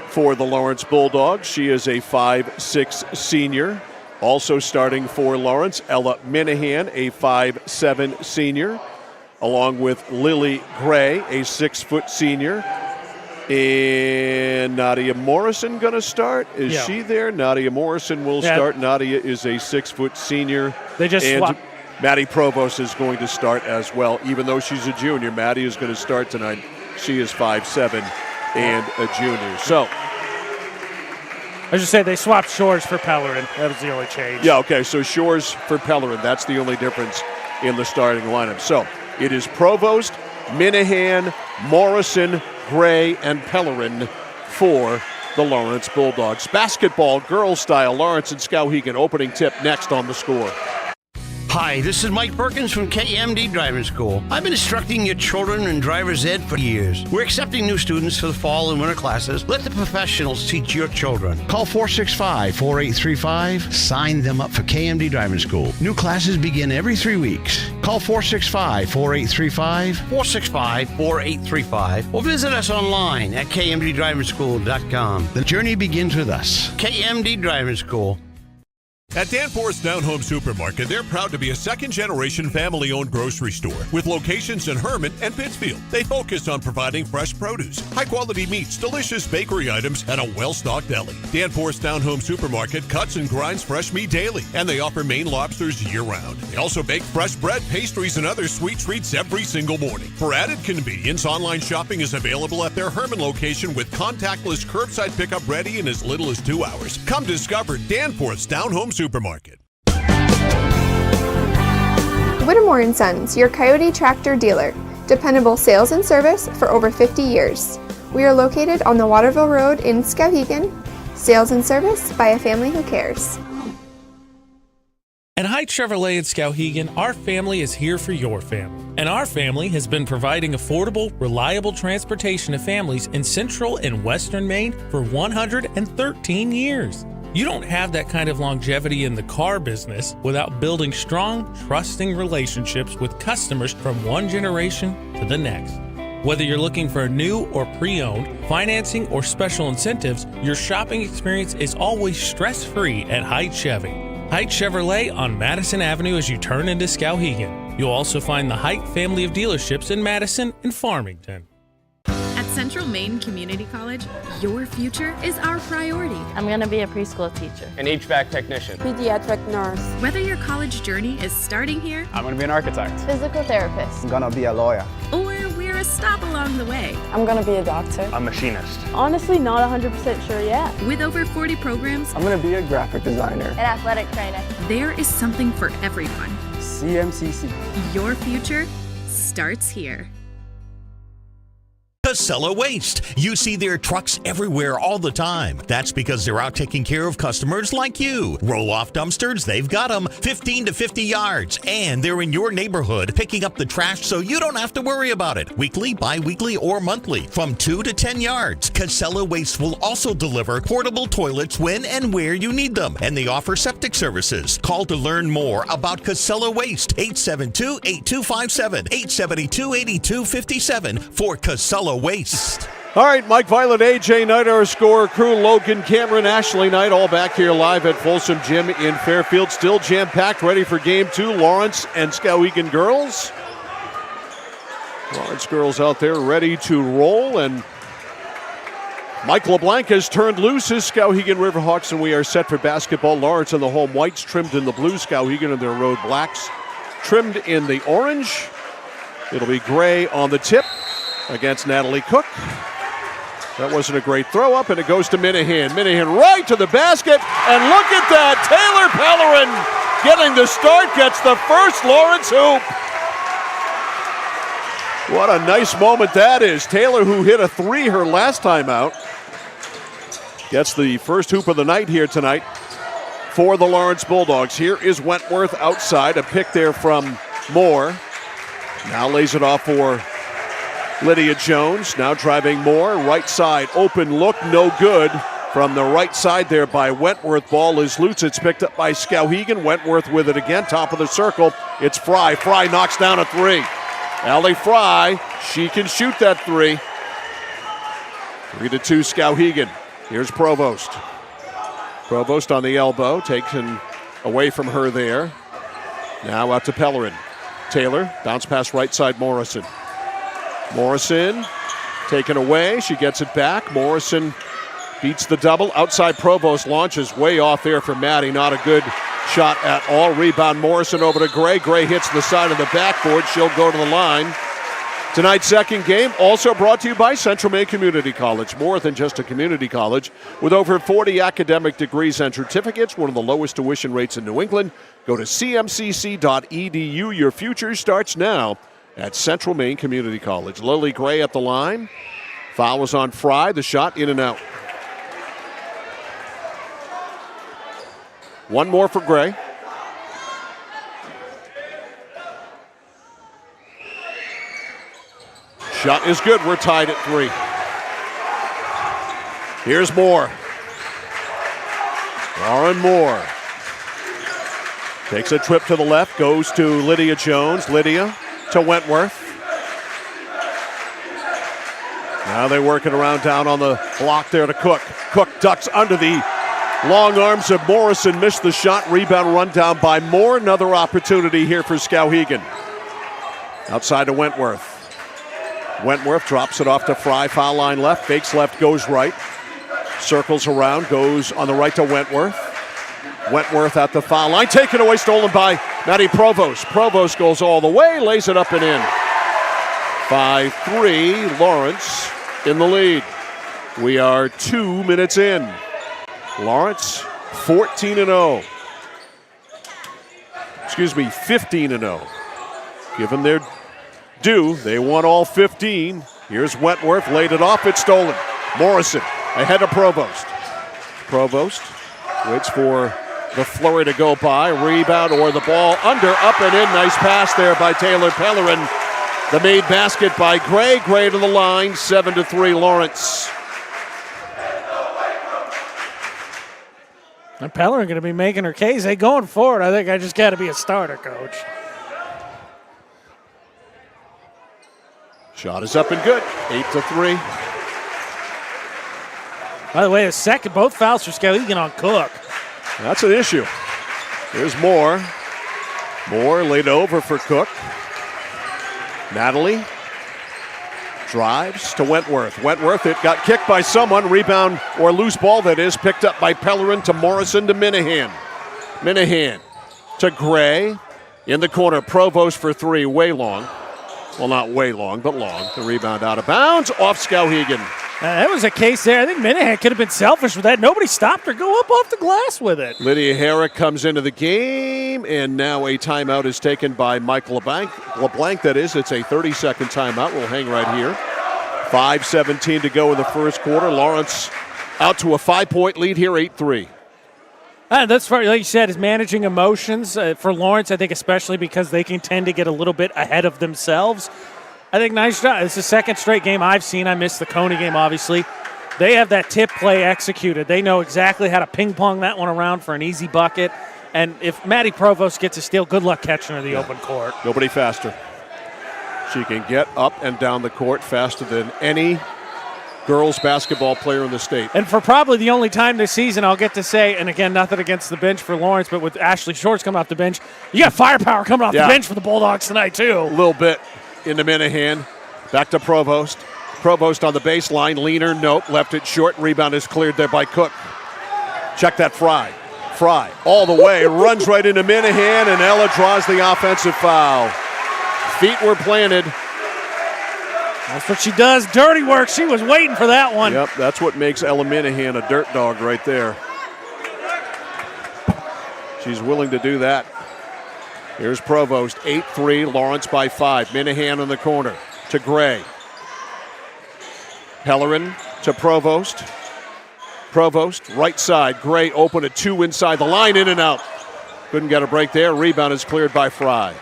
for the Lawrence Bulldogs. She is a 5'6" senior. Also starting for Lawrence, Ella Minahan, a 5'7" senior, along with Lily Gray, a 6-foot senior. And Nadia Morrison going to start? Is she there? Nadia Morrison will start. Nadia is a 6-foot senior. They just and Maddie Provost is going to start as well. Even though she's a junior, Maddie is going to start tonight. She is 5'7" and a junior. So I just say they swapped Shores for Pellerin. That was the only change. Yeah, okay, so Shores for Pellerin. That's the only difference in the starting lineup. So it is Provost, Minahan, Morrison, Gray, and Pellerin for the Lawrence Bulldogs. Basketball, girls style, Lawrence and Skowhegan opening tip next on The Score. Hi, this is Mike Perkins from KMD Driving School. I've been instructing your children in driver's ed for years. We're accepting new students for the fall and winter classes. Let the professionals teach your children. Call 465-4835. Sign them up for KMD Driving School. New classes begin every 3 weeks. Call 465-4835, 465-4835, or visit us online at kmddrivingschool.com. The journey begins with us. KMD Driving School. At Danforth's Down Home Supermarket, they're proud to be a second-generation family-owned grocery store with locations in Herman and Pittsfield. They focus on providing fresh produce, high-quality meats, delicious bakery items, and a well-stocked deli. Danforth's Down Home Supermarket cuts and grinds fresh meat daily, and they offer Maine lobsters year-round. They also bake fresh bread, pastries, and other sweet treats every single morning. For added convenience, online shopping is available at their Herman location with contactless curbside pickup ready in as little as 2 hours. Come discover Danforth's Down Home Supermarket. Whittemore & Sons, your Coyote tractor dealer. Dependable sales and service for over 50 years. We are located on the Waterville Road in Skowhegan. Sales and service by a family who cares. At High Chevrolet in Skowhegan, our family is here for your family. And our family has been providing affordable, reliable transportation to families in central and western Maine for 113 years. You don't have that kind of longevity in the car business without building strong, trusting relationships with customers from one generation to the next. Whether you're looking for a new or pre-owned, financing, or special incentives, your shopping experience is always stress-free at Haight Chevy. Haight Chevrolet on Madison Avenue as you turn into Skowhegan. You'll also find the Haight family of dealerships in Madison and Farmington. At Central Maine Community College, your future is our priority. I'm going to be a preschool teacher. An HVAC technician. Pediatric nurse. Whether your college journey is starting here, I'm going to be an architect. Physical therapist. I'm going to be a lawyer. Or we're a stop along the way. I'm going to be a doctor. A machinist. Honestly, not 100% sure yet. With over 40 programs, I'm going to be a graphic designer. An athletic trainer. There is something for everyone. CMCC. Your future starts here. Casella Waste. You see their trucks everywhere all the time. That's because they're out taking care of customers like you. Roll-off dumpsters, they've got them 15 to 50 yards. And they're in your neighborhood picking up the trash so you don't have to worry about it. Weekly, bi-weekly, or monthly from 2 to 10 yards. Casella Waste will also deliver portable toilets when and where you need them. And they offer septic services. Call to learn more about Casella Waste. 872-8257, 872-8257 for Casella Waste. All right, Mike Violet, AJ Knight, our score crew, Logan Cameron, Ashley Knight, all back here live at Folsom Gym in Fairfield. Still jam-packed, ready for Game 2. Lawrence and Skowhegan girls. Lawrence girls out there ready to roll, and Mike LeBlanc has turned loose his Skowhegan Riverhawks, and we are set for basketball. Lawrence in the home whites, trimmed in the blue. Skowhegan in their road blacks, trimmed in the orange. It'll be Gray on the tip against Natalie Cook. That wasn't a great throw up, and it goes to Minahan. Minahan right to the basket, and look at that. Taylor Pellerin getting the start, gets the first Lawrence hoop. What a nice moment that is. Taylor, who hit a three her last time out, gets the first hoop of the night here tonight for the Lawrence Bulldogs. Here is Wentworth outside, a pick there from Moore. Now lays it off for Lydia Jones, now driving Moore, right side, open look, no good. from the right side there by Wentworth. Ball is loose. It's picked up by Skowhegan. Wentworth with it again. Top of the circle. It's Fry. Fry knocks down a three. Allie Fry, she can shoot that three. 3-2 Skowhegan. Here's Provost. Provost on the elbow, taken away from her there. Now out to Pellerin. Taylor, bounce pass right side Morrison. Morrison taken away. She gets it back. Morrison beats the double. Outside Provost launches way off there for Maddie. Not a good shot at all. Rebound Morrison over to Gray. Gray hits the side of the backboard. She'll go to the line. Tonight's second game also brought to you by Central Maine Community College. More than just a community college. With over 40 academic degrees and certificates, one of the lowest tuition rates in New England. Go to cmcc.edu. Your future starts now at Central Maine Community College. Lily Gray at the line. Foul was on Fry. The shot in and out. One more for Gray. Shot is good. We're tied at 3. Here's Moore. Lauren Moore takes a trip to the left, goes to Lydia Jones. Lydia to Wentworth. Now they work it around down on the block there to Cook. Cook ducks under the long arms of Morrison. Missed the shot. Rebound run down by Moore. Another opportunity here for Skowhegan. Outside to Wentworth. Wentworth drops it off to Fry. Foul line left. Fakes left, goes right. Circles around, goes on the right to Wentworth. Wentworth at the foul line. Taken away, stolen by Maddie Provost. Provost goes all the way, lays it up and in. 5-3, Lawrence in the lead. We are 2 minutes in. Lawrence 14-0. Excuse me, 15-0. Given their due, they won all 15. Here's Wentworth, laid it off, it's stolen. Morrison ahead of Provost. Provost waits for the flurry to go by. Rebound or the ball under, up and in. Nice pass there by Taylor Pellerin. The made basket by Gray. Gray to the line, 7-3 Lawrence. And Pellerin going to be making her case. Hey, going forward, I think I just got to be a starter, coach. Shot is up and good, 8-3. By the way, a second, both fouls for Skowhegan on Cook. That's an issue. Here's Moore. Moore laid over for Cook. Natalie drives to Wentworth. Wentworth, it got kicked by someone. Rebound or loose ball, that is, picked up by Pellerin to Morrison to Minahan. Minahan to Gray. In the corner, Provost for 3, way long. Well, not way long, but long. The rebound out of bounds, off Skowhegan. That was a case there. I think Minahan could have been selfish with that. Nobody stopped her. Go up off the glass with it. Lydia Herrick comes into the game, and now a timeout is taken by Mike LeBlanc. That is, it's a 30-second timeout. We'll hang right here. 5:17 to go in the first quarter. Lawrence out to a 5-point lead here, 8-3. That's right, like you said, is managing emotions for Lawrence, I think, especially because they can tend to get a little bit ahead of themselves. I think nice job. It's the second straight game I've seen. I missed the Coney game, obviously. They have that tip play executed. They know exactly how to ping-pong that one around for an easy bucket. And if Maddie Provost gets a steal, good luck catching her in the open court. Nobody faster. She can get up and down the court faster than any girls basketball player in the state. And for probably the only time this season, I'll get to say, and again, nothing against the bench for Lawrence, but with Ashley Shorts coming off the bench, you got firepower coming off the bench for the Bulldogs tonight, too. A little bit into Minahan. Back to Provost. Provost on the baseline. Leaner, nope. Left it short. Rebound is cleared there by Cook. Check that Fry. Fry all the way. Runs right into Minahan, and Ella draws the offensive foul. Feet were planted. That's what she does. Dirty work. She was waiting for that one. Yep, that's what makes Ella Minahan a dirt dog right there. She's willing to do that. Here's Provost, 8-3, Lawrence by 5. Minahan in the corner to Gray. Pellerin to Provost. Provost, right side. Gray open at 2 inside the line, in and out. Couldn't get a break there. Rebound is cleared by Fry.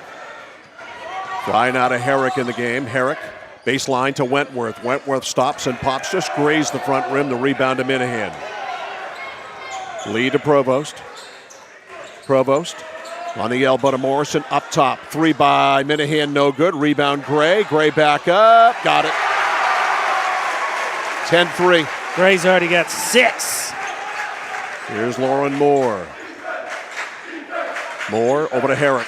Fry now to Herrick in the game. Herrick, baseline to Wentworth. Wentworth stops and pops, just grazed the front rim. The rebound to Minahan. Lead to Provost. Provost on the elbow to Morrison. Up top. 3 by Minahan. No good. Rebound Gray. Gray back up. Got it. 10-3. Gray's already got 6. Here's Lauren Moore. Moore over to Herrick.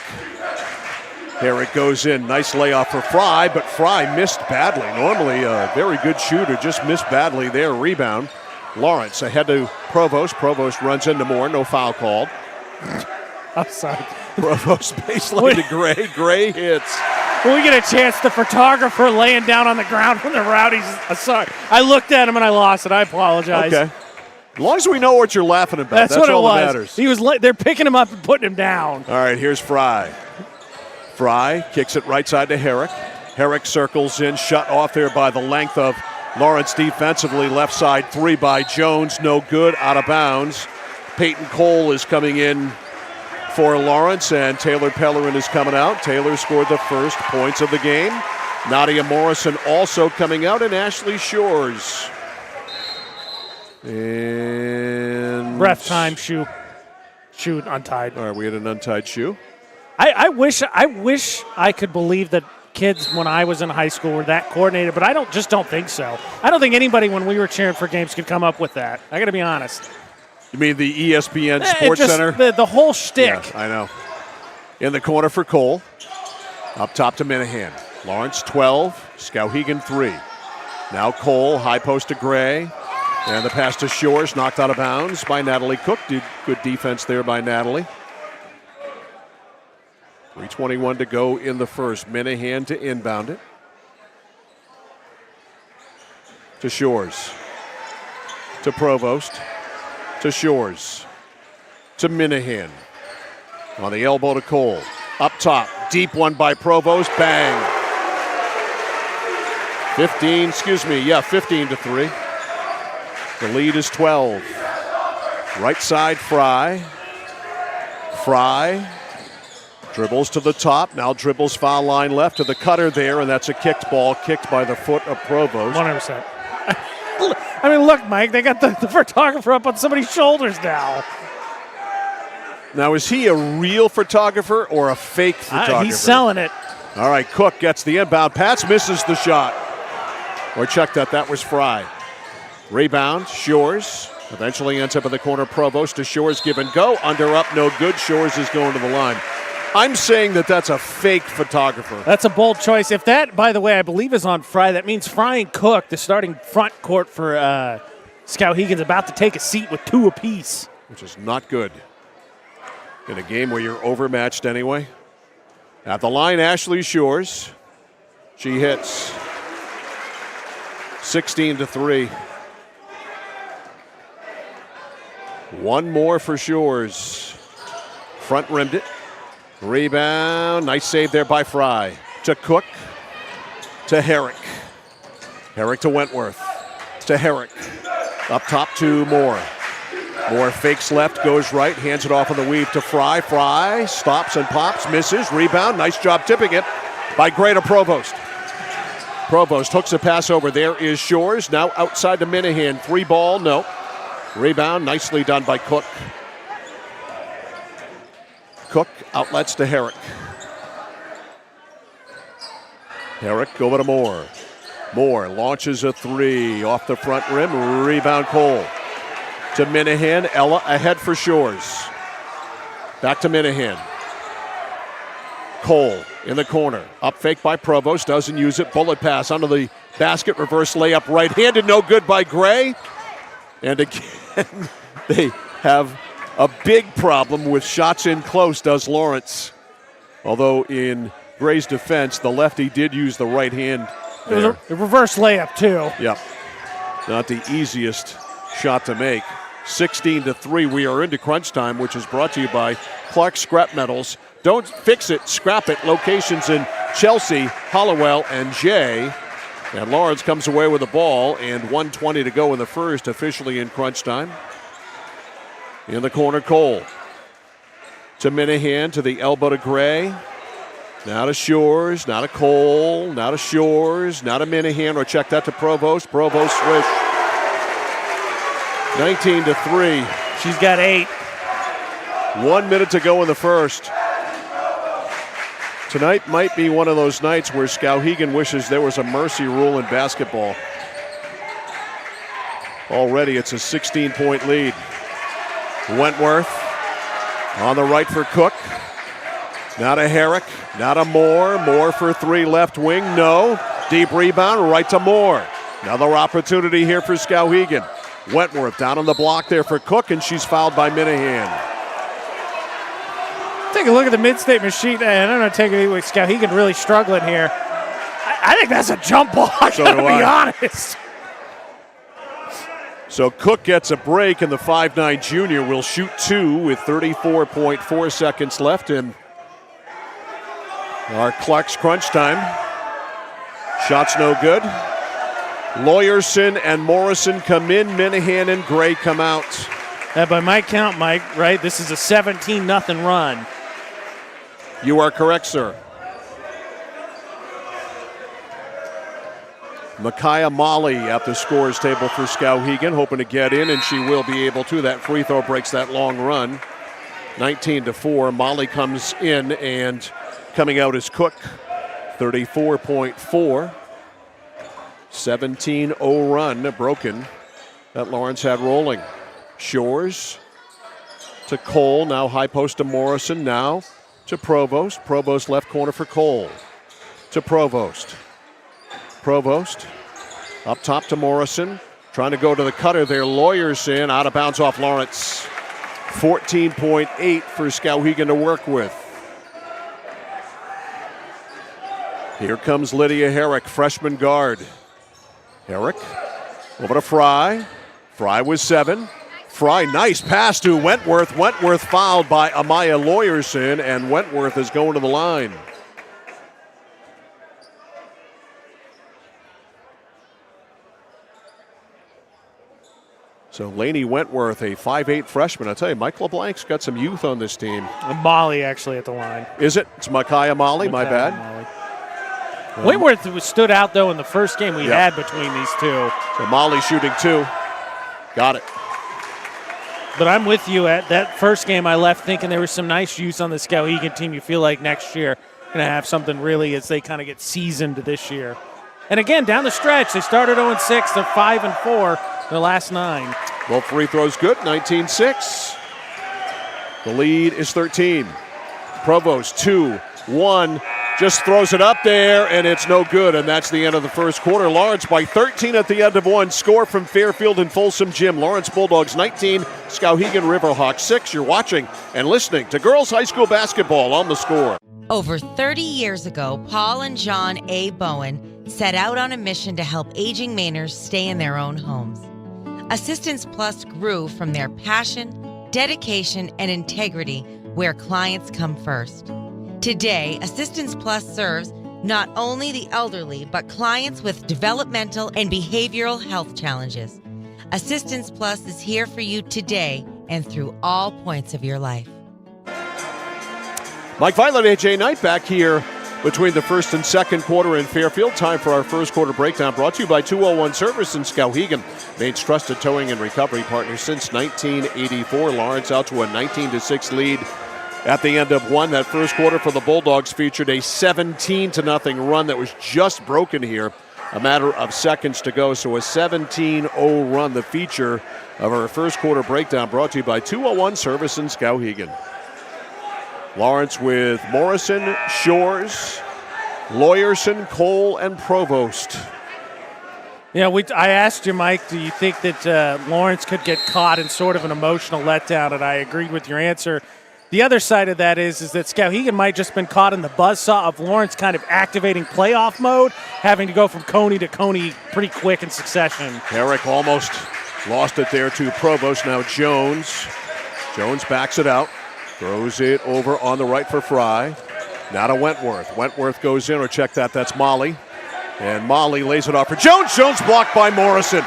Herrick goes in. Nice layoff for Fry, but Fry missed badly. Normally a very good shooter, just missed badly there. Rebound. Lawrence ahead to Provost. Provost runs into Moore. No foul called. I'm sorry. Provost baseline to Gray. Gray hits. When we get a chance, the photographer laying down on the ground from the Rowdies. Sorry. I looked at him and I lost it. I apologize. Okay. As long as we know what you're laughing about, that's what all it was. That matters. He was. They're picking him up and putting him down. All right, here's Fry. Fry kicks it right side to Herrick. Herrick circles in, shut off there by the length of Lawrence defensively. Left side 3 by Jones, no good, out of bounds. Peyton Cole is coming in for Lawrence, and Taylor Pellerin is coming out. Taylor scored the first points of the game. Nadia Morrison also coming out, and Ashley Shores. And ref time, shoe untied. All right, we had an untied shoe. I wish I could believe that kids when I was in high school were that coordinated, but I don't think so. I don't think anybody when we were cheering for games could come up with that. I got to be honest. You mean the ESPN Sports Center? The whole shtick. Yeah, I know. In the corner for Cole. Up top to Minahan. Lawrence 12, Skowhegan 3. Now Cole, high post to Gray. And the pass to Shores, knocked out of bounds by Natalie Cook. Good defense there by Natalie. 3:21 to go in the first. Minahan to inbound it. To Shores. To Provost. To Shores. To Minahan. On the elbow to Cole. Up top. Deep one by Provost. Bang. 15-3. The lead is 12. Right side, Fry. Fry dribbles to the top. Now dribbles foul line left to the cutter there, and that's a kicked ball, kicked by the foot of Provost. 100%. I mean, look, Mike, they got the photographer up on somebody's shoulders now. Now, is he a real photographer or a fake photographer? He's selling it. All right, Cook gets the inbound pass, misses the shot. Or check that was Fry. Rebound, Shores. Eventually ends up in the corner. Provost to Shores, give and go. Under up, no good. Shores is going to the line. I'm saying that's a fake photographer. That's a bold choice. If that, by the way, I believe is on Fry, that means Fry and Cook, the starting front court for Skowhegan's about to take a seat with 2 apiece. Which is not good in a game where you're overmatched anyway. At the line, Ashley Shores. She hits 16-3. One more for Shores. Front rimmed it. Rebound. Nice save there by Fry. To Cook. To Herrick. Herrick to Wentworth. To Herrick. Up top to Moore. Moore fakes left, goes right, hands it off on the weave to Fry. Fry stops and pops, misses. Rebound. Nice job tipping it by Gray to Provost. Provost hooks a pass over. There is Shores. Now outside to Minahan. 3 ball. No. Rebound, nicely done by Cook. Cook outlets to Herrick. Herrick over to Moore. Moore launches a 3 off the front rim. Rebound Cole. To Minahan. Ella ahead for Shores. Back to Minahan. Cole in the corner. Up fake by Provost. Doesn't use it. Bullet pass under the basket. Reverse layup right-handed. No good by Gray. And again, they have a big problem with shots in close, does Lawrence. Although in Gray's defense, the lefty did use the right hand there. It was a reverse layup, too. Yep. Not the easiest shot to make. 16-3. We are into crunch time, which is brought to you by Clark Scrap Metals. Don't fix it, scrap it. Locations in Chelsea, Hollowell, and Jay. And Lawrence comes away with the ball, and 1:20 to go in the first, officially in crunch time. In the corner, Cole. To Minahan, to the elbow to Gray. Now to Shores, now to Cole, now to Shores, now to Minahan, or check that to Provost. Provost swish. 19-3. She's got 8. 1 minute to go in the first. Tonight might be one of those nights where Skowhegan wishes there was a mercy rule in basketball. Already it's a 16-point lead. Wentworth on the right for Cook. Now to Herrick, now to Moore. Moore for 3, left wing, no. Deep rebound, right to Moore. Another opportunity here for Skowhegan. Wentworth down on the block there for Cook, and she's fouled by Minahan. Take a look at the mid-state machine, and I'm going to take it away. Skowhegan really struggling here. I think that's a jump ball, I got to be honest. So Cook gets a break, and the 5'9 junior will shoot 2 with 34.4 seconds left in our Clark's crunch time. Shots no good. Lawyerson and Morrison come in. Minahan and Gray come out. By my count, Mike, right, this is a 17-0 run. You are correct, sir. Micaiah Molly at the scores table for Skowhegan, hoping to get in, and she will be able to. That free throw breaks that long run. 19-4. Molly comes in, and coming out is Cook. 34.4. 17-0 run broken that Lawrence had rolling. Shores to Cole, now high post to Morrison, now to Provost. Provost left corner for Cole. To Provost. Provost up top to Morrison. Trying to go to the cutter there. Lawyerson out of bounds off Lawrence. 14.8 for Skowhegan to work with. Here comes Lydia Herrick, freshman guard. Herrick over to Fry. Fry was 7. Fry, nice pass to Wentworth. Wentworth fouled by Amaya Lawyerson, and Wentworth is going to the line. So Lainey Wentworth, a 5'8 freshman. I tell you, Mike LeBlanc's got some youth on this team. Molly actually at the line. Is it? It's Micaiah Molly, my bad. Molly. Wentworth stood out, though, in the first game we had between these two. So Molly shooting 2. Got it. But I'm with you. At that first game, I left thinking there was some nice use on the Skowhegan team. You feel like next year going to have something really as they kind of get seasoned this year. And again, down the stretch, they started 0-6. They're 5-4 in the last 9. Both free throws good, 19-6. The lead is 13. Provost, 2-1. Just throws it up there, and it's no good, and that's the end of the first quarter. Lawrence by 13 at the end of 1. Score from Fairfield and Folsom Gym. Lawrence Bulldogs 19, Skowhegan Riverhawks 6. You're watching and listening to girls high school basketball on The Score. Over 30 years ago, Paul and John A. Bowen set out on a mission to help aging Mainers stay in their own homes. Assistance Plus grew from their passion, dedication, and integrity where clients come first. Today, Assistance Plus serves not only the elderly, but clients with developmental and behavioral health challenges. Assistance Plus is here for you today and through all points of your life. Mike Violet, AJ Knight back here between the first and second quarter in Fairfield. Time for our first quarter breakdown, brought to you by 201 Service in Skowhegan. Maine's trusted towing and recovery partner since 1984. Lawrence out to a 19-6 lead at the end of 1. That first quarter for the Bulldogs featured a 17-0 run that was just broken here. A matter of seconds to go. So a 17-0 run, the feature of our first quarter breakdown, brought to you by 201 Service in Skowhegan. Lawrence with Morrison, Shores, Lawyerson, Cole, and Provost. Yeah, I asked you, Mike, do you think that Lawrence could get caught in sort of an emotional letdown? And I agreed with your answer. The other side of that is that Skowhegan might just been caught in the buzzsaw of Lawrence kind of activating playoff mode, having to go from Coney to Coney pretty quick in succession. Herrick almost lost it there to Provost. Now Jones. Jones backs it out. Throws it over on the right for Fry. Now to Wentworth. Wentworth goes in, or check that, that's Molly. And Molly lays it off for Jones. Jones blocked by Morrison.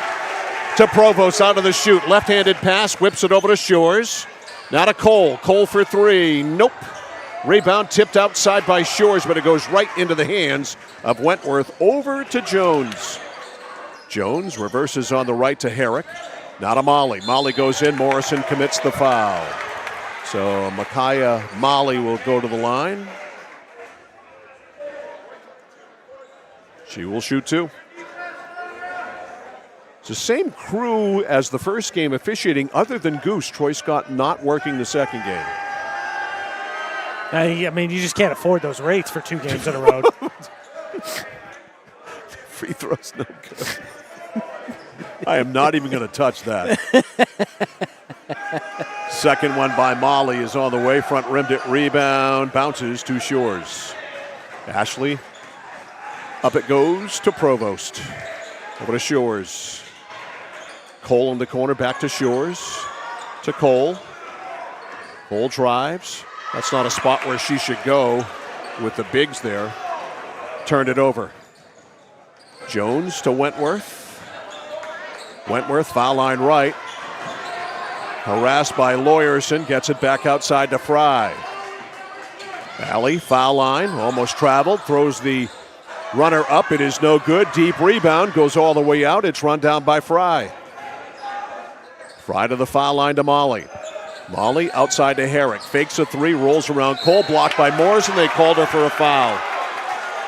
To Provost out of the shoot. Left-handed pass, whips it over to Shores. Now to Cole. Cole for 3. Nope. Rebound tipped outside by Shores, but it goes right into the hands of Wentworth. Over to Jones. Jones reverses on the right to Herrick. Not a Molly. Molly goes in. Morrison commits the foul. So Micaiah Molly will go to the line. She will shoot 2. It's the same crew as the first game officiating, other than Goose. Troy Scott not working the second game. I mean, you just can't afford those rates for 2 games in a row. Free throws no good. I am not even going to touch that. Second one by Molly is on the way. Front rimmed it. Rebound. Bounces to Shores. Ashley. Up it goes to Provost. Over to Shores. Cole in the corner. Back to Shores. To Cole. Cole drives. That's not a spot where she should go with the bigs there. Turned it over. Jones to Wentworth. Wentworth, foul line right. Harassed by Lawyerson, gets it back outside to Fry. Alley, foul line, almost traveled, throws the runner up. It is no good. Deep rebound, goes all the way out. It's run down by Fry. Fry to the foul line to Molly. Molly outside to Herrick. Fakes a 3, rolls around Cole, blocked by Morrison. They called her for a foul.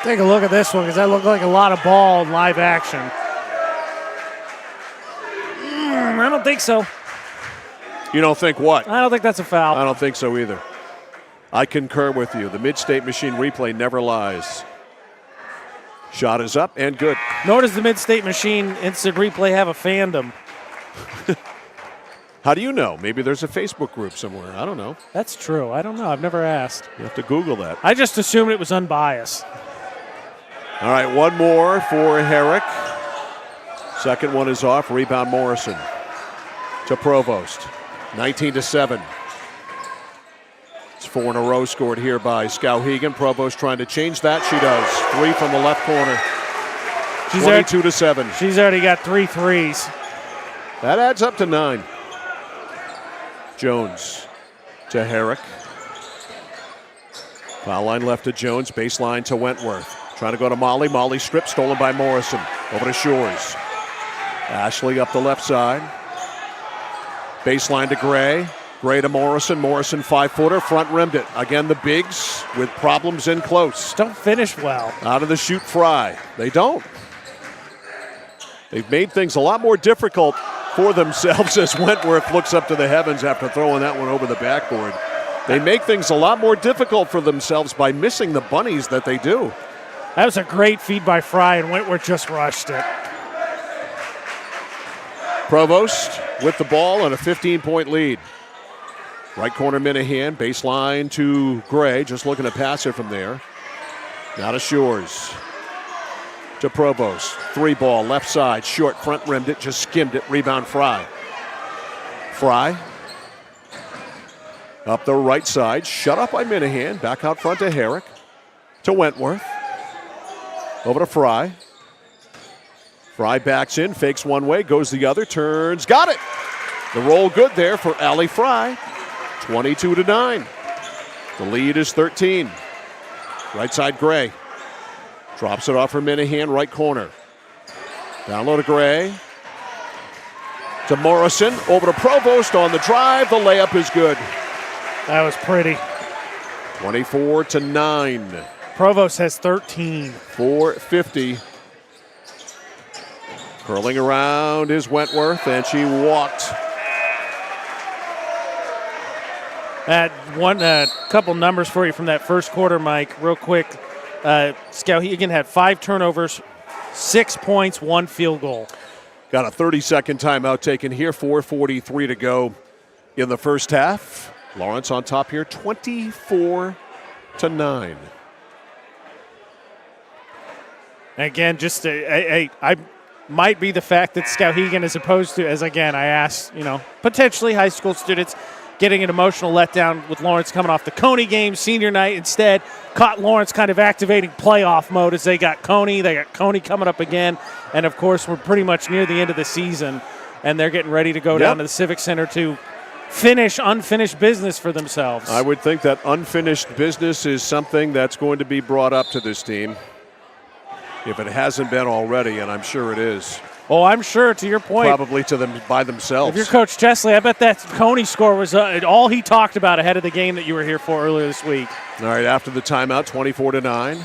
Take a look at this one because that looked like a lot of ball in live action. I don't think so. You don't think what? I don't think that's a foul. I don't think so either. I concur with you. The Mid-State Machine replay never lies. Shot is up and good. Nor does the Mid-State Machine instant replay have a fandom. How do you know? Maybe there's a Facebook group somewhere. I don't know. That's true. I don't know. I've never asked. You have to Google that. I just assumed it was unbiased. All right, one more for Herrick. Second one is off. Rebound Morrison to Provost. 19-7. It's 4 in a row scored here by Skowhegan. Provost trying to change that. She does. 3 from the left corner. 22-7. She's already got 3 threes. That adds up to 9. Jones to Herrick. Foul line left to Jones. Baseline to Wentworth. Trying to go to Molly. Molly stripped, stolen by Morrison. Over to Shores. Ashley up the left side. Baseline to Gray. Gray to Morrison. Morrison 5-footer. Front rimmed it. Again, the bigs with problems in close. Don't finish well. Out of the shoot Fry. They don't. They've made things a lot more difficult for themselves as Wentworth looks up to the heavens after throwing that one over the backboard. They make things a lot more difficult for themselves by missing the bunnies that they do. That was a great feed by Fry, and Wentworth just rushed it. Provost with the ball and a 15-point lead. Right corner Minahan, baseline to Gray, just looking to pass it from there. Now to Shores. To Provost. 3-ball, left side, short, front rimmed it, just skimmed it. Rebound Fry. Fry. Up the right side, shut up by Minahan. Back out front to Herrick. To Wentworth. Over to Fry. Fry backs in, fakes one way, goes the other, turns, got it! The roll good there for Allie Fry. 22-9. The lead is 13. Right side Gray. Drops it off for Minahan, right corner. Down low to Gray. To Morrison, over to Provost on the drive. The layup is good. That was pretty. 24-9. Provost has 13. 4:50. Curling around is Wentworth, and she walked. One couple numbers for you from that first quarter, Mike, real quick. Skowhegan had 5 turnovers, 6 points, 1 field goal. Got a 30-second timeout taken here. 4:43 to go in the first half. Lawrence on top here, 24-9. Again, just I might be the fact that Skowhegan, as opposed to, as again I asked, potentially high school students getting an emotional letdown with Lawrence coming off the Coney game, senior night, instead caught Lawrence kind of activating playoff mode as they got Coney coming up again, and of course we're pretty much near the end of the season, and they're getting ready to go down to the Civic Center to finish unfinished business for themselves. I would think that unfinished business is something that's going to be brought up to this team, if it hasn't been already, and I'm sure it is. Oh, I'm sure, to your point. Probably to them by themselves. If you're Coach Chesley, I bet that Coney score was all he talked about ahead of the game that you were here for earlier this week. All right, after the timeout, 24-9.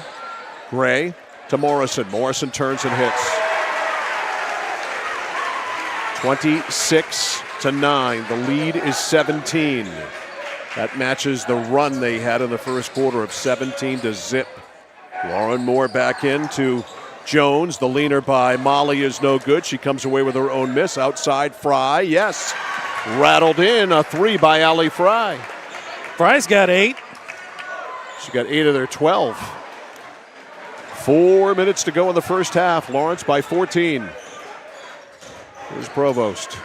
Gray to Morrison. Morrison turns and hits. 26-9. The lead is 17. That matches the run they had in the first quarter of 17-0. Lauren Moore back into Jones. The leaner by Molly is no good. She comes away with her own miss. Outside, Fry. Yes. Rattled in. A 3 by Allie Fry. Fry's got 8. She got 8 of their 12. 4 minutes to go in the first half. Lawrence by 14. Here's Provost.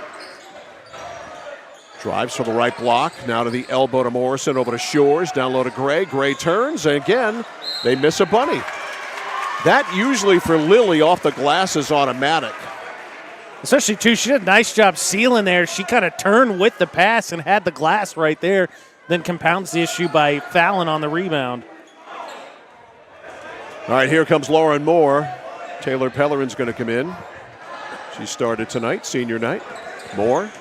Drives for the right block. Now to the elbow to Morrison. Over to Shores. Down low to Gray. Gray turns. And again, they miss a bunny. That usually for Lily off the glass is automatic. Especially, too, she did a nice job sealing there. She kind of turned with the pass and had the glass right there, then compounds the issue by fouling on the rebound. All right, here comes Lauren Moore. Taylor Pellerin's going to come in. She started tonight, senior night. Moore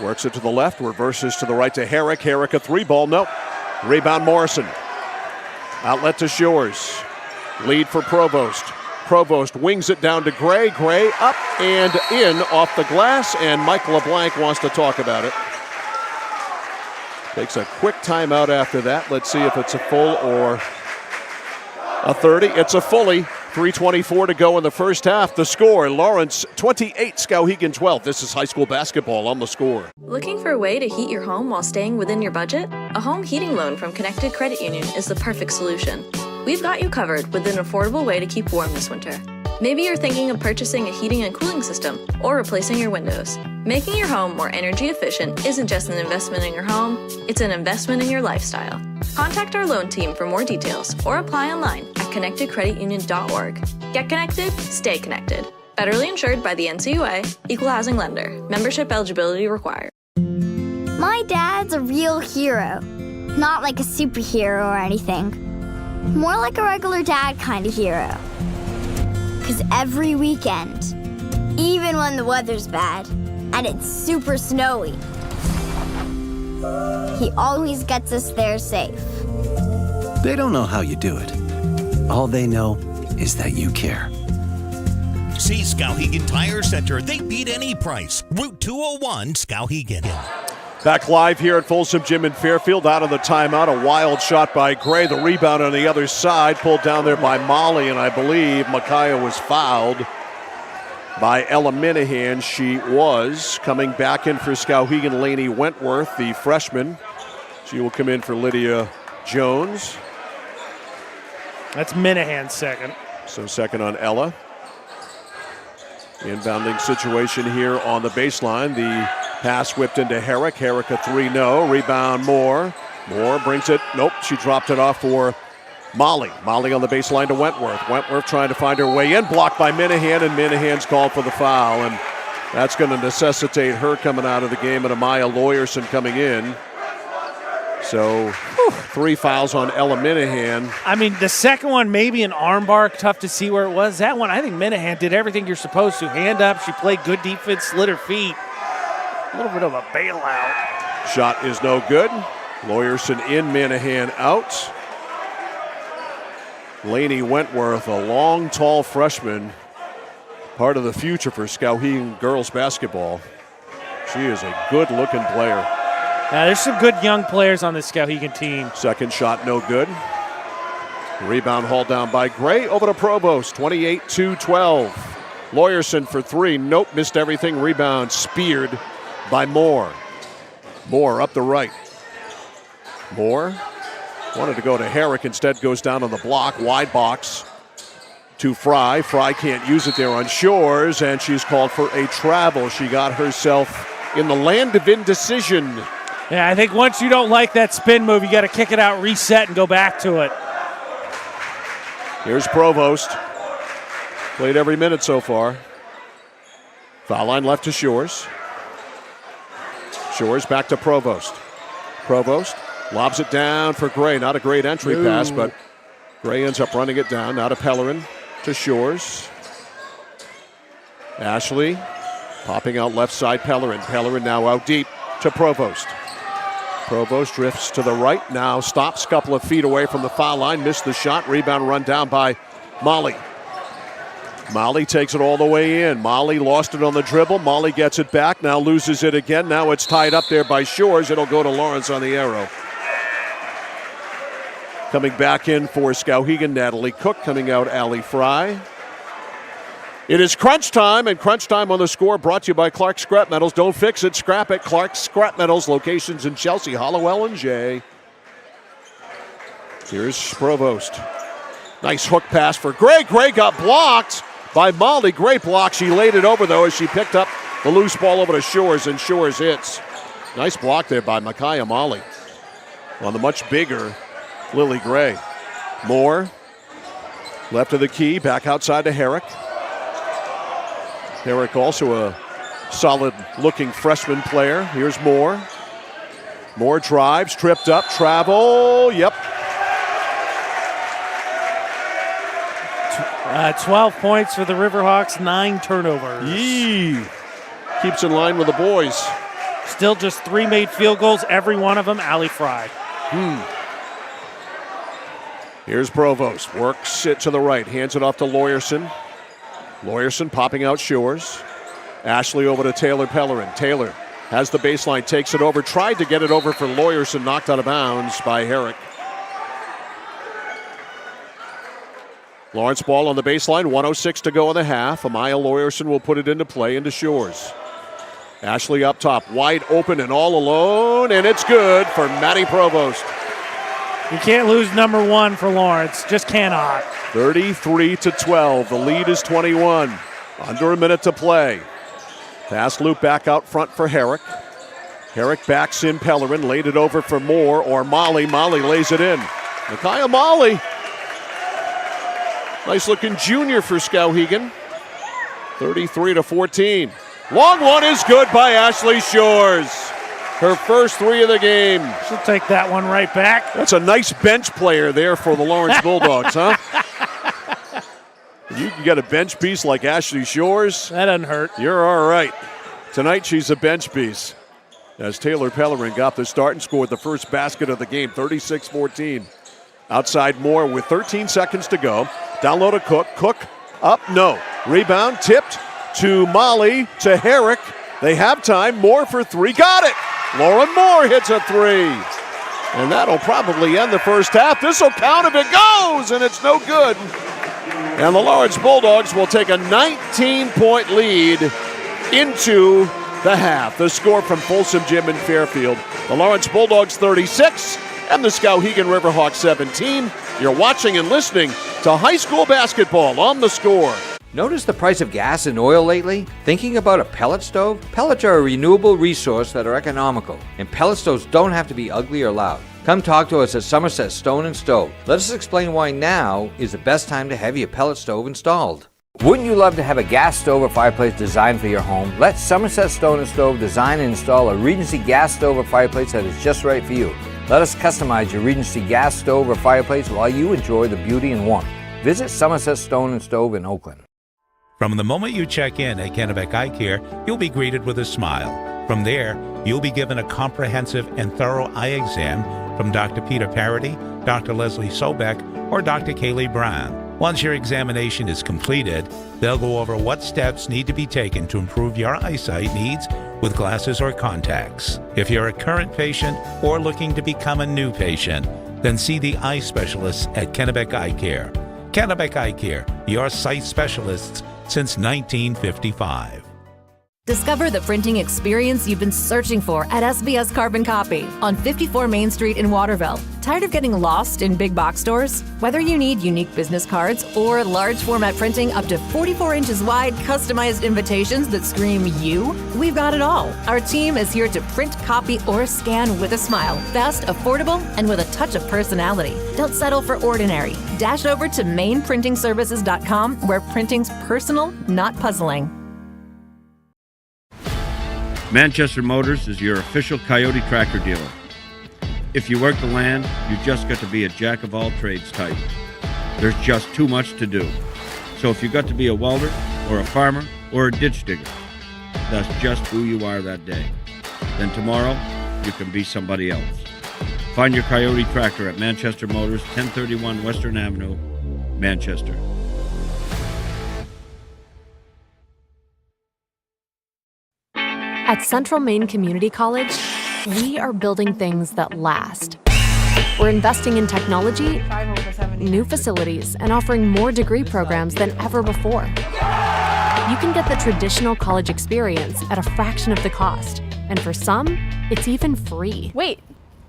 works it to the left, reverses to the right to Herrick. Herrick a 3-ball, nope. Rebound Morrison. Outlet to Shores. Lead for Provost. Provost wings it down to Gray. Gray up and in off the glass, and Mike LeBlanc wants to talk about it. Takes a quick timeout after that. Let's see if it's a full or a 30. It's a fully. 3:24 to go in the first half. The score, Lawrence 28, Skowhegan 12. This is high school basketball on The Score. Looking for a way to heat your home while staying within your budget? A home heating loan from Connected Credit Union is the perfect solution. We've got you covered with an affordable way to keep warm this winter. Maybe you're thinking of purchasing a heating and cooling system or replacing your windows. Making your home more energy efficient isn't just an investment in your home, it's an investment in your lifestyle. Contact our loan team for more details or apply online at connectedcreditunion.org. Get connected, stay connected. Federally insured by the NCUA, Equal Housing Lender. Membership eligibility required. My dad's a real hero. Not like a superhero or anything. More like a regular dad kind of hero. 'Cause every weekend, even when the weather's bad and it's super snowy, he always gets us there safe. They don't know how you do it. All they know is that you care. See Skowhegan Tire Center. They beat any price. Route 201, Skowhegan. Back live here at Folsom Gym in Fairfield. Out of the timeout, a wild shot by Gray. The rebound on the other side, pulled down there by Molly, and I believe Micaiah was fouled by Ella Minahan. She was. Coming back in for Skowhegan, Lainey Wentworth, the freshman. She will come in for Lydia Jones. That's Minahan's second. So second on Ella. Inbounding situation here on the baseline. The pass whipped into Herrick. Herrick a 3, no. Rebound Moore. Moore brings it. Nope, she dropped it off for Molly. Molly on the baseline to Wentworth. Wentworth trying to find her way in. Blocked by Minahan, and Minahan's called for the foul. And that's going to necessitate her coming out of the game and Amaya Lawyerson coming in. So 3 fouls on Ella Minahan. I mean, the second one, maybe an armbar, tough to see where it was. That one, I think Minahan did everything you're supposed to. Hand up, she played good defense, slid her feet. A little bit of a bailout. Shot is no good. Lawyerson in, Minahan out. Lainey Wentworth, a long, tall freshman, part of the future for Skowhegan girls basketball. She is a good-looking player. Now, there's some good young players on this Skowhegan team. Second shot, no good. Rebound hauled down by Gray. Over to Provost, 28-12. Lawyerson for 3, nope, missed everything. Rebound speared by Moore. Moore up the right. Moore wanted to go to Herrick, instead goes down on the block, wide box to Fry. Fry can't use it there on Shores, and she's called for a travel. She got herself in the land of indecision. Yeah, I think once you don't like that spin move, you got to kick it out, reset, and go back to it. Here's Provost. Played every minute so far. Foul line left to Shores. Shores back to Provost. Provost lobs it down for Gray. Not a great entry pass, but Gray ends up running it down. Now to Pellerin, to Shores. Ashley popping out left side, Pellerin. Pellerin now out deep to Provost. Provost drifts to the right, now stops a couple of feet away from the foul line, missed the shot, rebound run down by Molly. Molly takes it all the way in. Molly lost it on the dribble. Molly gets it back, now loses it again. Now it's tied up there by Shores. It'll go to Lawrence on the arrow. Coming back in for Skowhegan, Natalie Cook. Coming out, Allie Fry. It is crunch time, and crunch time on the score brought to you by Clark Scrap Metals. Don't fix it, scrap it. Clark Scrap Metals, locations in Chelsea, Hollowell, and Jay. Here's Provost. Nice hook pass for Gray. Gray got blocked by Molly. Great block. She laid it over, though, as she picked up the loose ball over to Shores, and Shores hits. Nice block there by Micaiah Molly on the much bigger Lily Gray. Moore, left of the key, back outside to Herrick. Herrick also a solid-looking freshman player. Here's Moore. Moore drives, tripped up, travel, yep. 12 points for the Riverhawks, 9 turnovers. Yee. Keeps in line with the boys. Still just 3 made field goals, every one of them Allie Fry. Here's Provost, works it to the right, hands it off to Lawyerson. Lawyerson popping out Shores. Ashley over to Taylor Pellerin. Taylor has the baseline, takes it over, tried to get it over for Lawyerson, knocked out of bounds by Herrick. Lawrence ball on the baseline, 1:06 to go in the half. Amaya Lawyerson will put it into play into Shores. Ashley up top, wide open and all alone, and it's good for Maddie Provost. You can't lose number 1 for Lawrence, just cannot. 33-12, the lead is 21. Under a minute to play. Pass loop back out front for Herrick. Herrick backs in Pellerin, laid it over for Moore or Molly. Molly lays it in. Micaiah Molly. Nice looking junior for Skowhegan. 33-14. Long one is good by Ashley Shores. Her first 3 of the game. She'll take that one right back. That's a nice bench player there for the Lawrence Bulldogs, huh? You got a bench piece like Ashley Shores. That doesn't hurt. You're all right. Tonight she's a bench piece. As Taylor Pellerin got the start and scored the first basket of the game, 36-14. Outside Moore with 13 seconds to go. Down low to Cook. Cook up, no. Rebound tipped to Molly, to Herrick. They have time. Moore for 3. Got it! Lauren Moore hits a 3. And that'll probably end the first half. This will count if it goes, and it's no good. And the Lawrence Bulldogs will take a 19-point lead into the half. The score from Folsom Gym in Fairfield. The Lawrence Bulldogs 36 and the Skowhegan Riverhawks 17. You're watching and listening to high school basketball on The Score. Notice the price of gas and oil lately? Thinking about a pellet stove? Pellets are a renewable resource that are economical, and pellet stoves don't have to be ugly or loud. Come talk to us at Somerset Stone & Stove. Let us explain why now is the best time to have your pellet stove installed. Wouldn't you love to have a gas stove or fireplace designed for your home? Let Somerset Stone & Stove design and install a Regency gas stove or fireplace that is just right for you. Let us customize your Regency gas stove or fireplace while you enjoy the beauty and warmth. Visit Somerset Stone & Stove in Oakland. From the moment you check in at Kennebec Eye Care, you'll be greeted with a smile. From there, you'll be given a comprehensive and thorough eye exam from Dr. Peter Parody, Dr. Leslie Sobek, or Dr. Kaylee Brown. Once your examination is completed, they'll go over what steps need to be taken to improve your eyesight needs with glasses or contacts. If you're a current patient or looking to become a new patient, then see the eye specialists at Kennebec Eye Care. Kennebec Eye Care, your sight specialists since 1955. Discover the printing experience you've been searching for at SBS Carbon Copy on 54 Main Street in Waterville. Tired of getting lost in big box stores? Whether you need unique business cards or large format printing up to 44 inches wide, customized invitations that scream you, we've got it all. Our team is here to print, copy, or scan with a smile. Fast, affordable, and with a touch of personality. Don't settle for ordinary. Dash over to mainprintingservices.com where printing's personal, not puzzling. Manchester Motors is your official Coyote tractor dealer. If you work the land, you just got to be a jack-of-all-trades type. There's just too much to do. So if you got to be a welder or a farmer or a ditch digger. That's just who you are that day. Then tomorrow, you can be somebody else. Find your Coyote tractor at Manchester Motors, 1031 Western Avenue, Manchester. At Central Maine Community College, we are building things that last. We're investing in technology, new facilities, and offering more degree programs than ever before. You can get the traditional college experience at a fraction of the cost, and for some, it's even free. Wait,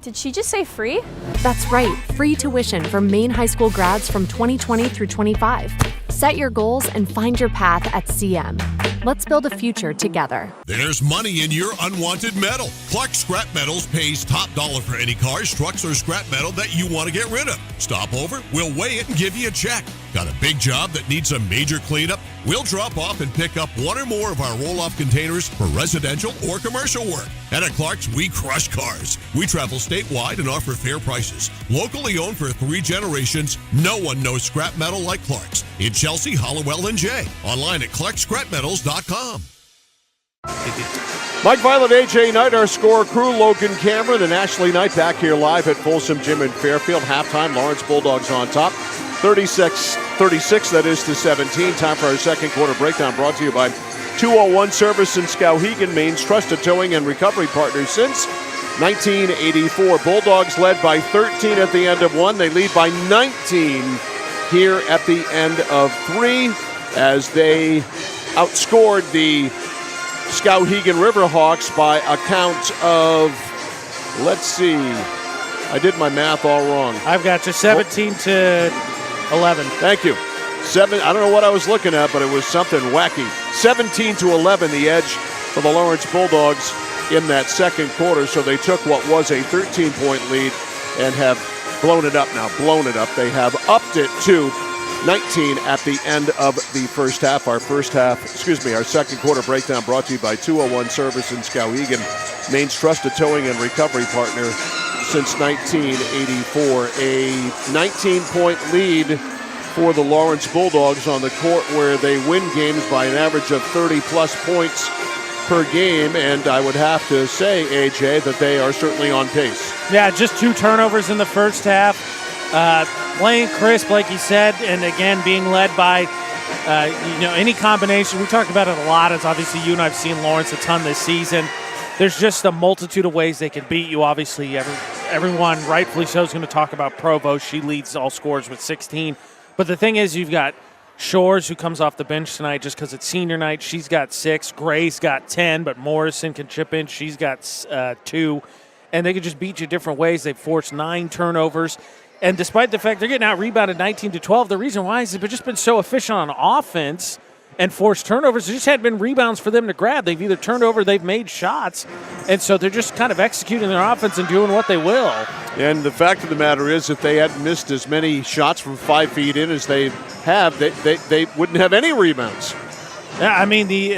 did she just say free? That's right, free tuition for Maine high school grads from 2020 through 25. Set your goals and find your path at CM. Let's build a future together. There's money in your unwanted metal. Clark Scrap Metals pays top dollar for any cars, trucks, or scrap metal that you want to get rid of. Stop over, we'll weigh it and give you a check. Got a big job that needs a major cleanup? We'll drop off and pick up one or more of our roll-off containers for residential or commercial work. And at Clark's, we crush cars. We travel statewide and offer fair prices. Locally owned for 3 generations, no one knows scrap metal like Clark's. In Chelsea, Hollowell, and Jay. Online at clarkscrapmetals.com. Mike Violet, AJ Knight, our score crew, Logan Cameron and Ashley Knight back here live at Folsom Gym in Fairfield. Halftime, Lawrence Bulldogs on top. 36, that is, to 17. Time for our second quarter breakdown, brought to you by 201 Service in Skowhegan, Maine's trusted towing and recovery partner since 1984. Bulldogs led by 13 at the end of 1. They lead by 19 here at the end of 3 as they outscored the Skowhegan Riverhawks by a count of, let's see, I did my math all wrong. I've got you 17 to 11. Thank you. I don't know what I was looking at, but it was something wacky. 17 to 11, the edge for the Lawrence Bulldogs in that second quarter. So they took what was a 13-point lead and have blown it up now. They have upped it to 19 at the end of the first half. Our second quarter breakdown brought to you by 201 Service in Skowhegan, Maine's trusted towing and recovery partner since 1984. A 19-point lead for the Lawrence Bulldogs on the court where they win games by an average of 30-plus points per game, and I would have to say, AJ, that they are certainly on pace. Yeah, just 2 turnovers in the first half. Playing crisp, like you said, and again, being led by, any combination. We talked about it a lot, as obviously you and I have seen Lawrence a ton this season. There's just a multitude of ways they can beat you. Obviously, everyone, rightfully so, is going to talk about Provost. She leads all scorers with 16. But the thing is, you've got Shores, who comes off the bench tonight just because it's senior night. She's got 6. Gray's got 10, but Morrison can chip in. She's got 2. And they can just beat you different ways. They've forced 9 turnovers. And despite the fact they're getting out-rebounded 19-12, the reason why is they've just been so efficient on offense and forced turnovers. There just hadn't been rebounds for them to grab. They've either turned over, they've made shots. And so they're just kind of executing their offense and doing what they will. And the fact of the matter is, if they hadn't missed as many shots from 5 feet in as they have, they wouldn't have any rebounds. Yeah, I mean, they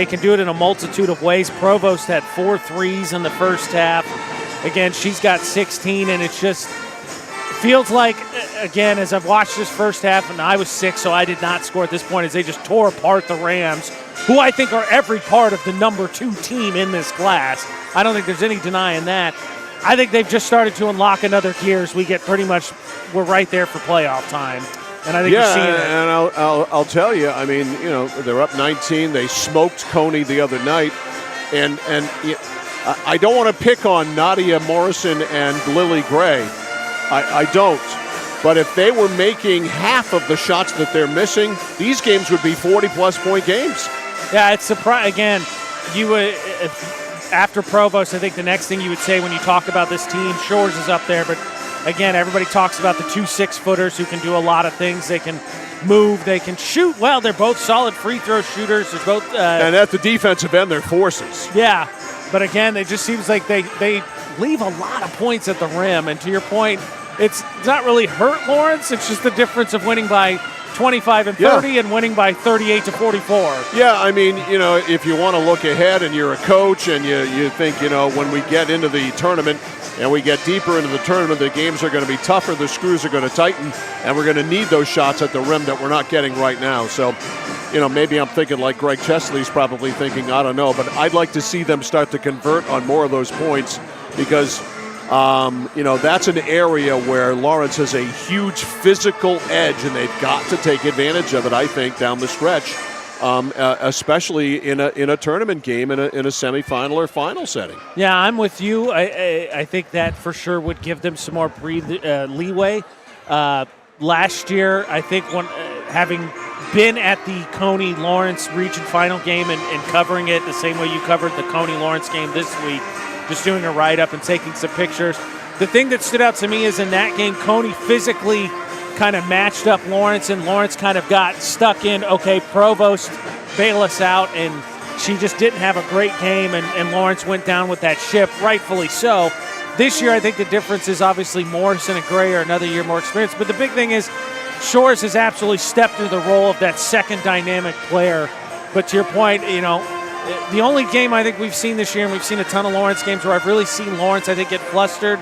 can do it in a multitude of ways. Provost had 4 threes in the first half. Again, she's got 16, and it's just feels like, again, as I've watched this first half, and I was 6, so I did not score at this point, as they just tore apart the Rams, who I think are every part of the number 2 team in this class. I don't think there's any denying that. I think they've just started to unlock another gear as we're right there for playoff time. And I think you're seeing it. And I'll tell you, I mean, they're up 19. They smoked Coney the other night. And I don't want to pick on Nadia Morrison and Lily Gray. I don't. But if they were making half of the shots that they're missing, these games would be 40-plus point games. Yeah, it's surprising. Again, you would, after Provost, I think the next thing you would say when you talk about this team, Shores is up there, but again, everybody talks about the 2 6-footers who can do a lot of things. They can move, they can shoot. Well, they're both solid free throw shooters. They're both, and at the defensive end, they're forces. Yeah, but again, it just seems like they leave a lot of points at the rim. And to your point, it's not really hurt Lawrence. It's just the difference of winning by 25 and 30 and winning by 38 to 44. Yeah, I mean, if you want to look ahead and you're a coach and you think, when we get into the tournament and we get deeper into the tournament, the games are going to be tougher, the screws are going to tighten, and we're going to need those shots at the rim that we're not getting right now. So maybe I'm thinking like Greg Chesley's probably thinking, I don't know, but I'd like to see them start to convert on more of those points because, that's an area where Lawrence has a huge physical edge, and they've got to take advantage of it, I think, down the stretch, especially in a tournament game in a semifinal or final setting. Yeah, I'm with you. I think that for sure would give them some more leeway. Last year, I think having been at the Coney-Lawrence region final game and covering it the same way you covered the Coney-Lawrence game this week, just doing a write-up and taking some pictures. The thing that stood out to me is in that game, Coney physically kind of matched up Lawrence, and Lawrence kind of got stuck in, okay, Provost, bail us out, and she just didn't have a great game, and Lawrence went down with that ship, rightfully so. This year, I think the difference is obviously Morrison and Gray are another year more experienced, but the big thing is Shores has absolutely stepped into the role of that second dynamic player. But to your point, the only game I think we've seen this year, and we've seen a ton of Lawrence games where I've really seen Lawrence, I think, get flustered,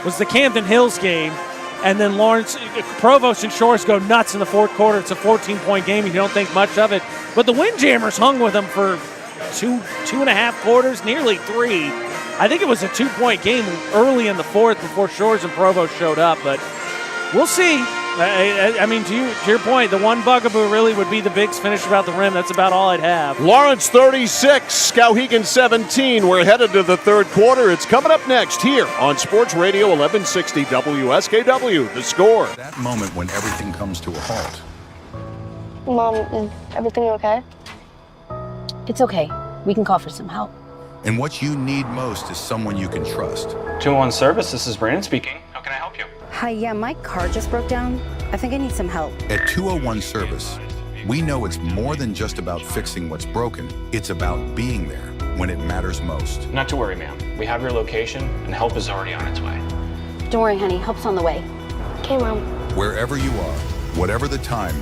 was the Camden Hills game. And then Provost and Shores go nuts in the fourth quarter. It's a 14-point game. You don't think much of it. But the Windjammers hung with them for two and a half quarters, nearly 3. I think it was a 2-point game early in the fourth before Shores and Provost showed up. But we'll see. I mean, to your point, the one bugaboo really would be the Bigs finish about the rim. That's about all I'd have. Lawrence 36, Skowhegan 17. We're headed to the third quarter. It's coming up next here on Sports Radio 1160 WSKW. The Score. That moment when everything comes to a halt. Mom, is everything okay? It's okay. We can call for some help. And what you need most is someone you can trust. 201 Service, this is Brandon speaking. How can I help you? Hi, yeah, my car just broke down. I think I need some help. At 201 Service, we know it's more than just about fixing what's broken. It's about being there when it matters most. Not to worry, ma'am. We have your location, and help is already on its way. Don't worry, honey. Help's on the way. Okay, Mom. Wherever you are, whatever the time,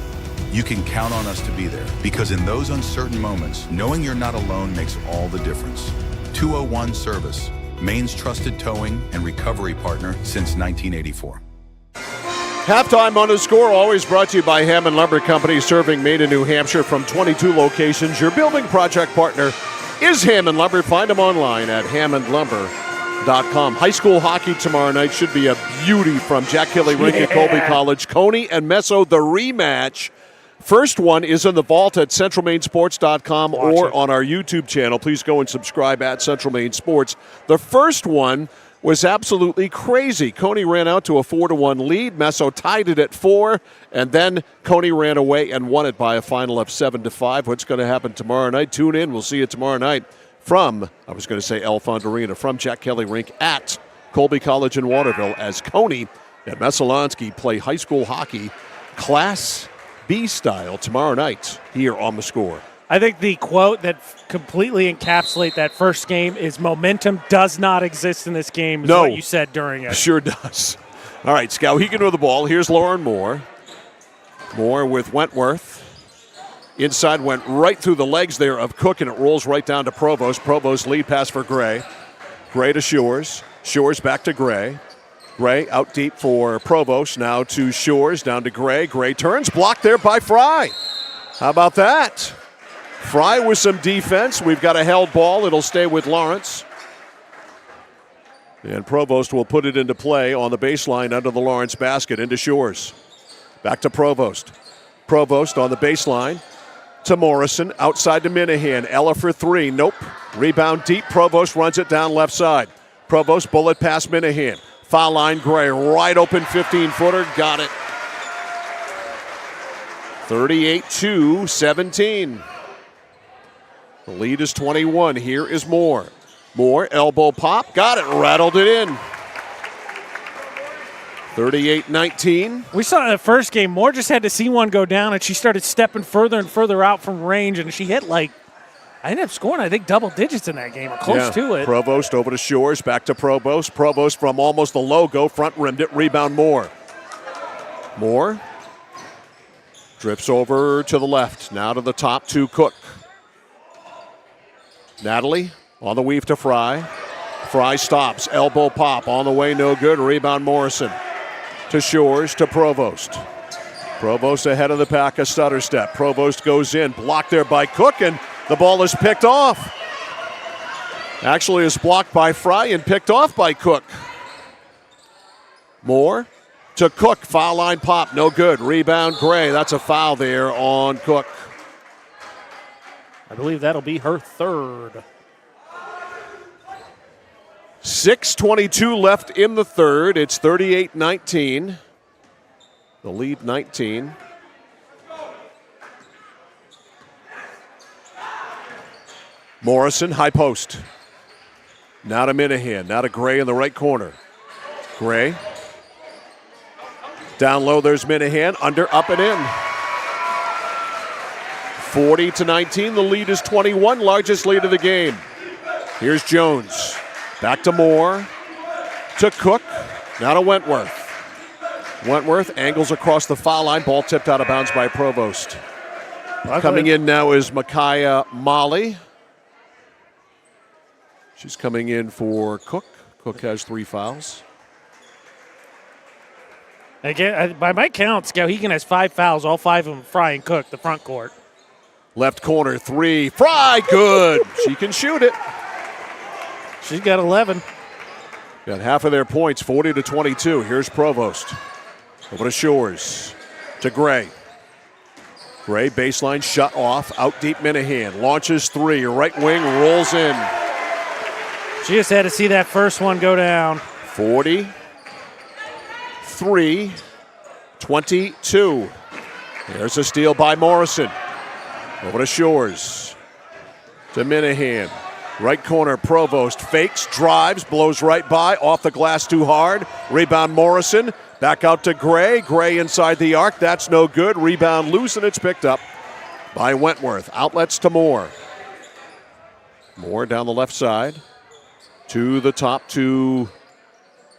you can count on us to be there. Because in those uncertain moments, knowing you're not alone makes all the difference. 201 Service, Maine's trusted towing and recovery partner since 1984. Halftime on The Score, always brought to you by Hammond Lumber Company, serving Maine and New Hampshire from 22 locations. Your building project partner is Hammond Lumber. Find them online at hammondlumber.com. High school hockey tomorrow night should be a beauty from Jack Kelly Rink at Colby College. Coney and Meso, the rematch. First one is in the vault at centralmainsports.com or on our YouTube channel. Please go and subscribe at Central Maine Sports. The first one was absolutely crazy. Coney ran out to a 4-1 lead. Meso tied it at 4, and then Coney ran away and won it by a final of 7-5. What's going to happen tomorrow night? Tune in. We'll see you tomorrow night from, I was going to say Elfond Arena, from Jack Kelly Rink at Colby College in Waterville as Coney and Mesolonsky play high school hockey Class B style tomorrow night here on The Score. I think the quote that completely encapsulates that first game is momentum does not exist in this game, is what you said during it. Sure does. All right, Skowhegan with the ball. Here's Lauren Moore. Moore with Wentworth. Inside went right through the legs there of Cook, and it rolls right down to Provost. Provost lead pass for Gray. Gray to Shores. Shores back to Gray. Gray out deep for Provost. Now to Shores, down to Gray. Gray turns, blocked there by Fry. How about that? Fry with some defense. We've got a held ball. It'll stay with Lawrence. And Provost will put it into play on the baseline under the Lawrence basket into Shores. Back to Provost. Provost on the baseline to Morrison. Outside to Minahan. Ella for 3. Nope. Rebound deep. Provost runs it down left side. Provost bullet past Minahan. Foul line, Gray. Right open 15-footer. Got it. 38-17. The lead is 21. Here is Moore. Moore, elbow pop. Got it. Rattled it in. 38-19. We saw in the first game, Moore just had to see one go down, and she started stepping further and further out from range, and she hit I ended up scoring, double digits in that game, or close to it. Provost over to Shores, back to Provost. Provost from almost the logo, front rimmed it, rebound Moore. Moore drifts over to the left, now to the top to Cook. Natalie on the weave to Fry. Fry stops, elbow pop, on the way, no good. Rebound Morrison to Shores to Provost. Provost ahead of the pack, a stutter step. Provost goes in, blocked there by Cook, and the ball is picked off. Actually, is blocked by Fry and picked off by Cook. Moore to Cook, foul line pop, no good. Rebound Gray, that's a foul there on Cook. I believe that'll be her third. 6:22 left in the third. It's 38-19. The lead 19. Morrison, high post. Now to Minahan, now to Gray in the right corner. Gray. Down low, there's Minahan. Under, up, and in. 40-19. The lead is 21, largest lead of the game. Here's Jones. Back to Moore. To Cook. Now to Wentworth. Wentworth angles across the foul line. Ball tipped out of bounds by Provost. Coming in now is Micaiah Molly. She's coming in for Cook. Cook has 3 fouls. Again, by my count, Skowhegan has 5 fouls, all 5 of them Fry and Cook, the front court. Left corner 3. Fry, good. She can shoot it. She's got 11. Got half of their points, 40-22. Here's Provost. Over to Shores. To Gray. Gray, baseline shut off. Out deep Minahan. Launches 3. Right wing rolls in. She just had to see that first one go down. 43-22. There's a steal by Morrison. Over to Shores. To Minahan. Right corner, Provost fakes, drives, blows right by, off the glass too hard. Rebound Morrison. Back out to Gray. Gray inside the arc. That's no good. Rebound loose, and it's picked up by Wentworth. Outlets to Moore. Moore down the left side. To the top to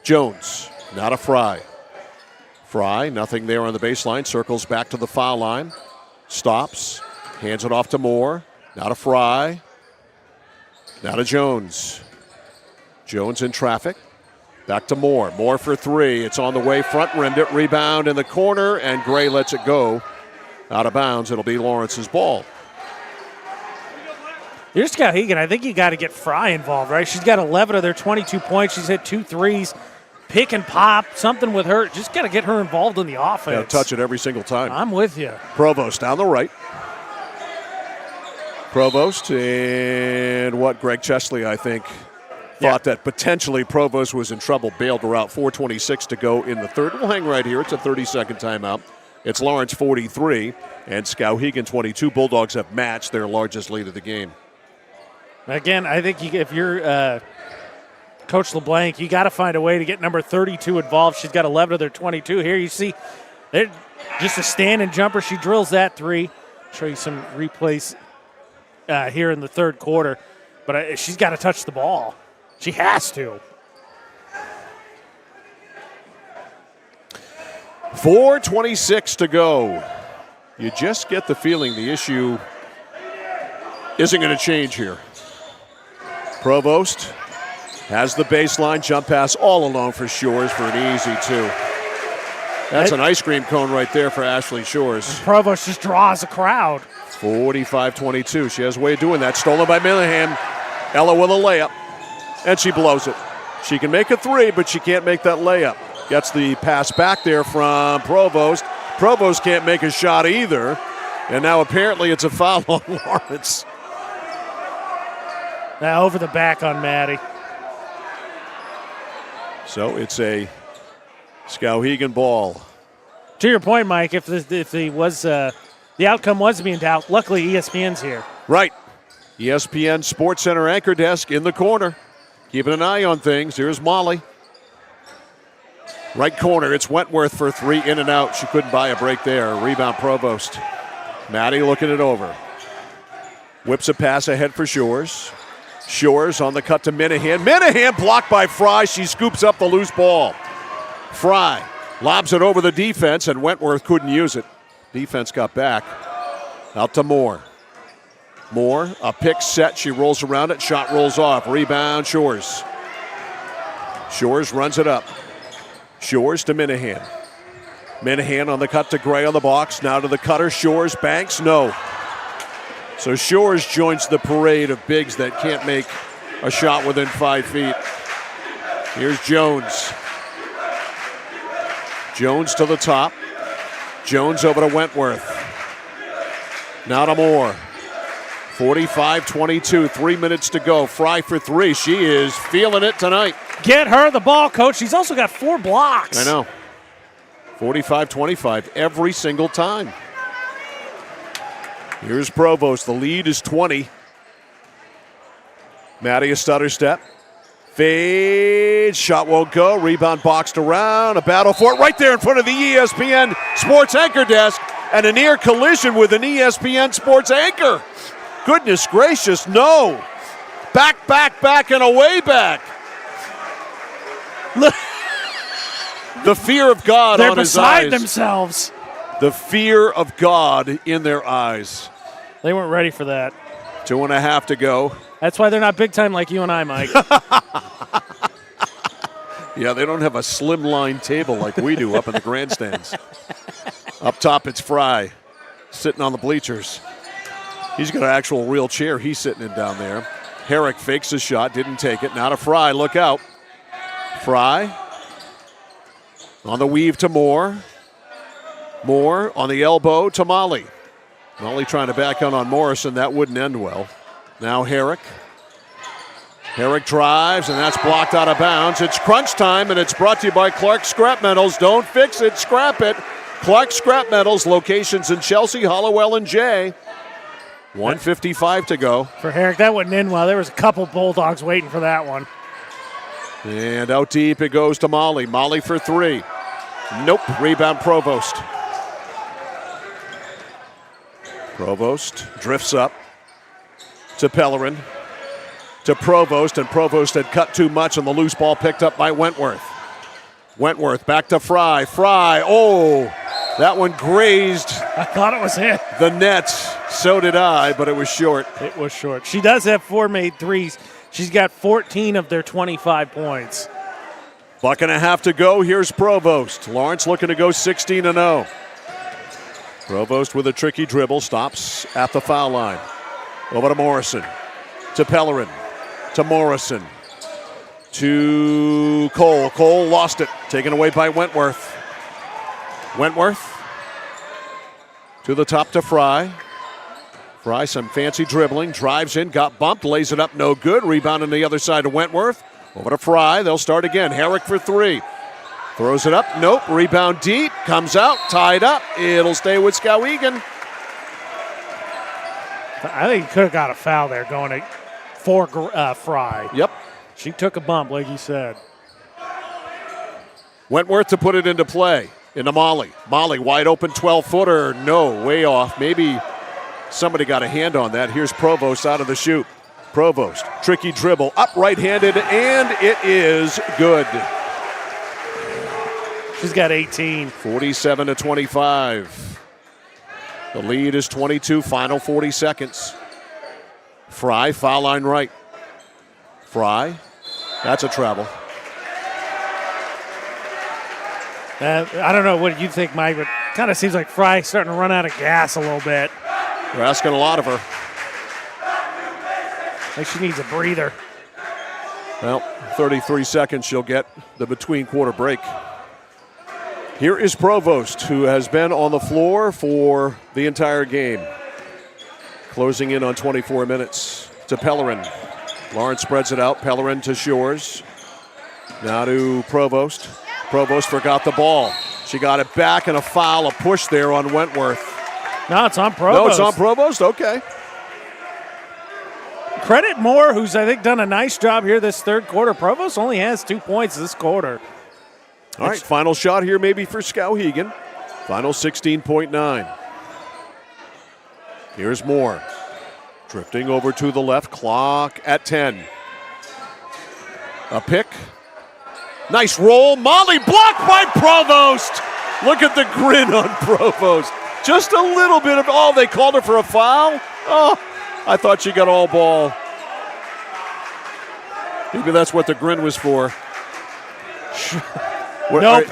Jones. Now to Fry. Fry, nothing there on the baseline. Circles back to the foul line. Stops. Hands it off to Moore. Now to Fry. Now to Jones. Jones in traffic. Back to Moore. Moore for 3. It's on the way. Front rimmed it. Rebound in the corner, and Gray lets it go. Out of bounds. It'll be Lawrence's ball. Here's Skowhegan. I think you got to get Fry involved, right? She's got 11 of their 22 points. She's hit 2 threes. Pick and pop, something with her. Just got to get her involved in the offense. Got to touch it every single time. I'm with you. Provost down the right. Provost and Greg Chesley, I think, thought that potentially Provost was in trouble, bailed her out. 4:26 to go in the third. We'll hang right here. It's a 30-second timeout. It's Lawrence 43 and Skowhegan 22. Bulldogs have matched their largest lead of the game. Again, I think if you're Coach LeBlanc, you got to find a way to get number 32 involved. She's got 11 of their 22. Here you see just a stand-and jumper. She drills that 3. Show you some replays here in the third quarter. But she's got to touch the ball. She has to. 4:26 to go. You just get the feeling the issue isn't going to change here. Provost has the baseline jump pass all alone for Shores for an easy 2. That's an ice cream cone right there for Ashley Shores. And Provost just draws a crowd. 45-22. She has a way of doing that. Stolen by Minahan. Ella with a layup, and she blows it. She can make a 3, but she can't make that layup. Gets the pass back there from Provost. Provost can't make a shot either, and now apparently it's a foul on Lawrence. Now over the back on Maddie. So it's a Skowhegan ball. To your point, Mike, if the outcome was being doubt, luckily ESPN's here. Right. ESPN Sports Center anchor desk in the corner. Keeping an eye on things. Here's Molly. Right corner, it's Wentworth for 3, in and out. She couldn't buy a break there. Rebound Provost. Maddie looking it over. Whips a pass ahead for Shores. Shores on the cut to Minahan. Minahan blocked by Fry. She scoops up the loose ball. Fry lobs it over the defense, and Wentworth couldn't use it. Defense got back. Out to Moore. Moore, a pick set. She rolls around it. Shot rolls off. Rebound, Shores. Shores runs it up. Shores to Minahan. Minahan on the cut to Gray on the box. Now to the cutter. Shores, Banks, no. So Shores joins the parade of bigs that can't make a shot within 5 feet. Here's Jones. Jones to the top. Jones over to Wentworth. Now to Moore. 45-22, 3 minutes to go. Fry for three. She is feeling it tonight. Get her the ball, Coach. She's also got 4 blocks. I know. 45-25 every single time. Here's Provost. The lead is 20. Maddie a stutter step. Fades. Shot won't go. Rebound boxed around. A battle for it right there in front of the ESPN Sports Anchor desk. And a near collision with an ESPN Sports Anchor. Goodness gracious, no. Back, and away back. The fear of God They're on his eyes. beside themselves. The fear of God in their eyes. They weren't ready for that. 2.5 to go. That's why they're not big time like you and I, Mike. Yeah, they don't have a slimline table like we do up in the grandstands. Up top, it's Fry sitting on the bleachers. He's got an actual real chair he's sitting in down there. Herrick fakes a shot, didn't take it. Now to Fry, look out. Fry on the weave to Moore. Moore on the elbow to Molly. Molly trying to back on Morrison. That wouldn't end well. Now Herrick. Herrick drives, and that's blocked out of bounds. It's crunch time, and it's brought to you by Clark Scrap Metals. Don't fix it, scrap it. Clark Scrap Metals, locations in Chelsea, Hollowell, and Jay. 1:55 to go. For Herrick, that wouldn't end well. There was a couple Bulldogs waiting for that one. And out deep it goes to Molly. Molly for three. Nope. Rebound Provost. Provost drifts up to Pellerin. To Provost, and Provost had cut too much on the loose ball picked up by Wentworth. Wentworth back to Fry. Fry, that one grazed. I thought it was hit. The net. So did I, but it was short. It was short. She does have 4 made threes. She's got 14 of their 25 points. 1.5 to go. Here's Provost. Lawrence looking to go 16-0. Provost with a tricky dribble. Stops at the foul line. Over to Morrison. To Pellerin. To Morrison. To Cole. Cole lost it. Taken away by Wentworth. Wentworth. To the top to Fry. Fry, some fancy dribbling. Drives in, got bumped, lays it up, no good. Rebound on the other side to Wentworth. Over to Fry. They'll start again. Herrick for three. Throws it up. Nope. Rebound deep. Comes out. Tied up. It'll stay with Skowhegan. I think he could have got a foul there going for Fry. Yep. She took a bump, like you said. Wentworth to put it into play. Into Molly. Molly, wide open 12-footer. No, way off. Maybe somebody got a hand on that. Here's Provost out of the shoot. Provost, tricky dribble, up right-handed, and it is good. She's got 18. 47-25. The lead is 22, final 40 seconds. Fry, foul line right. Fry, that's a travel. I don't know what you think, Mike, but kind of seems like Fry's starting to run out of gas a little bit. We're asking a lot of her. I think she needs a breather. Well, 33 seconds she'll get the between quarter break. Here is Provost, who has been on the floor for the entire game. Closing in on 24 minutes to Pellerin. Lawrence spreads it out. Pellerin to Shores. Now to Provost. Provost forgot the ball. She got it back, and a foul, a push there on Wentworth. No, it's on Provost. No, it's on Provost? Okay. Credit Moore, who's, I think, done a nice job here this third quarter. Provost only has 2 points this quarter. All right, final shot here maybe for Skowhegan. Final 16.9. Here's Moore. Drifting over to the left, clock at 10. A pick. Nice roll. Molly blocked by Provost. Look at the grin on Provost. Just a little bit of, they called her for a foul? Oh, I thought she got all ball. Maybe that's what the grin was for. Nope.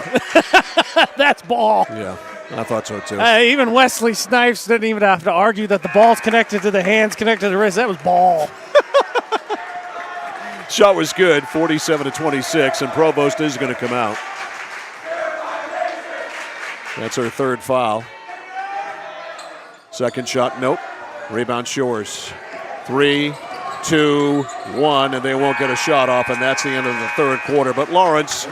That's ball. Yeah, I thought so too. Even Wesley Snipes didn't even have to argue that the ball's connected to the hands, connected to the wrist. That was ball. Shot was good, 47-26, and Provost is going to come out. That's her third foul. Second shot, nope. Rebound Shores. 3, 2, 1, and they won't get a shot off, and that's the end of the third quarter. But Lawrence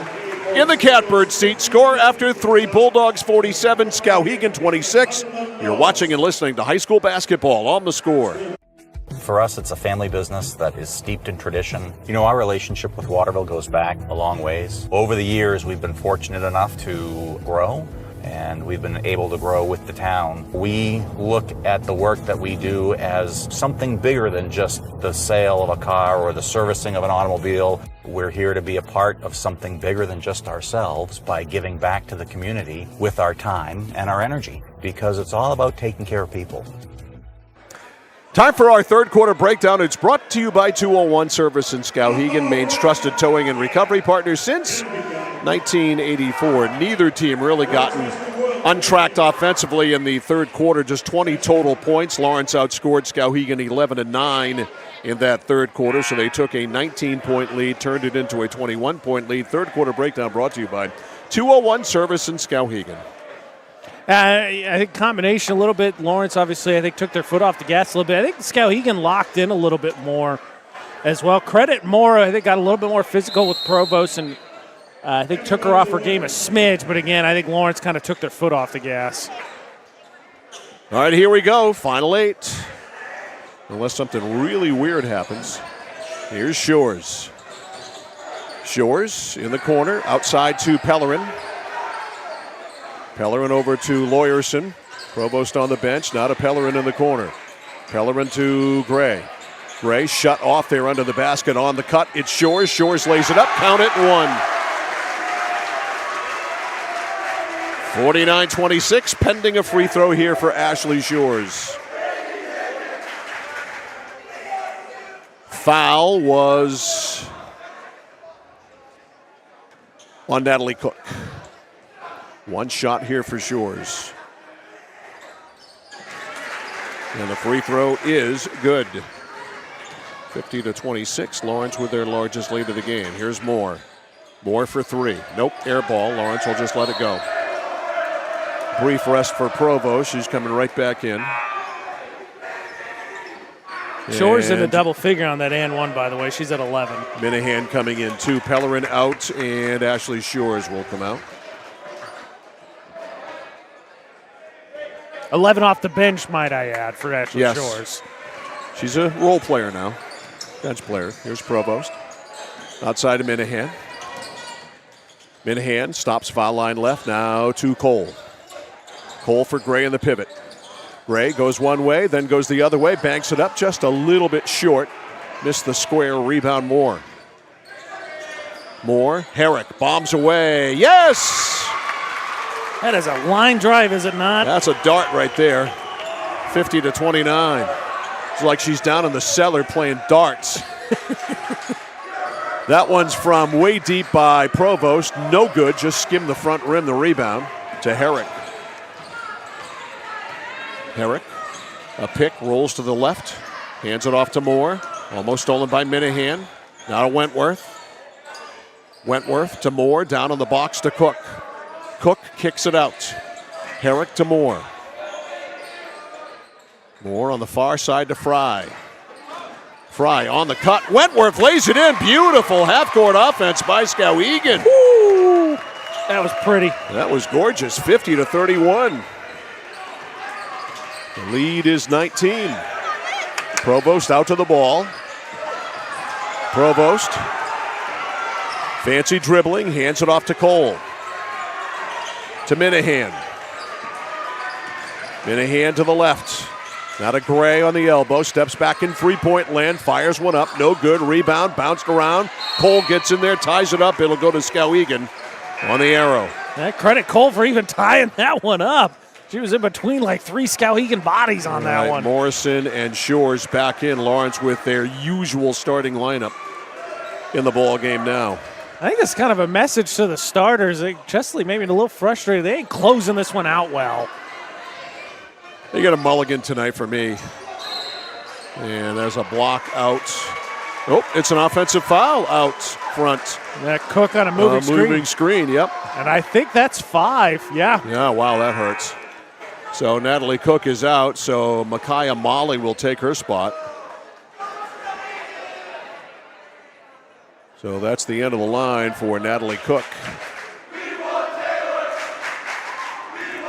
in the catbird seat. Score after 3. Bulldogs 47, Skowhegan 26. You're watching and listening to high school basketball on The Score. For us, it's a family business that is steeped in tradition. You know, our relationship with Waterville goes back a long ways. Over the years, we've been fortunate enough to grow, and we've been able to grow with the town. We look at the work that we do as something bigger than just the sale of a car or the servicing of an automobile. We're here to be a part of something bigger than just ourselves by giving back to the community with our time and our energy, because it's all about taking care of people. Time for our third quarter breakdown. It's brought to you by 201 Service in Skowhegan, Maine's trusted towing and recovery partner since 1984. Neither team really gotten untracked offensively in the third quarter, just 20 total points. Lawrence outscored Skowhegan 11-9 in that third quarter, so they took a 19-point lead, turned it into a 21-point lead. Third quarter breakdown brought to you by 201 Service in Skowhegan. I think combination a little bit. Lawrence, obviously, I think took their foot off the gas a little bit. I think Skowhegan locked in a little bit more as well. Credit Moore, I think, got a little bit more physical with Provost, and I think took her off her game a smidge. But again, I think Lawrence kind of took their foot off the gas. All right, here we go. Final 8. Unless something really weird happens. Here's Shores. Shores in the corner, outside to Pellerin. Pellerin over to Lawyerson. Provost on the bench, now to Pellerin in the corner. Pellerin to Gray. Gray shut off there under the basket on the cut. It's Shores. Shores lays it up. Count it, 1. 49-26, pending a free throw here for Ashley Shores. Foul was on Natalie Cook. One shot here for Shores. And the free throw is good. 50-26, Lawrence with their largest lead of the game. Here's Moore. Moore for 3. Nope, air ball. Lawrence will just let it go. Brief rest for Provost. She's coming right back in. Shores in a double figure on that and 1, by the way. She's at 11. Minahan coming in 2. Pellerin out, and Ashley Shores will come out. 11 off the bench, might I add, for Ashley Shores. She's a role player now. Bench player. Here's Provost. Outside to Minahan. Minahan stops foul line left. Now to Cole. Cole for Gray in the pivot. Gray goes one way, then goes the other way. Banks it up just a little bit short. Missed the square. Rebound Moore. Moore. Herrick bombs away. Yes! That is a line drive, is it not? That's a dart right there. 50-29. It's like she's down in the cellar playing darts. That one's from way deep by Provost. No good, just skimmed the front rim, the rebound to Herrick. Herrick, a pick, rolls to the left. Hands it off to Moore. Almost stolen by Minahan. Now to Wentworth. Wentworth to Moore, down on the box to Cook. Cook kicks it out. Herrick to Moore. Moore on the far side to Fry. Fry on the cut. Wentworth lays it in. Beautiful half-court offense by Skowhegan. Woo! That was pretty. That was gorgeous. 50-31. The lead is 19. Provost out to the ball. Provost. Fancy dribbling. Hands it off to Cole. To Minahan. Minahan to the left. Now to Gray on the elbow. Steps back in three-point land. Fires one up. No good. Rebound. Bounced around. Cole gets in there. Ties it up. It'll go to Skowhegan on the arrow. Credit Cole for even tying that one up. She was in between like 3 Skowhegan bodies on that one. Morrison and Shores back in. Lawrence with their usual starting lineup in the ball game now. I think it's kind of a message to the starters. Chesley maybe a little frustrated. They ain't closing this one out well. They got a mulligan tonight for me. And there's a block out. Oh, it's an offensive foul out front. That Cook on a moving screen. Moving screen, yep. And I think that's 5, yeah. Yeah, wow, that hurts. So Natalie Cook is out, so Micaiah Molly will take her spot. So that's the end of the line for Natalie Cook.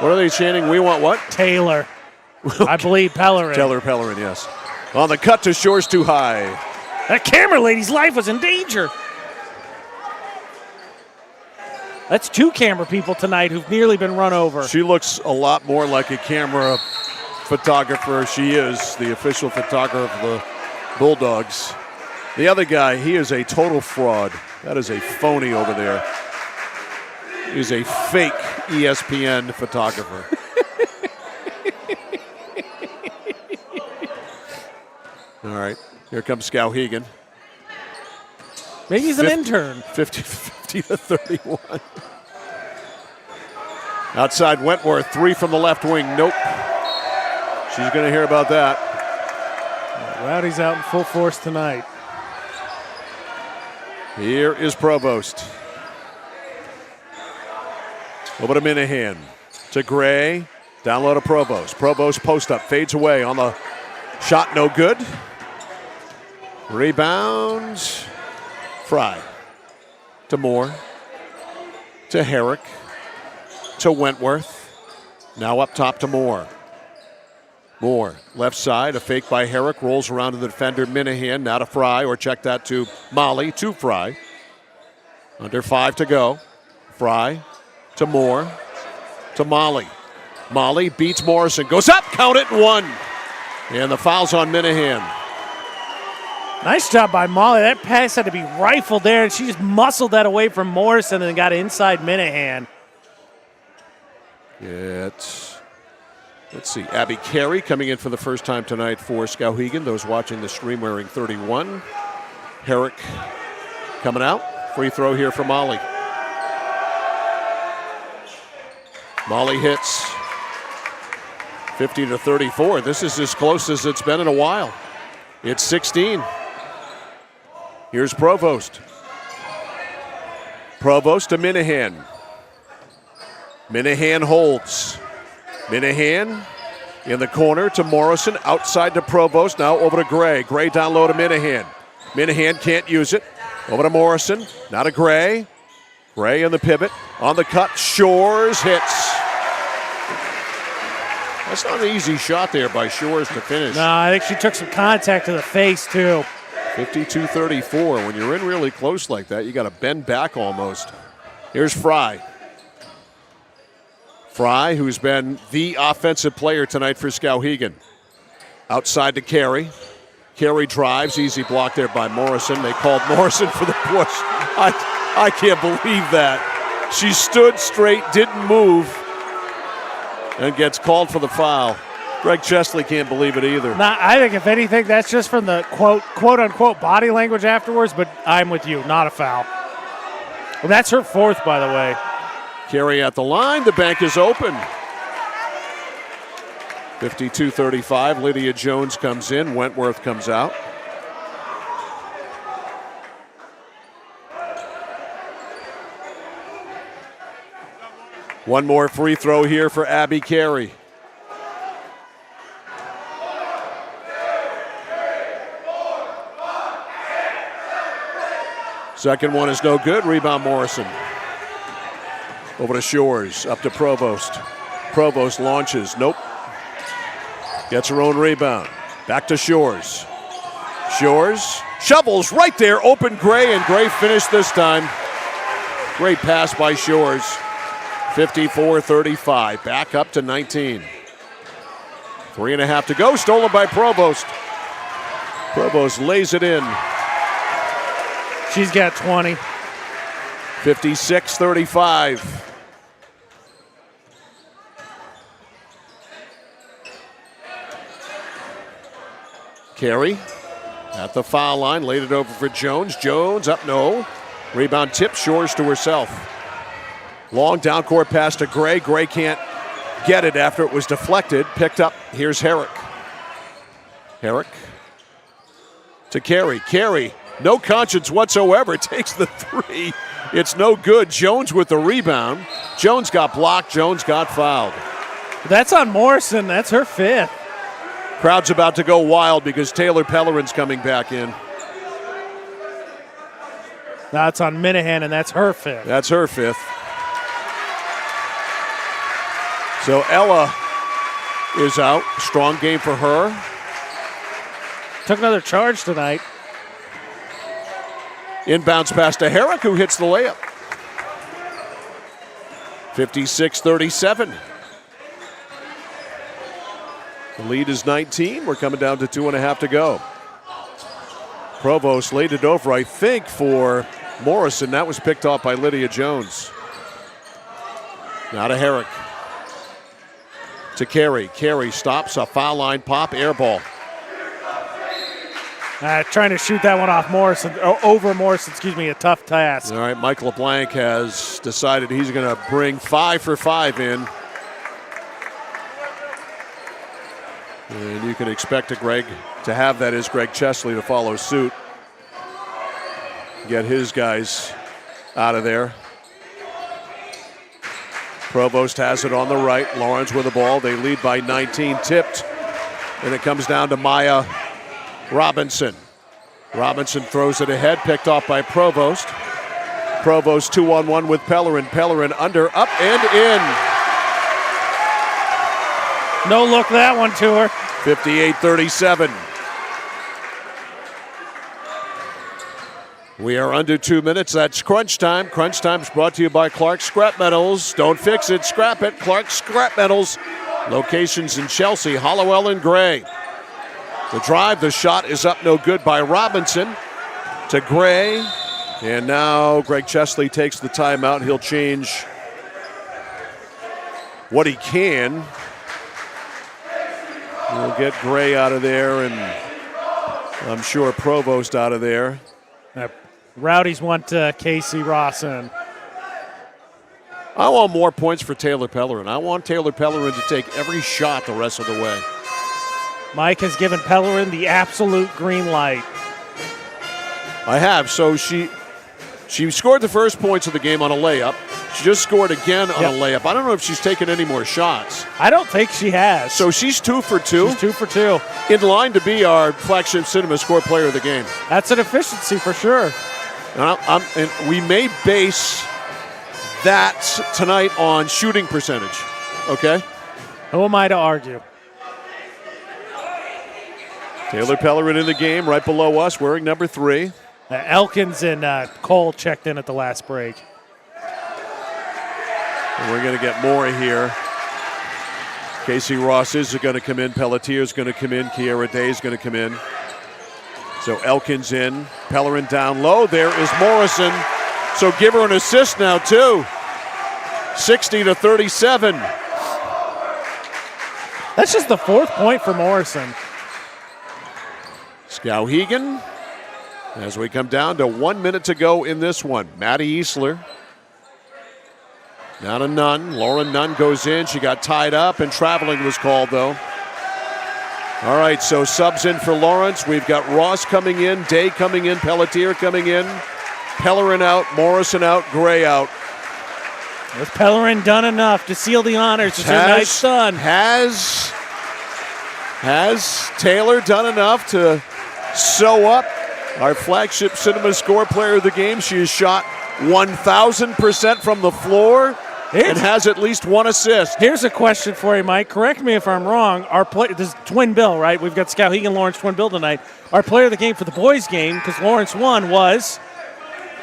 What are they chanting? We want what? Taylor. I believe Pellerin. Taylor Pellerin, yes. On the cut to Shores too high. That camera lady's life was in danger. That's 2 camera people tonight who've nearly been run over. She looks a lot more like a camera photographer. She is the official photographer of the Bulldogs. The other guy, he is a total fraud. That is a phony over there. He's a fake ESPN photographer. All right, here comes Skowhegan. Maybe he's an intern. 50 to 31. Outside Wentworth, 3 from the left wing. Nope. She's going to hear about that. Rowdy's out in full force tonight. Here is Provost. Over to Minahan. To Gray. Down low to Provost. Provost post up. Fades away on the shot. No good. Rebound. Fry. To Moore. To Herrick. To Wentworth. Now up top to Moore. Moore, left side, a fake by Herrick, rolls around to the defender, Minahan, now to Fry, or check that to Molly, to Fry. Under 5 to go. Fry to Moore, to Molly. Molly beats Morrison, goes up, count it, 1. And the foul's on Minahan. Nice job by Molly. That pass had to be rifled there, and she just muscled that away from Morrison and then got inside Minahan. Let's see, Abby Carey coming in for the first time tonight for Skowhegan. Those watching the stream wearing 31. Herrick coming out. Free throw here for Molly. Molly hits 50 to 34. This is as close as it's been in a while. It's 16. Here's Provost. Provost to Minahan. Minahan holds. Minahan in the corner to Morrison, outside to Provost, now over to Gray. Gray down low to Minahan. Minahan can't use it. Over to Morrison, now to Gray. Gray in the pivot, on the cut, Shores hits. That's not an easy shot there by Shores to finish. No, I think she took some contact to the face too. 52-34. When you're in really close like that, you got to bend back almost. Here's Fry. Fry, who's been the offensive player tonight for Skowhegan. Outside to Carey. Carey drives, easy block there by Morrison. They called Morrison for the push. I can't believe that. She stood straight, didn't move, and gets called for the foul. Greg Chesley can't believe it either. Nah, I think if anything, that's just from the quote unquote body language afterwards, but I'm with you, not a foul. Well, that's her 4th, by the way. Carey at the line. The bank is open. 52-35. Lydia Jones comes in. Wentworth comes out. One more free throw here for Abby Carey. Second one is no good. Rebound Morrison. Over to Shores, up to Provost. Provost launches, nope. Gets her own rebound. Back to Shores. Shores shovels right there, open Gray, and Gray finished this time. Great pass by Shores. 54-35, back up to 19. 3.5 to go, stolen by Provost. Provost lays it in. She's got 20. 56-35. Carey at the foul line, laid it over for Jones. Jones up, no. Rebound tip, Shores to herself. Long down court pass to Gray. Gray can't get it after it was deflected. Picked up. Here's Herrick. Herrick to Carey. Carey, no conscience whatsoever, takes the three. It's no good. Jones with the rebound. Jones got blocked. Jones got fouled. That's on Morrison. That's her 5th. Crowd's about to go wild because Taylor Pellerin's coming back in. Now it's on Minahan, and that's her 5th. That's her 5th. So Ella is out. Strong game for her. Took another charge tonight. Inbounds pass to Herrick, who hits the layup. 56-37. The lead is 19. We're coming down to 2.5 to go. Provost laid it over, I think, for Morrison. That was picked off by Lydia Jones. Now to Herrick. To Carey. Carey stops, a foul line pop, air ball. Trying to shoot that one off Morrison, over Morrison, a tough task. All right, Mike LeBlanc has decided he's going to bring 5 for 5 in. And you can expect Greg to have that is Greg Chesley to follow suit. Get his guys out of there. Provost has it on the right. Lawrence with the ball. They lead by 19, tipped. And it comes down to Maya Robinson. Robinson throws it ahead, picked off by Provost. Provost 2-on-1 with Pellerin. Pellerin under, up, and in. No look that one to her. 58-37. We are under 2 minutes. That's crunch time. Crunch time is brought to you by Clark's Scrap Metals. Don't fix it, scrap it. Clark's Scrap Metals. Locations in Chelsea, Hollowell, and Gray. The drive, the shot is up, no good by Robinson to Gray. And now Greg Chesley takes the timeout. He'll change what he can. We'll get Gray out of there, and I'm sure Provost out of there. Rowdies want Casey Ross in. I want more points for Taylor Pellerin. I want Taylor Pellerin to take every shot the rest of the way. Mike has given Pellerin the absolute green light. I have. So she scored the first points of the game on a layup. She just scored again on a layup. I don't know if she's taken any more shots. I don't think she has. So she's 2 for 2. She's 2 for 2. In line to be our flagship cinema score player of the game. That's an efficiency for sure. And we may base that tonight on shooting percentage. Okay? Who am I to argue? Taylor Pellerin in the game, right below us, wearing number 3. Elkins and Cole checked in at the last break. And we're going to get more here. Casey Ross is going to come in. Pelletier's going to come in. Kiara Day is going to come in. So Elkins in. Pellerin down low. There is Morrison. So give her an assist now, too. 60-37. That's just the 4th point for Morrison. Skowhegan, as we come down to 1 minute to go in this one. Maddie Easler. Now to Nunn. Lauren Nunn goes in. She got tied up, and traveling was called, though. All right, so subs in for Lawrence. We've got Ross coming in, Day coming in, Pelletier coming in. Pellerin out, Morrison out, Gray out. Has Pellerin done enough to seal the honors? It's her ninth son. Has Taylor done enough to sew up our flagship cinema score player of the game? She has shot 1,000% from the floor and has at least 1 assist. Here's a question for you, Mike. Correct me if I'm wrong. This is twin bill, right? We've got Skowhegan, Lawrence, twin bill tonight. Our player of the game for the boys' game, because Lawrence won, was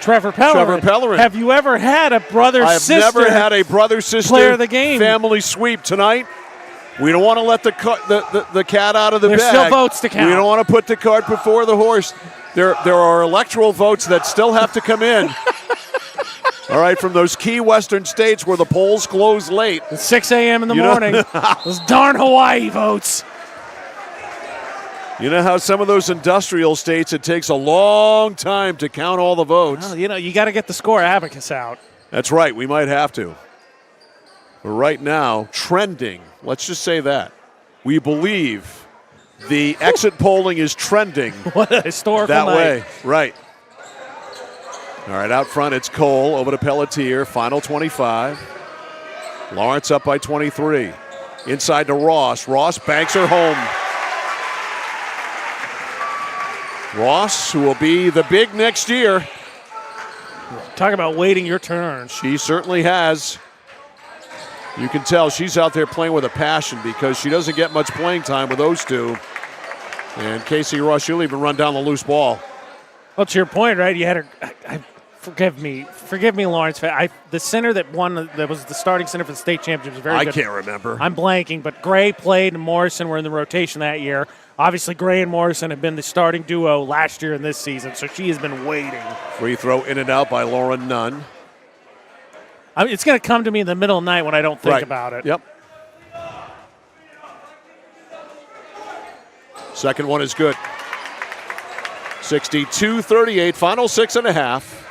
Trevor Pellerin. Have you ever had a brother-sister? I have never had a brother-sister player of the game family sweep tonight. We don't want to let the cat out of the bag. There's still votes to count. We don't want to put the cart before the horse. There are electoral votes that still have to come in. All right, from those key western states where the polls close late. It's 6 a.m. in the morning. Those darn Hawaii votes. You know how some of those industrial states, it takes a long time to count all the votes. Well, you got to get the score abacus out. That's right. We might have to. But right now, trending. Let's just say that. We believe the exit polling is trending. What a historical that night. way. Right. All right, out front, it's Cole over to Pelletier. Final 25. Lawrence up by 23. Inside to Ross. Ross banks her home. Ross, who will be the big next year. Talk about waiting your turn. She certainly has. You can tell she's out there playing with a passion because she doesn't get much playing time with those two. And Casey Ross, she'll even run down the loose ball. Well, to your point, right? You had her. Forgive me, Lawrence. The center that won, that was the starting center for the state championship, was very good. I can't remember. I'm blanking, but Gray played and Morrison were in the rotation that year. Obviously, Gray and Morrison have been the starting duo last year and this season, so she has been waiting. Free throw in and out by Lauren Nunn. I mean, it's going to come to me in the middle of the night when I don't think about it. Yep. Second one is good. 62-38, final 6.5.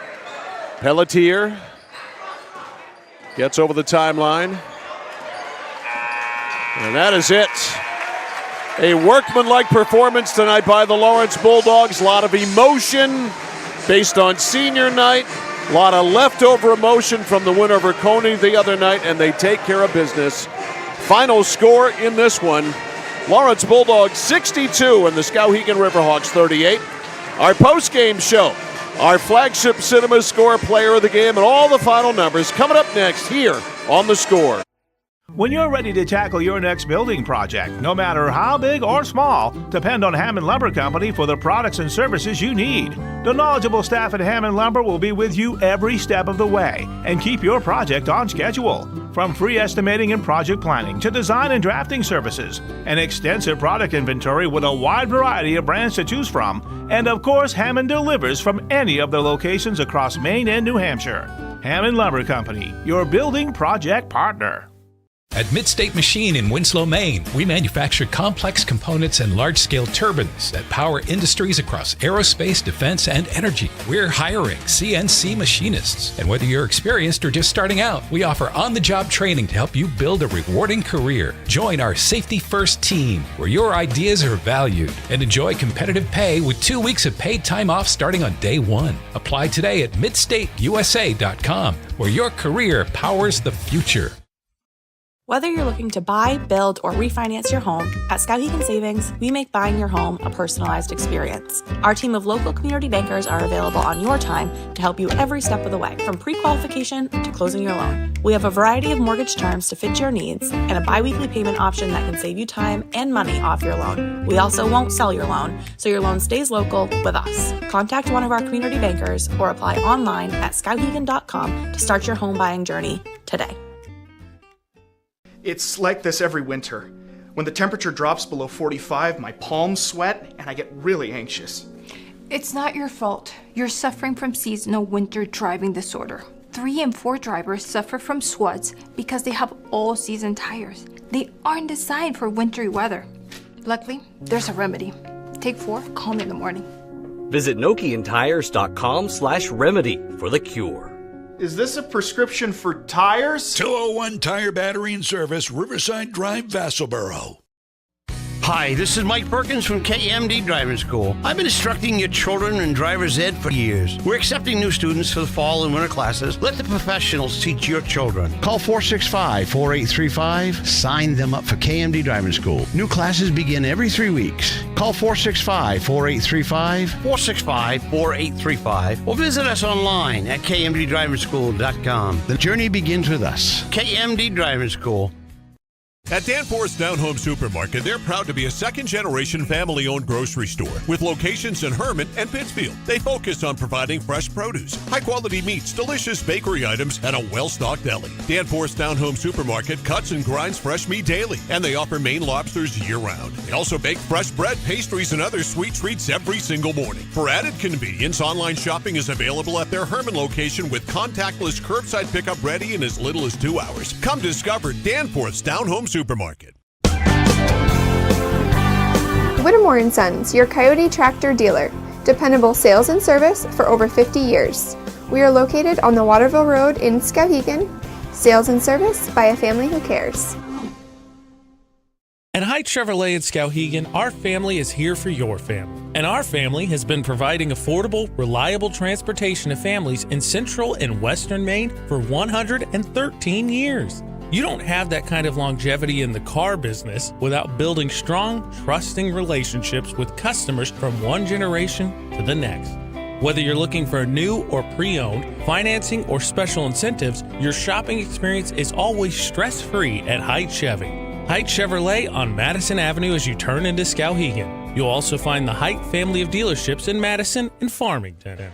Pelletier gets over the timeline. And that is it. A workmanlike performance tonight by the Lawrence Bulldogs. A lot of emotion based on senior night. A lot of leftover emotion from the win over Coney the other night, and they take care of business. Final score in this one, Lawrence Bulldogs 62 and the Skowhegan Riverhawks 38. Our post-game show, our flagship cinema score, player of the game, and all the final numbers coming up next here on The Score. When you're ready to tackle your next building project, no matter how big or small, depend on Hammond Lumber Company for the products and services you need. The knowledgeable staff at Hammond Lumber will be with you every step of the way and keep your project on schedule. From free estimating and project planning to design and drafting services, an extensive product inventory with a wide variety of brands to choose from, and of course, Hammond delivers from any of the locations across Maine and New Hampshire. Hammond Lumber Company, your building project partner. At Midstate Machine in Winslow, Maine, we manufacture complex components and large-scale turbines that power industries across aerospace, defense, and energy. We're hiring CNC machinists. And whether you're experienced or just starting out, we offer on-the-job training to help you build a rewarding career. Join our Safety First team, where your ideas are valued, and enjoy competitive pay with 2 weeks of paid time off starting on day one. Apply today at midstateusa.com, where your career powers the future. Whether you're looking to buy, build, or refinance your home, at Skowhegan Savings, we make buying your home a personalized experience. Our team of local community bankers are available on your time to help you every step of the way, from pre-qualification to closing your loan. We have a variety of mortgage terms to fit your needs and a bi-weekly payment option that can save you time and money off your loan. We also won't sell your loan, so your loan stays local with us. Contact one of our community bankers or apply online at skowhegan.com to start your home buying journey today. It's like this every winter. When the temperature drops below 45, my palms sweat and I get really anxious. It's not your fault. You're suffering from seasonal winter driving disorder. 3 and 4 drivers suffer from SWUDs because they have all-season tires. They aren't designed for wintry weather. Luckily, there's a remedy. Take 4, call me in the morning. Visit NokianTires.com/remedy for the cure. Is this a prescription for tires? 201 Tire Battery and Service, Riverside Drive, Vassalboro. Hi, this is Mike Perkins from KMD Driving School. I've been instructing your children in driver's ed for years. We're accepting new students for the fall and winter classes. Let the professionals teach your children. Call 465-4835. Sign them up for KMD Driving School. New classes begin every 3 weeks. Call 465-4835, 465-4835, or visit us online at kmddrivingschool.com. The journey begins with us. KMD Driving School. At Danforth's Down Home Supermarket, they're proud to be a second-generation family-owned grocery store with locations in Hermon and Pittsfield. They focus on providing fresh produce, high-quality meats, delicious bakery items, and a well-stocked deli. Danforth's Down Home Supermarket cuts and grinds fresh meat daily, and they offer Maine lobsters year-round. They also bake fresh bread, pastries, and other sweet treats every single morning. For added convenience, online shopping is available at their Hermon location with contactless curbside pickup ready in as little as 2 hours. Come discover Danforth's Down Home Supermarket. Whittemore & Sons, your Coyote Tractor dealer. Dependable sales and service for over 50 years. We are located on the Waterville Road in Skowhegan. Sales and service by a family who cares. At High Chevrolet in Skowhegan, our family is here for your family. And our family has been providing affordable, reliable transportation to families in central and western Maine for 113 years. You don't have that kind of longevity in the car business without building strong, trusting relationships with customers from one generation to the next. Whether you're looking for new or pre-owned, financing, or special incentives, your shopping experience is always stress-free at Haight Chevy. Haight Chevrolet on Madison Avenue as you turn into Skowhegan. You'll also find the Haight family of dealerships in Madison and Farmington.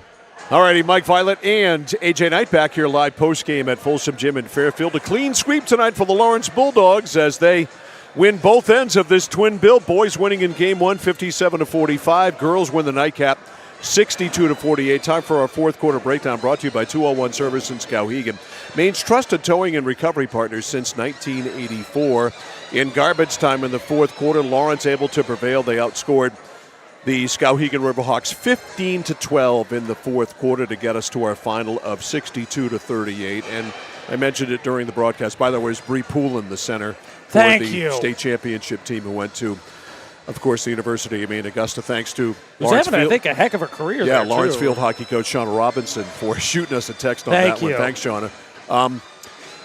All righty, Mike Violet and AJ Knight back here live post-game at Folsom Gym in Fairfield. A clean sweep tonight for the Lawrence Bulldogs as they win both ends of this twin bill. Boys winning in game one, 57-45. Girls win the nightcap, 62-48. Time for our fourth quarter breakdown, brought to you by 201 Service in Skowhegan. Maine's trusted towing and recovery partners since 1984. In garbage time in the fourth quarter, Lawrence able to prevail. They outscored the Skowhegan Riverhawks 15-12 in the fourth quarter to get us to our final of 62-38. And I mentioned it during the broadcast. By the way, it's Bree Poulin, the center for the state championship team who went to, of course, the University of Maine, Augusta. Thanks to Lawrence Field. I think a heck of a career there, Lawrence too. Field hockey coach Shauna Robinson for shooting us a text on Thank that you. one. Thanks, Shauna.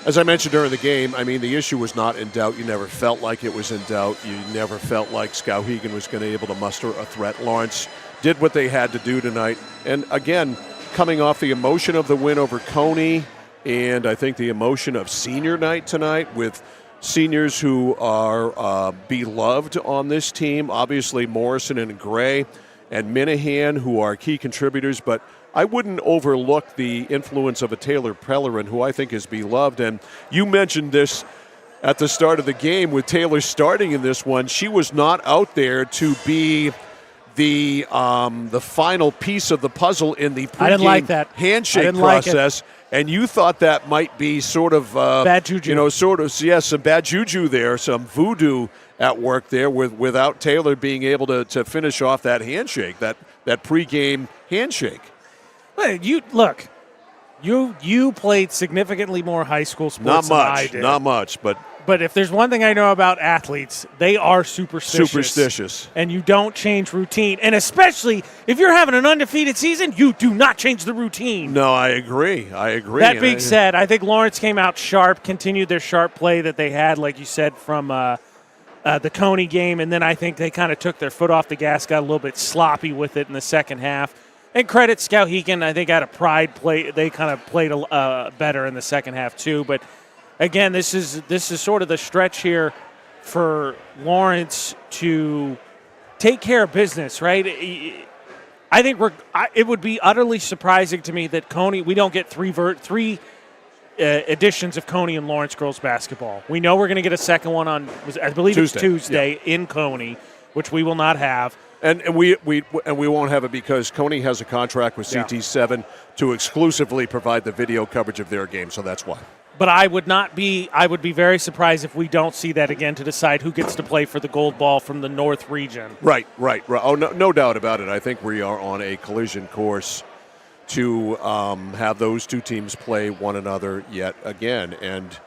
As I mentioned during the game, I mean, the issue was not in doubt. You never felt like it was in doubt. You never felt like Skowhegan was going to be able to muster a threat. Lawrence did what they had to do tonight. And again, coming off the emotion of the win over Coney, and I think the emotion of senior night tonight with seniors who are beloved on this team, obviously Morrison and Gray and Minahan, who are key contributors, but I wouldn't overlook the influence of a Taylor Pellerin, who I think is beloved. And you mentioned this at the start of the game with Taylor starting in this one. She was not out there to be the final piece of the puzzle in the pregame handshake process. And you thought that might be sort of bad juju. Some bad juju there, some voodoo at work there without Taylor being able to finish off that handshake, that pregame handshake. You played significantly more high school sports than I did. Not much, but if there's one thing I know about athletes, they are superstitious. And you don't change routine. And especially if you're having an undefeated season, you do not change the routine. No, I agree. That being said, I think Lawrence came out sharp, continued their sharp play that they had, like you said, from the Coney game. And then I think they kind of took their foot off the gas, got a little bit sloppy with it in the second half. And credit Skowhegan, I think, out of pride play, they kind of played better in the second half too. But again, this is sort of the stretch here for Lawrence to take care of business, right? I think it would be utterly surprising to me that Coney, we don't get three editions of Coney and Lawrence girls basketball. We know we're going to get a second one on, I believe Tuesday. It's Tuesday in Coney, which we will not have. And we won't have it because Coney has a contract with CT7 to exclusively provide the video coverage of their game, so that's why. But I would be very surprised if we don't see that again to decide who gets to play for the gold ball from the North region. Right. Oh, no doubt about it. I think we are on a collision course to have those two teams play one another yet again. And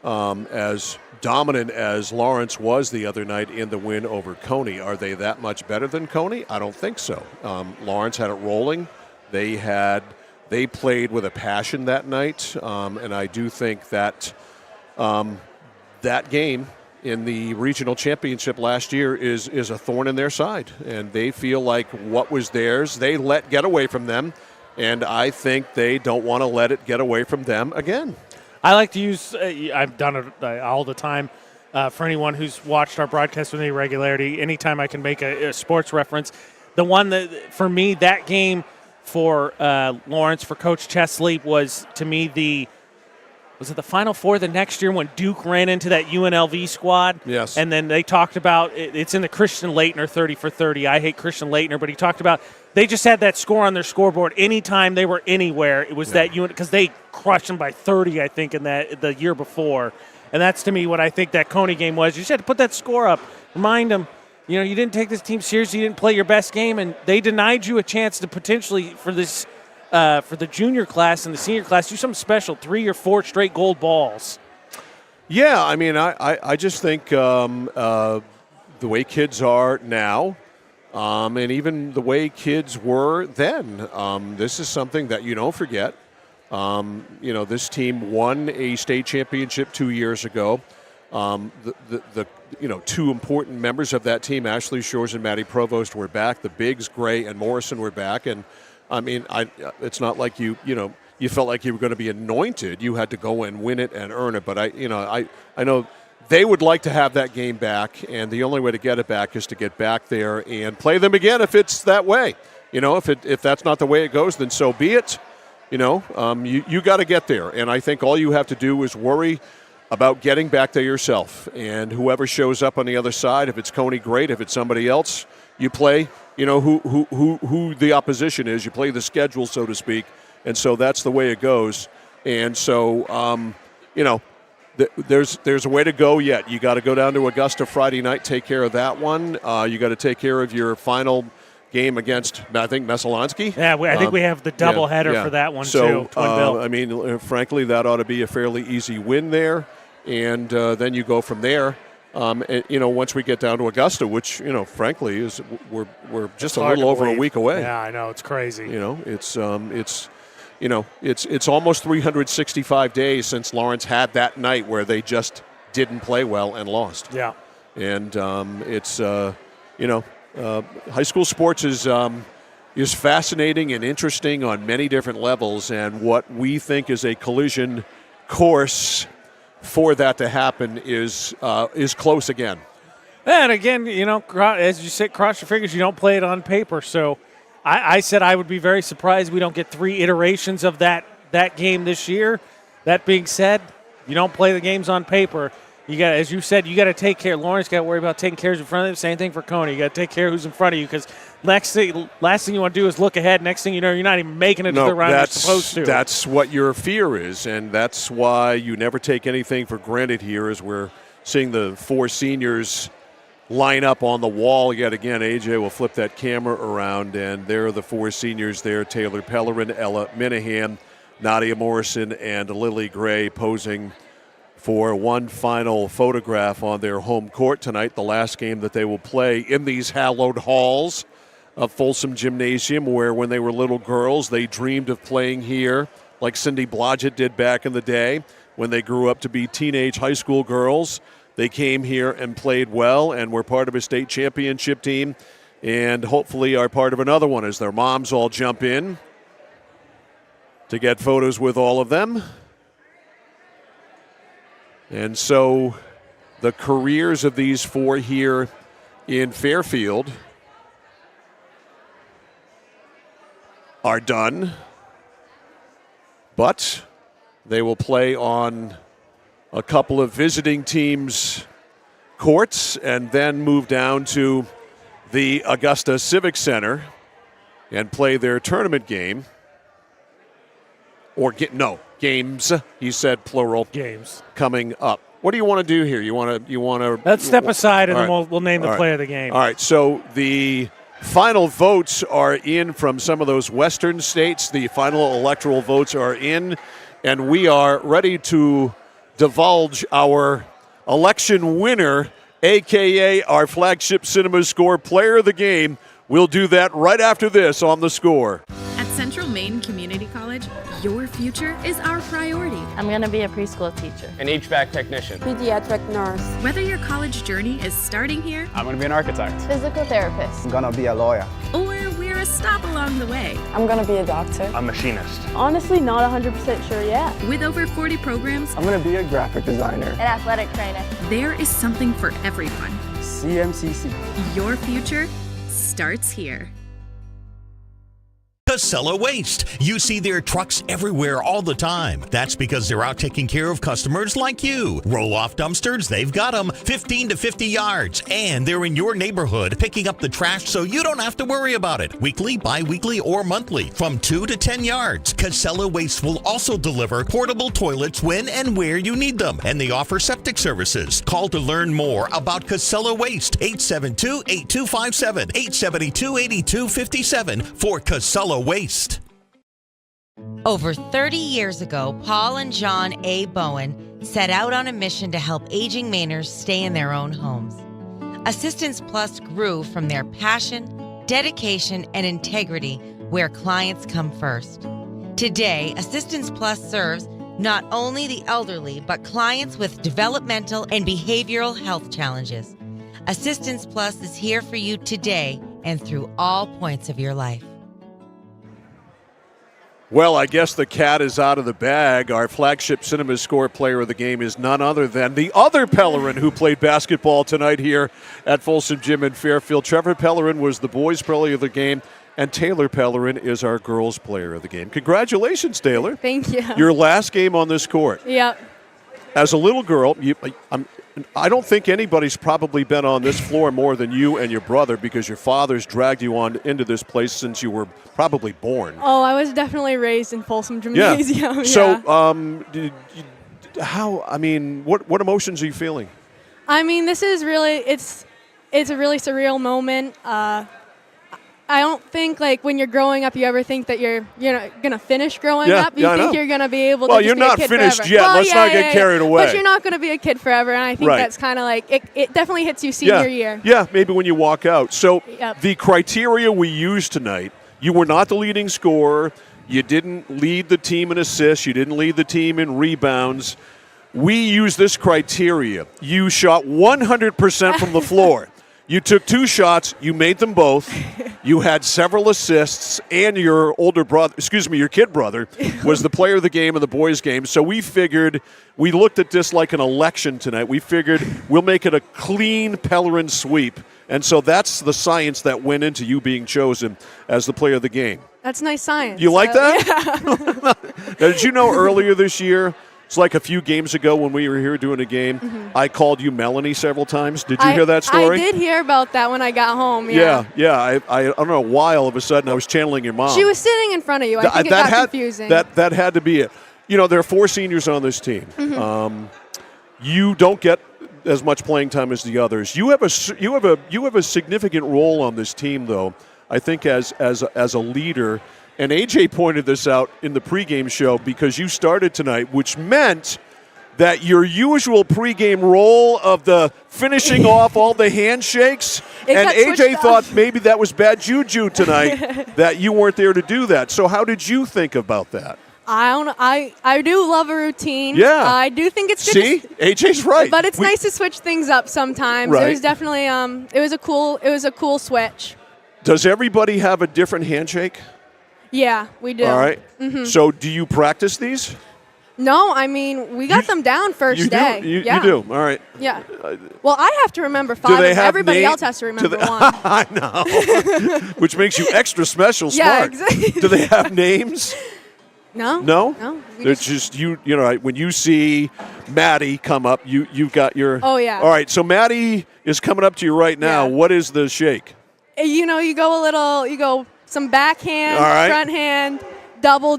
as dominant as Lawrence was the other night in the win over Coney, are they that much better than Coney? I don't think so. Lawrence had it rolling. They played with a passion that night, and I do think that that game in the regional championship last year is a thorn in their side, and they feel like what was theirs, they let get away from them, and I think they don't want to let it get away from them again. I like to use, I've done it all the time, for anyone who's watched our broadcast with any regularity, anytime I can make a sports reference. The one that, for me, that game for Lawrence, for Coach Chesley, was, to me, was it the Final Four the next year when Duke ran into that UNLV squad? Yes. And then they talked about, it's in the Christian Leitner 30 for 30. I hate Christian Leitner, but he talked about they just had that score on their scoreboard anytime they were anywhere. It was that unit, because they crushed them by 30, I think, in the year before. And that's, to me, what I think that Coney game was. You just had to put that score up, remind them, you didn't take this team seriously. You didn't play your best game, and they denied you a chance to potentially for this for the junior class and the senior class do something special. 3 or 4 straight gold balls. Yeah, I mean, I just think the way kids are now, and even the way kids were then, this is something that you don't forget. This team won a state championship 2 years ago. The 2 important members of that team, Ashley Shores and Maddie Provost, were back. The Biggs, Gray, and Morrison were back. And I mean, it's not like you felt like you were going to be anointed. You had to go and win it and earn it. But I know they would like to have that game back, and the only way to get it back is to get back there and play them again if it's that way. If that's not the way it goes, then so be it. You got to get there, and I think all you have to do is worry about getting back there yourself. And whoever shows up on the other side, if it's Coney, great. If it's somebody else, you play. Who the opposition is. You play the schedule, so to speak, and so that's the way it goes. And so, there's a way to go yet. You got to go down to Augusta Friday night, take care of that one. You got to take care of your final game against, I think, Messalonsky. Yeah, I think we have the doubleheader for that one, too. Twin Bill. I mean, frankly, that ought to be a fairly easy win there. And then you go from there. Once we get down to Augusta, which, frankly, is we're just a little over a week away. Yeah, I know. It's crazy. It's almost 365 days since Lawrence had that night where they just didn't play well and lost. Yeah. And high school sports is fascinating and interesting on many different levels, and what we think is a collision course for that to happen is close again. And again, as you said, cross your fingers, you don't play it on paper. So I said I would be very surprised we don't get 3 iterations of that game this year. That being said, you don't play the games on paper. You got, as you said, you got to take care. Lawrence got to worry about taking care of who's in front of them. Same thing for Coney. You got to take care of who's in front of you, because last thing you want to do is look ahead. Next thing you know, you're not even making it to the round you're supposed to. That's what your fear is, and that's why you never take anything for granted here. As we're seeing the 4 seniors line up on the wall yet again. AJ will flip that camera around, and there are the 4 seniors there: Taylor Pellerin, Ella Minahan, Nadia Morrison, and Lily Gray posing for one final photograph on their home court tonight, the last game that they will play in these hallowed halls of Folsom Gymnasium, where when they were little girls, they dreamed of playing here, like Cindy Blodgett did back in the day. When they grew up to be teenage high school girls, they came here and played well and were part of a state championship team, and hopefully are part of another one as their moms all jump in to get photos with all of them. And so the careers of these 4 here in Fairfield are done, but they will play on a couple of visiting teams' courts and then move down to the Augusta Civic Center and play their tournament game. Games, he said, plural. Games. Coming up. What do you want to do here? You want to Let's step aside, and right. then we'll name the All player right. of the game. All right, so the final votes are in from some of those western states. The final electoral votes are in, and we are ready to divulge our election winner, a.k.a. our flagship Cinema Score player of the game. We'll do that right after this on The Score. At Central Maine Community College, your future is our priority. I'm going to be a preschool teacher. An HVAC technician. Pediatric nurse. Whether your college journey is starting here, I'm going to be an architect. Physical therapist. I'm going to be a lawyer. or we're a stop along the way. I'm going to be a doctor. A machinist. Honestly, not 100% sure yet. With over 40 programs, I'm going to be a graphic designer. An athletic trainer. There is something for everyone. CMCC. Your future starts here. Casella Waste. You see their trucks everywhere all the time. That's because they're out taking care of customers like you. Roll-off dumpsters, they've got them 15 to 50 yards. And they're in your neighborhood picking up the trash so you don't have to worry about it. Weekly, bi-weekly, or monthly from 2 to 10 yards. Casella Waste will also deliver portable toilets when and where you need them. And they offer septic services. Call to learn more about Casella Waste. 872-8257, 872-8257 for Casella Waste. Over 30 years ago, Paul and John A. Bowen set out on a mission to help aging Mainers stay in their own homes. Assistance Plus grew from their passion, dedication, and integrity where clients come first. Today, Assistance Plus serves not only the elderly, but clients with developmental and behavioral health challenges. Assistance Plus is here for you today and through all points of your life. Well, I guess the cat is out of the bag. Our flagship Cinema Score player of the game is none other than the other Pellerin who played basketball tonight here at Folsom Gym in Fairfield. Trevor Pellerin was the boys' player of the game, and Taylor Pellerin is our girls' player of the game. Congratulations, Taylor. Thank you. Your last game on this court. Yep. As a little girl, I don't think anybody's probably been on this floor more than you and your brother because your father's dragged you on into this place since you were probably born. Oh, I was definitely raised in Folsom Gymnasium. Yeah. So, what emotions are you feeling? I mean, this is really it's a really surreal moment. I don't think when you're growing up, you ever think that you're gonna finish growing up. You think you're gonna be able to. Well, just you're be a not kid finished forever. yet. Well, Let's not get carried away. But you're not gonna be a kid forever, and I think that's kind of it definitely hits you senior year. Yeah, maybe when you walk out. So Yep. the criteria we used tonight, you were not the leading scorer. You didn't lead the team in assists. You didn't lead the team in rebounds. We used this criteria. You shot 100% from the floor. You took 2 shots. You made them both. You had several assists, and your your kid brother, was the player of the game in the boys' game. So we looked at this like an election tonight. We figured we'll make it a clean Pellerin sweep. And so that's the science that went into you being chosen as the player of the game. That's nice science. You like that? Yeah. Now, did you know earlier this year, it's like a few games ago when we were here doing a game, I called you Melanie several times. Did you hear that story? I did hear about that when I got home. Yeah. I don't know why all of a sudden I was channeling your mom. She was sitting in front of you. I think it got confusing. That had to be it. There are 4 seniors on this team. You don't get as much playing time as the others. You have a significant role on this team, though. I think as a leader. And AJ pointed this out in the pregame show because you started tonight, which meant that your usual pregame role of the finishing off all the handshakes, and AJ thought maybe that was bad juju tonight, that you weren't there to do that. So how did you think about that? I do love a routine. Yeah. I do think it's good. See? AJ's right. But it's nice to switch things up sometimes. Right. It was definitely it was a cool switch. Does everybody have a different handshake? Yeah, we do. All right. Mm-hmm. So do you practice these? No, I mean, we got them down first day. You do? All right. Yeah. Well, I have to remember 5. Everybody else has to remember 1. I know. Which makes you extra special smart. Yeah, exactly. Do they have names? No. No? It's just when you see Maddie come up, you've got your... Oh, yeah. All right, so Maddie is coming up to you right now. Yeah. What is the shake? You go some backhand, right. front hand, double,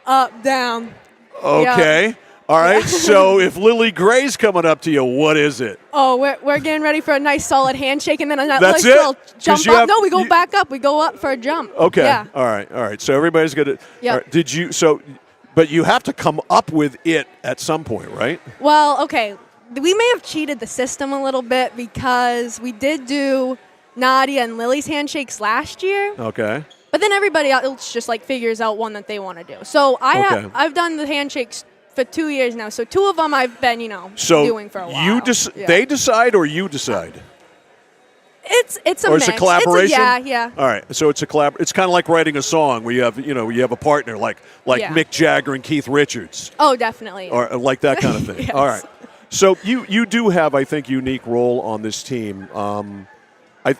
up, down. Okay. Yep. All right, so if Lily Gray's coming up to you, what is it? Oh, we're getting ready for a nice solid handshake, and then a That's nice little it? jump up. No, we go back up. We go up for a jump. Okay. Yeah. All right. So everybody's going to... Yep. Right. But you have to come up with it at some point, right? Well, okay. We may have cheated the system a little bit because we did do Nadia and Lily's handshakes last year. Okay. But then everybody else just figures out one that they want to do. So I've done the handshakes for 2 years now. So 2 of them I've been, doing for a while. They decide or you decide? It's a mix. Or it's a collaboration? Yeah. All right. So it's a It's kind of like writing a song where you have a partner like Mick Jagger and Keith Richards. Oh, definitely. Or like that kind of thing. Yes. All right. So you do have, I think, unique role on this team.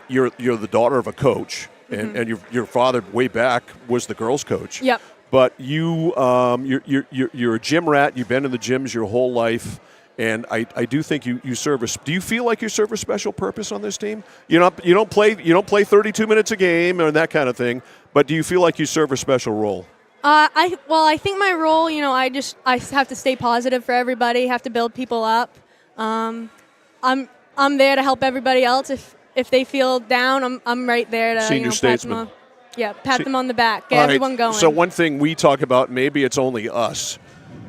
You're the daughter of a coach, and your father way back was the girls' coach. Yep. But you're a gym rat. You've been in the gyms your whole life, and I do think you serve a. Do you feel like you serve a special purpose on this team? You don't play 32 minutes a game or that kind of thing. But do you feel like you serve a special role? I think my role, I have to stay positive for everybody. Have to build people up. I'm there to help everybody else. If they feel down, I'm right there to senior statesman. Pat them on the back, get everyone going. So one thing we talk about, maybe it's only us.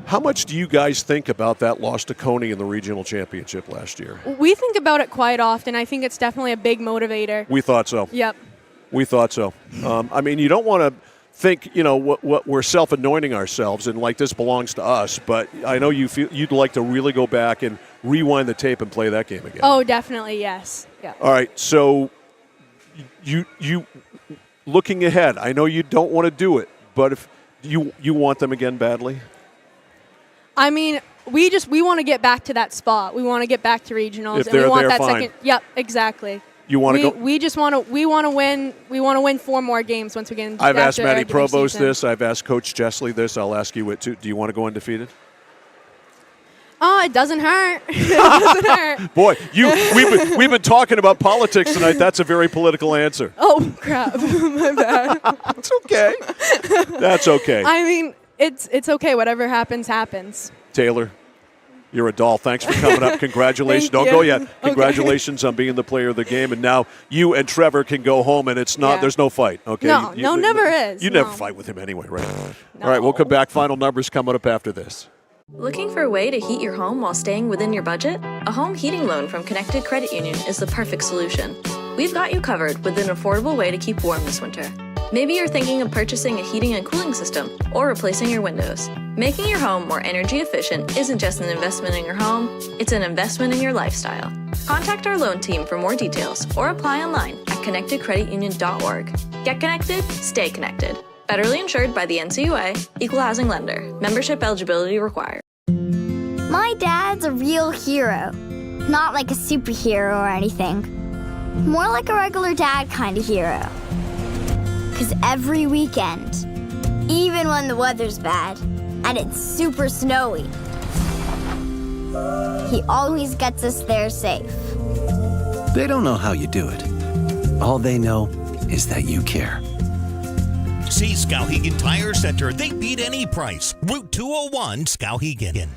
How much do you guys think about that loss to Coney in the regional championship last year? We think about it quite often. I think it's definitely a big motivator. We thought so. Yep. We thought so. You don't want to think, what we're self-anointing ourselves and like this belongs to us, but I know you'd like to really go back and rewind the tape and play that game again. Oh, definitely, yes. Yeah. All right, so you looking ahead, I know you don't want to do it, but if you want them again badly? I mean, we want to get back to that spot. We want to get back to regionals. If they're and we want there, that fine. second. Yep, exactly. You want to go? We want to win. We want to win 4 more games once we get into I've asked the Matty regular Provost season. this. I've asked Coach Jessley this. I'll ask you it too. Do you want to go undefeated? Oh, it doesn't hurt. It doesn't hurt. Boy, we've been talking about politics tonight. That's a very political answer. Oh crap! My bad. It's okay. That's okay. I mean, it's okay. Whatever happens, happens. Taylor, you're a doll. Thanks for coming up. Congratulations. Don't go yet. Congratulations on being the player of the game. And now you and Trevor can go home, and it's not. There's no fight. Okay. No, never is. You never fight with him anyway, right? All right. We'll come back. Final numbers coming up after this. Looking for a way to heat your home while staying within your budget? A home heating loan from Connected Credit Union is the perfect solution. We've got you covered with an affordable way to keep warm this winter. Maybe you're thinking of purchasing a heating and cooling system or replacing your windows. Making your home more energy efficient isn't just an investment in your home, it's an investment in your lifestyle. Contact our loan team for more details or apply online at connectedcreditunion.org. Get connected, stay connected. Federally insured by the NCUA, Equal Housing Lender. Membership eligibility required. My dad's a real hero. Not like a superhero or anything. More like a regular dad kind of hero. 'Cause every weekend, even when the weather's bad and it's super snowy, he always gets us there safe. They don't know how you do it. All they know is that you care. See Skowhegan Tire Center. They beat any price. Route 201, Skowhegan.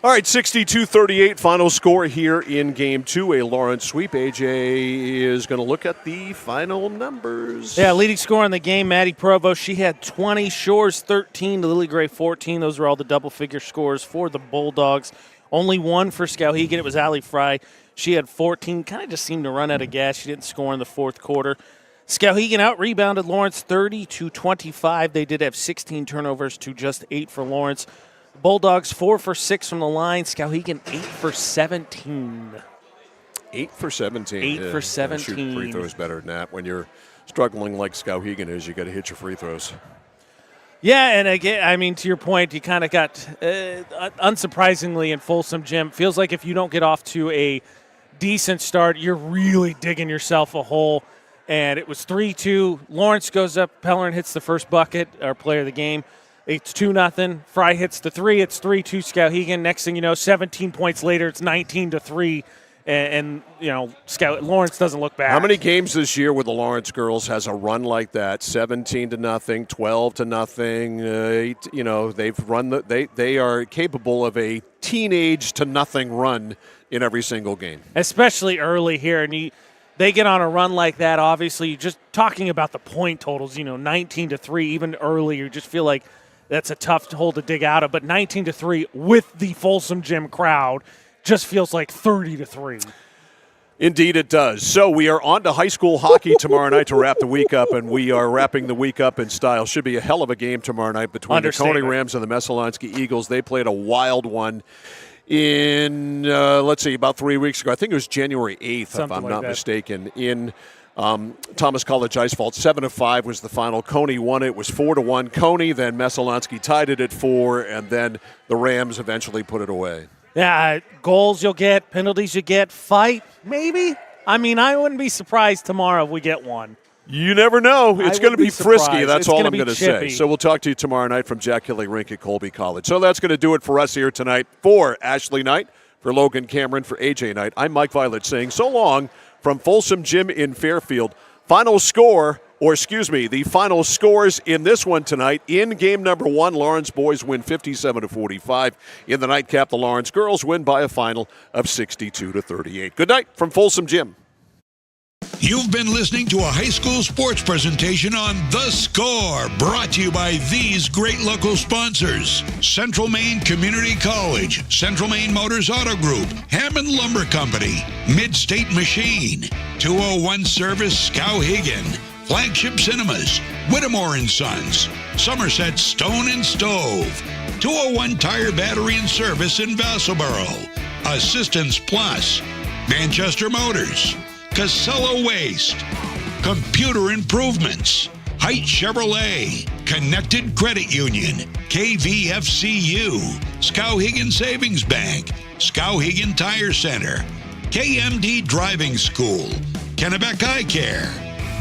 All right, 62-38 final score here in Game 2. A Lawrence sweep. AJ is going to look at the final numbers. Yeah, leading scorer in the game, Matty Provost. She had 20, Shores 13, the Lily Gray 14. Those were all the double-figure scores for the Bulldogs. Only one for Skowhegan. It was Allie Fry. She had 14. Kind of just seemed to run out of gas. She didn't score in the fourth quarter. Skowhegan out-rebounded Lawrence 30-25. They did have 16 turnovers to just 8 for Lawrence. Bulldogs 4 for 6 from the line. Skowhegan 8 for 17. 8 for 17. 8 for 17. Shoot free throws better than that. When you're struggling like Skowhegan is, you got to hit your free throws. Yeah, and again, I mean, to your point, you kind of got, unsurprisingly, in Folsom Gym, feels like if you don't get off to a decent start, you're really digging yourself a hole. And it was 3-2. Lawrence goes up. Pellerin hits the first bucket, our player of the game. It's 2-0. Fry hits the 3. It's 3-2 Skowhegan. Next thing you know, 17 points later, it's 19-3. And Lawrence doesn't look back. How many games this year with the Lawrence girls has a run like that? 17-0, 12-0. They've run. They are capable of a teenage to nothing run in every single game, especially early here. And they get on a run like that, obviously, just talking about the point totals, 19-3, even early, you just feel like that's a tough hole to dig out of. But 19-3 with the Folsom Gym crowd just feels like 30-3. Indeed it does. So we are on to high school hockey tomorrow night to wrap the week up, and we are wrapping the week up in style. Should be a hell of a game tomorrow night between the Coney Rams and the Messalonskee Eagles. They played a wild one in, about 3 weeks ago. I think it was January 8th, something if I'm like not that. mistaken, in Thomas College Ice Vault. 7-5 was the final. Coney won it. It was 4-1 Coney. Then Messalonskee tied it at 4, and then the Rams eventually put it away. Yeah, goals you'll get, penalties you get, fight, maybe. I mean, I wouldn't be surprised tomorrow if we get one. You never know. It's going to be frisky. surprised. That's It's all gonna I'm be going to say. chippy. So we'll talk to you tomorrow night from Jack Kelly Rink at Colby College. So that's going to do it for us here tonight. For Ashley Knight, for Logan Cameron, for AJ Knight, I'm Mike Violet saying so long from Folsom Gym in Fairfield. The final scores in this one tonight. In game number 1, Lawrence boys win 57-45. In the nightcap, the Lawrence girls win by a final of 62-38. Good night from Folsom Gym. You've been listening to a high school sports presentation on The Score, brought to you by these great local sponsors: Central Maine Community College, Central Maine Motors Auto Group, Hammond Lumber Company, Mid-State Machine, 201 Service Skowhegan, Flagship Cinemas, Whittemore & Sons, Somerset Stone and Stove, 201 Tire Battery and Service in Vassalboro, Assistance Plus, Manchester Motors, Casella Waste, Computer Improvements, Height Chevrolet, Connected Credit Union, KVFCU, Skowhegan Savings Bank, Skowhegan Tire Center, KMD Driving School, Kennebec Eye Care,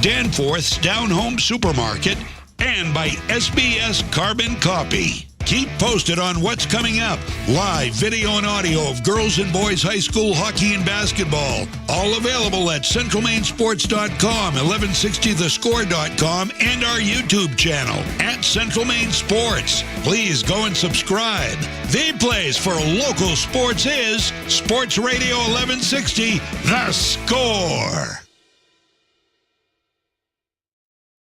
Danforth's Down Home Supermarket, and by SBS Carbon Copy. Keep posted on what's coming up. Live video and audio of girls and boys high school hockey and basketball. All available at centralmainsports.com, 1160thescore.com, and our YouTube channel at Central Maine Sports. Please go and subscribe. The place for local sports is Sports Radio 1160, The Score.